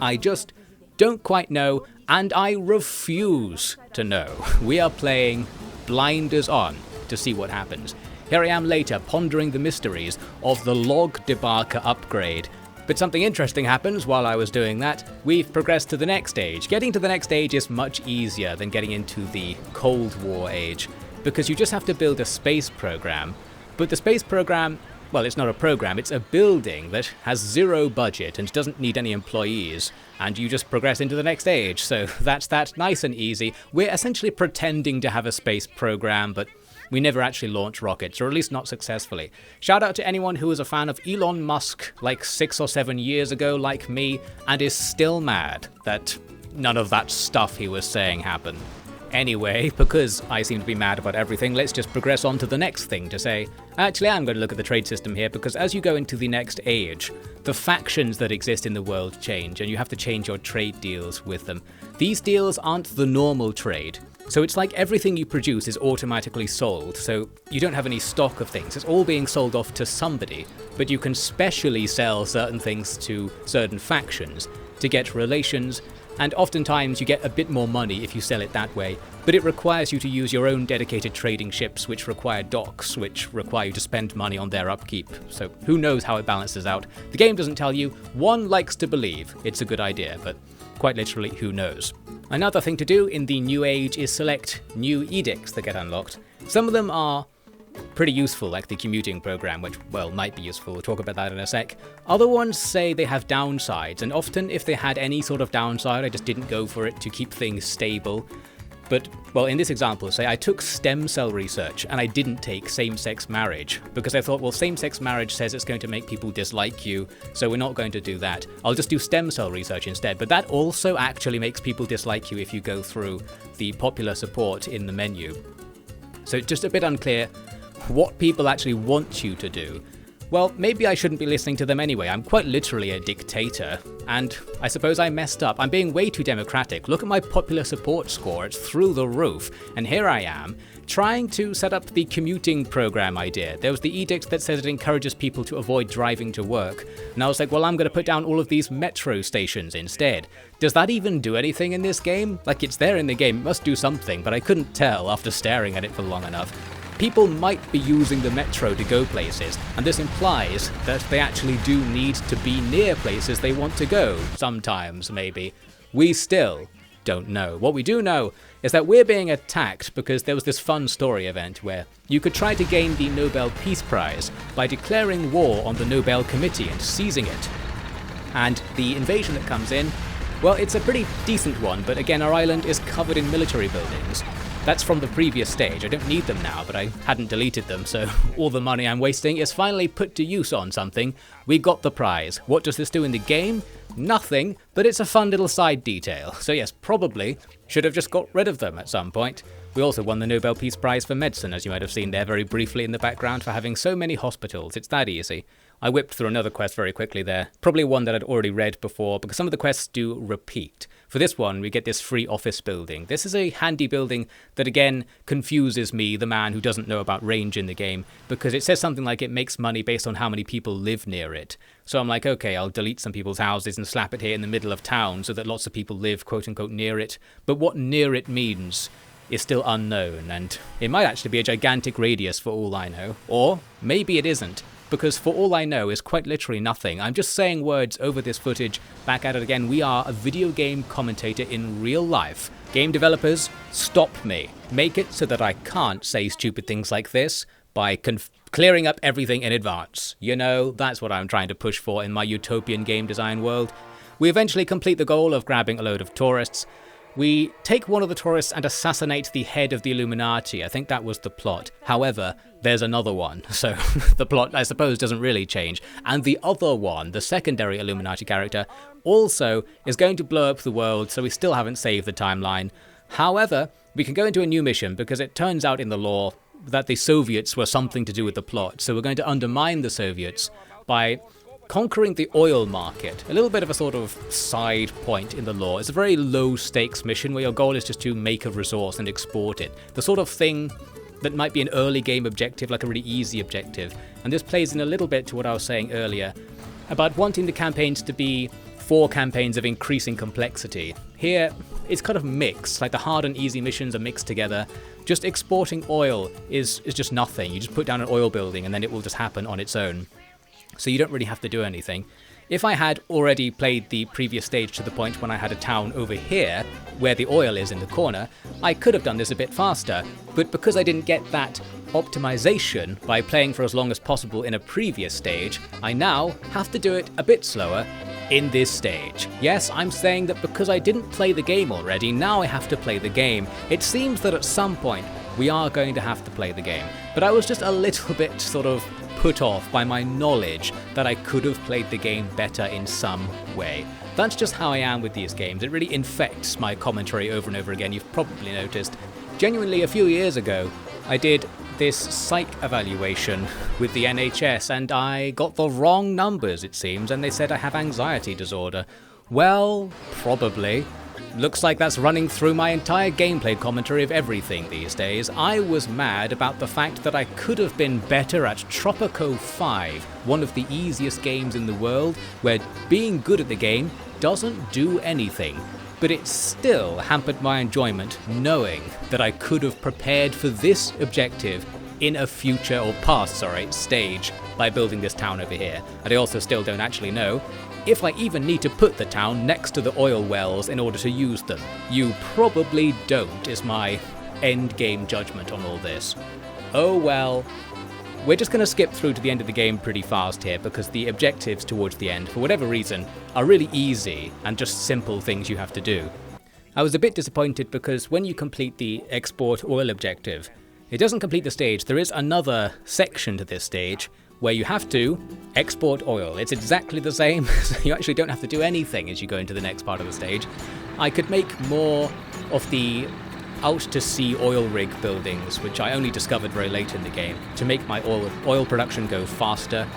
I just don't quite know, and I refuse to know. We are playing blinders on to see what happens. Here I am later pondering the mysteries of the log debarker upgrade. But something interesting happens while I was doing that. We've progressed to the next stage. Getting to the next stage is much easier than getting into the Cold War age, because you just have to build a space program. But the space program, well, it's not a program, it's a building that has zero budget and doesn't need any employees, and you just progress into the next stage. So that's that, nice and easy. We're essentially pretending to have a space program, but we never actually launch rockets, or at least not successfully. Shout out to anyone who was a fan of Elon Musk like 6 or 7 years ago, like me, and is still mad that none of that stuff he was saying happened. Anyway, because I seem to be mad about everything, let's just progress on to the next thing to say. Actually, I'm going to look at the trade system here, because as you go into the next age, the factions that exist in the world change, and you have to change your trade deals with them. These deals aren't the normal trade. So it's like everything you produce is automatically sold, so you don't have any stock of things. It's all being sold off to somebody, but you can specially sell certain things to certain factions. to get relations, and oftentimes you get a bit more money if you sell it that way, but it requires you to use your own dedicated trading ships, which require docks, which require you to spend money on their upkeep. So who knows how it balances out. The game doesn't tell you. One likes to believe it's a good idea, but quite literally, who knows. Another thing to do in the new age is select new edicts that get unlocked. Some of them are pretty useful, like the commuting program, which, well, might be useful. We'll talk about that in a sec. Other ones say they have downsides, and often if they had any sort of downside, I just didn't go for it to keep things stable. But, well, in this example, say I took stem cell research and I didn't take same-sex marriage, because I thought, well, same-sex marriage says it's going to make people dislike you, so we're not going to do that. I'll just do stem cell research instead. But that also actually makes people dislike you if you go through the popular support in the menu. So just a bit unclear what people actually want you to do. Well, maybe I shouldn't be listening to them anyway. I'm quite literally a dictator, and I suppose I messed up. I'm being way too democratic. Look at my popular support score, it's through the roof. And here I am, trying to set up the commuting program idea. There was the edict that says it encourages people to avoid driving to work. And I was like, well, I'm going to put down all of these metro stations instead. Does that even do anything in this game? Like, it's there in the game, it must do something, but I couldn't tell after staring at it for long enough. People might be using the metro to go places, and this implies that they actually do need to be near places they want to go, sometimes maybe. We still don't know. What we do know is that we're being attacked because there was this fun story event where you could try to gain the Nobel Peace Prize by declaring war on the Nobel Committee and seizing it. And the invasion that comes in, well, it's a pretty decent one, but again, our island is covered in military buildings. That's from the previous stage. I don't need them now, but I hadn't deleted them, so all the money I'm wasting is finally put to use on something. We got the prize. What does this do in the game? Nothing, but it's a fun little side detail. So yes, probably should have just got rid of them at some point. We also won the Nobel Peace Prize for Medicine, as you might have seen there very briefly in the background, for having so many hospitals. It's that easy. I whipped through another quest very quickly there, probably one that I'd already read before, because some of the quests do repeat. For this one, we get this free office building. This is a handy building that again confuses me, the man who doesn't know about range in the game, because it says something like it makes money based on how many people live near it. So I'm like, okay, I'll delete some people's houses and slap it here in the middle of town so that lots of people live quote-unquote near it. But what near it means is still unknown, and it might actually be a gigantic radius for all I know. Or maybe it isn't, because for all I know is quite literally nothing. I'm just saying words over this footage. Back at it again, we are a video game commentator in real life. Game developers, stop me. Make it so that I can't say stupid things like this by clearing up everything in advance. You know, that's what I'm trying to push for in my utopian game design world. We eventually complete the goal of grabbing a load of tourists. We take one of the tourists and assassinate the head of the Illuminati. I think that was the plot. However, there's another one, so the plot, I suppose, doesn't really change. And the other one, the secondary Illuminati character, also is going to blow up the world, so we still haven't saved the timeline. However, we can go into a new mission because it turns out in the lore that the Soviets were something to do with the plot. So we're going to undermine the Soviets by conquering the oil market, a little bit of a sort of side point in the lore. It's a very low stakes mission where your goal is just to make a resource and export it. The sort of thing that might be an early game objective, like a really easy objective. And this plays in a little bit to what I was saying earlier about wanting the campaigns to be 4 campaigns of increasing complexity. Here, it's kind of mixed, like the hard and easy missions are mixed together. Just exporting oil is just nothing. You just put down an oil building and then it will just happen on its own. So you don't really have to do anything. If I had already played the previous stage to the point when I had a town over here, where the oil is in the corner, I could have done this a bit faster, but because I didn't get that optimization by playing for as long as possible in a previous stage, I now have to do it a bit slower in this stage. Yes, I'm saying that because I didn't play the game already, now I have to play the game. It seems that at some point we are going to have to play the game, but I was just a little bit sort of put off by my knowledge that I could have played the game better in some way. That's just how I am with these games. It really infects my commentary over and over again. You've probably noticed. Genuinely, a few years ago, I did this psych evaluation with the NHS and I got the wrong numbers, it seems, and they said I have anxiety disorder. Well, probably. looks like that's running through my entire gameplay commentary of everything these days. I was mad about the fact that I could have been better at Tropico 5, one of the easiest games in the world, where being good at the game doesn't do anything. But it still hampered my enjoyment knowing that I could have prepared for this objective in a future, or past, stage by building this town over here. And I also still don't actually know if I even need to put the town next to the oil wells in order to use them. You probably don't, is my endgame judgment on all this. Oh well. We're just going to skip through to the end of the game pretty fast here because the objectives towards the end, for whatever reason, are really easy and just simple things you have to do. I was a bit disappointed because when you complete the export oil objective, it doesn't complete the stage. There is another section to this stage where you have to export oil. It's exactly the same, so you actually don't have to do anything as you go into the next part of the stage. I could make more of the out-to-sea oil rig buildings, which I only discovered very late in the game, to make my oil production go faster,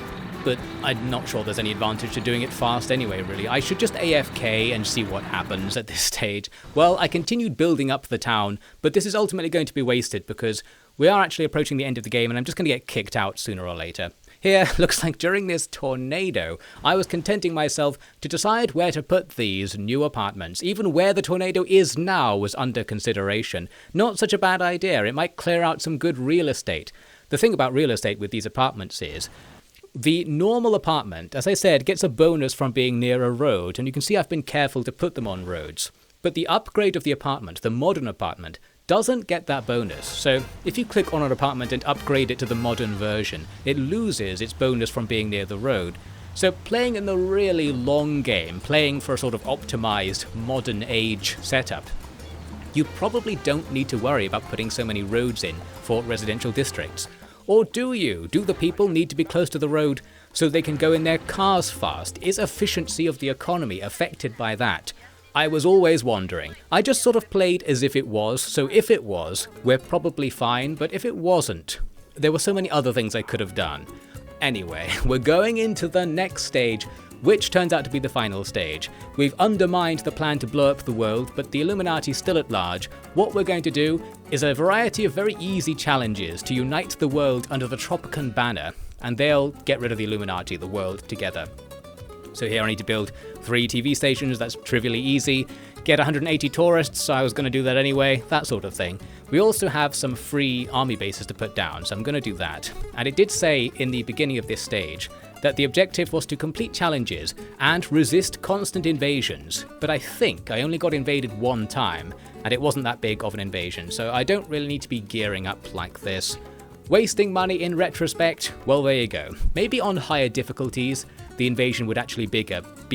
but I'm not sure there's any advantage to doing it fast anyway, really. I should just AFK and see what happens at this stage. Well, I continued building up the town, but this is ultimately going to be wasted because we are actually approaching the end of the game and I'm just going to get kicked out sooner or later. Here, looks like during this tornado, I was contenting myself to decide where to put these new apartments. Even where the tornado is now was under consideration. Not such a bad idea. It might clear out some good real estate. The thing about real estate with these apartments is the normal apartment, as I said, gets a bonus from being near a road, and you can see I've been careful to put them on roads. But the upgrade of the apartment, the modern apartment, doesn't get that bonus. So if you click on an apartment and upgrade it to the modern version, it loses its bonus from being near the road. So playing in the really long game, playing for a sort of optimized modern age setup, you probably don't need to worry about putting so many roads in for residential districts. Or do you? Do the people need to be close to the road so they can go in their cars fast? Is efficiency of the economy affected by that? I was always wondering. I just sort of played as if it was, so if it was, we're probably fine, but if it wasn't, there were so many other things I could have done. Anyway, we're going into the next stage, which turns out to be the final stage. We've undermined the plan to blow up the world, but the Illuminati's still at large. What we're going to do is a variety of very easy challenges to unite the world under the Tropican banner, and they'll get rid of the Illuminati, the world, together. So here I need to build 3 TV stations, that's trivially easy. Get 180 tourists, I was going to do that anyway, that sort of thing. We also have some free army bases to put down, so I'm going to do that. And it did say in the beginning of this stage that the objective was to complete challenges and resist constant invasions, but I think I only got invaded one time, and it wasn't that big of an invasion, so I don't really need to be gearing up like this. Wasting money in retrospect? Well, there you go. Maybe on higher difficulties, the invasion would actually be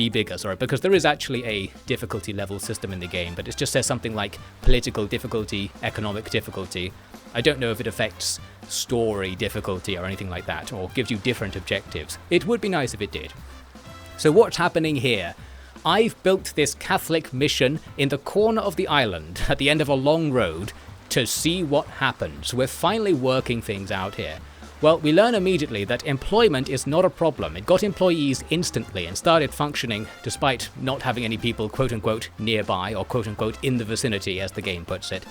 bigger, because there is actually a difficulty level system in the game, but it just says something like political difficulty, economic difficulty. I don't know if it affects story difficulty or anything like that, or gives you different objectives. It would be nice if it did. So what's happening here? I've built this Catholic mission in the corner of the island at the end of a long road to see what happens. We're finally working things out here. Well, we learn immediately that employment is not a problem. It got employees instantly and started functioning despite not having any people quote-unquote nearby or quote-unquote in the vicinity, as the game puts it.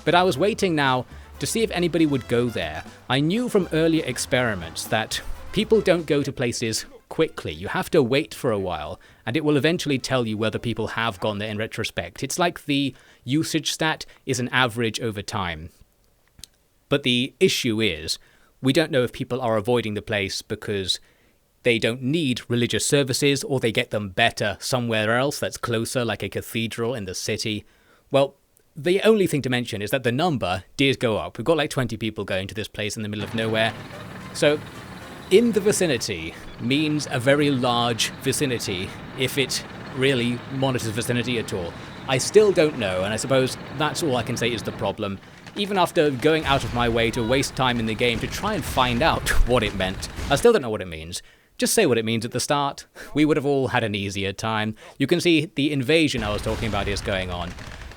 But I was waiting now to see if anybody would go there. I knew from earlier experiments that people don't go to places quickly. You have to wait for a while, and it will eventually tell you whether people have gone there in retrospect. It's like the usage stat is an average over time. But the issue is, we don't know if people are avoiding the place because they don't need religious services or they get them better somewhere else that's closer, like a cathedral in the city. Well, the only thing to mention is that the number did go up. We've got like 20 people going to this place in the middle of nowhere. So in the vicinity means a very large vicinity, if it really monitors vicinity at all. I still don't know, and I suppose that's all I can say is the problem. Even after going out of my way to waste time in the game to try and find out what it meant, I still don't know what it means. Just say what it means at the start. We would have all had an easier time. You can see the invasion I was talking about is going on.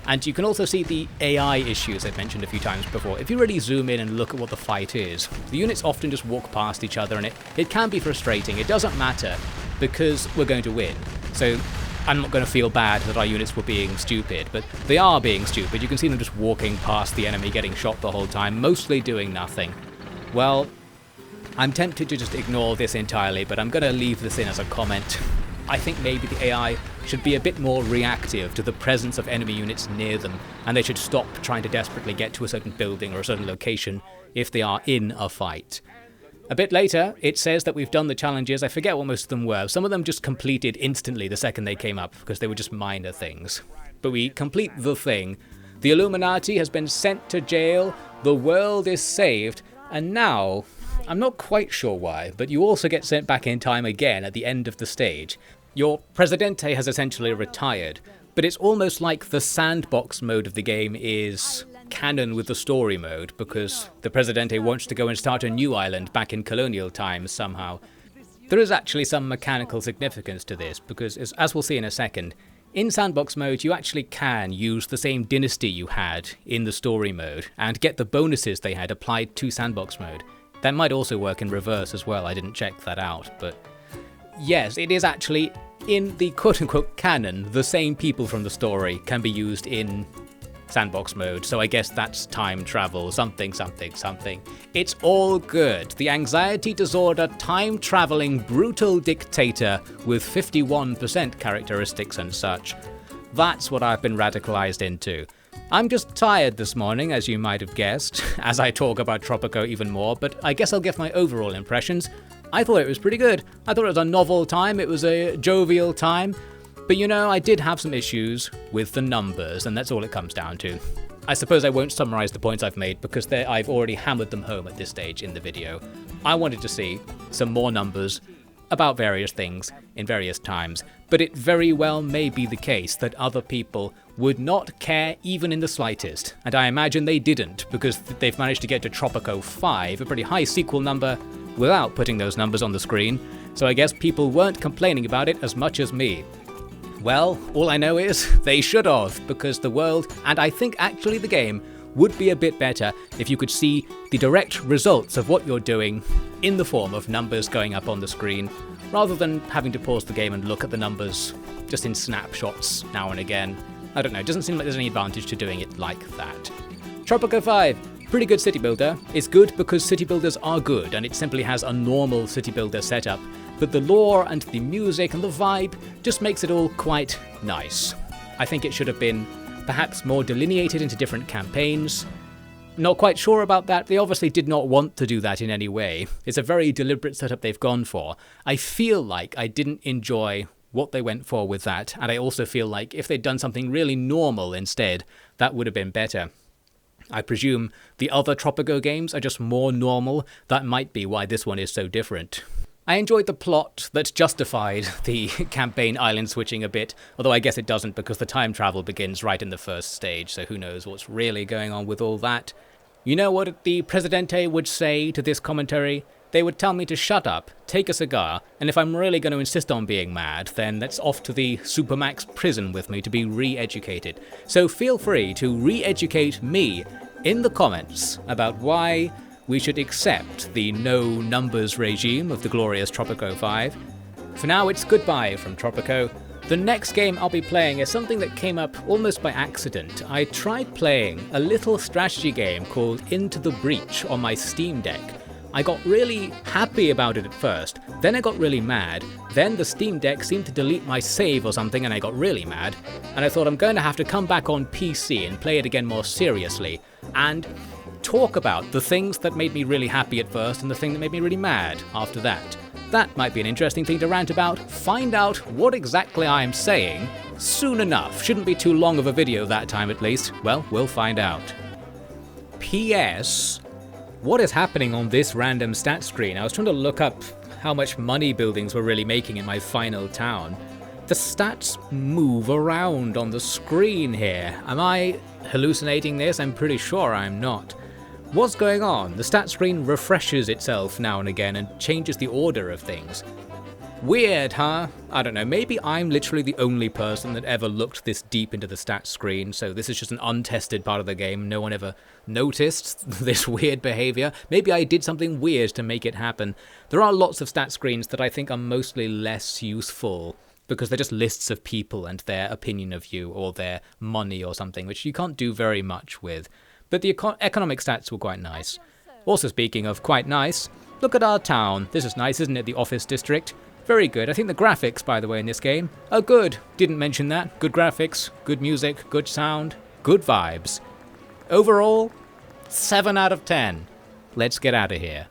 And you can also see the AI issues I've mentioned a few times before. If you really zoom in and look at what the fight is, the units often just walk past each other, and it can be frustrating. It doesn't matter because we're going to win. So I'm not going to feel bad that our units were being stupid, but they are being stupid. You can see them just walking past the enemy, getting shot the whole time, mostly doing nothing. Well, I'm tempted to just ignore this entirely, but I'm going to leave this in as a comment. I think maybe the AI should be a bit more reactive to the presence of enemy units near them, and they should stop trying to desperately get to a certain building or a certain location if they are in a fight. A bit later, it says that we've done the challenges. I forget what most of them were. Some of them just completed instantly the second they came up, because they were just minor things. But we complete the thing. The Illuminati has been sent to jail, the world is saved, and now, I'm not quite sure why, but you also get sent back in time again at the end of the stage. Your Presidente has essentially retired, but it's almost like the sandbox mode of the game is canon with the story mode, because the Presidente wants to go and start a new island back in colonial times somehow. There is actually some mechanical significance to this, because as we'll see in a second, in sandbox mode you actually can use the same dynasty you had in the story mode, and get the bonuses they had applied to sandbox mode. That might also work in reverse as well, I didn't check that out, but yes, it is actually, in the quote-unquote canon, the same people from the story can be used in sandbox mode, so I guess that's time travel, something. It's all good. The anxiety disorder, time-traveling, brutal dictator with 51% characteristics and such. That's what I've been radicalized into. I'm just tired this morning, as you might have guessed, as I talk about Tropico even more, but I guess I'll give my overall impressions. I thought it was pretty good. I thought it was a novel time, it was a jovial time, but you know, I did have some issues with the numbers, and that's all it comes down to. I suppose I won't summarize the points I've made, because I've already hammered them home at this stage in the video. I wanted to see some more numbers about various things in various times, but it very well may be the case that other people would not care even in the slightest, and I imagine they didn't, because they've managed to get to Tropico 5, a pretty high sequel number, without putting those numbers on the screen, so I guess people weren't complaining about it as much as me. Well, all I know is they should have, because the world, and I think actually the game, would be a bit better if you could see the direct results of what you're doing in the form of numbers going up on the screen, rather than having to pause the game and look at the numbers just in snapshots now and again. I don't know, it doesn't seem like there's any advantage to doing it like that. Tropico 5, pretty good city builder. It's good because city builders are good, and it simply has a normal city builder setup, but the lore and the music and the vibe just makes it all quite nice. I think it should have been perhaps more delineated into different campaigns. Not quite sure about that. They obviously did not want to do that in any way. It's a very deliberate setup they've gone for. I feel like I didn't enjoy what they went for with that, and I also feel like if they'd done something really normal instead, that would have been better. I presume the other Tropico games are just more normal. That might be why this one is so different. I enjoyed the plot that justified the campaign island switching a bit, although I guess it doesn't because the time travel begins right in the first stage, so who knows what's really going on with all that. You know what the Presidente would say to this commentary? They would tell me to shut up, take a cigar, and if I'm really going to insist on being mad, then that's off to the Supermax prison with me to be re-educated. So feel free to re-educate me in the comments about why we should accept the no numbers regime of the glorious Tropico 5. For now, it's goodbye from Tropico. The next game I'll be playing is something that came up almost by accident. I tried playing a little strategy game called Into the Breach on my Steam Deck. I got really happy about it at first, then I got really mad, then the Steam Deck seemed to delete my save or something and I got really mad, and I thought I'm going to have to come back on PC and play it again more seriously, and talk about the things that made me really happy at first and the thing that made me really mad after that. That might be an interesting thing to rant about. Find out what exactly I'm saying soon enough. Shouldn't be too long of a video that time at least. Well, we'll find out. P.S. What is happening on this random stat screen? I was trying to look up how much money buildings were really making in my final town. The stats move around on the screen here. Am I hallucinating this? I'm pretty sure I'm not. What's going on? The stat screen refreshes itself now and again and changes the order of things. Weird, huh? I don't know, maybe I'm literally the only person that ever looked this deep into the stats screen, so this is just an untested part of the game. No one ever noticed this weird behavior. Maybe I did something weird to make it happen. There are lots of stat screens that I think are mostly less useful because they're just lists of people and their opinion of you or their money or something, which you can't do very much with. But the economic stats were quite nice. Also, speaking of quite nice, look at our town. This is nice, isn't it? The office district. Very good. I think the graphics, by the way, in this game are good. Didn't mention that. Good graphics, good music, good sound, good vibes. Overall, 7 out of 10. Let's get out of here.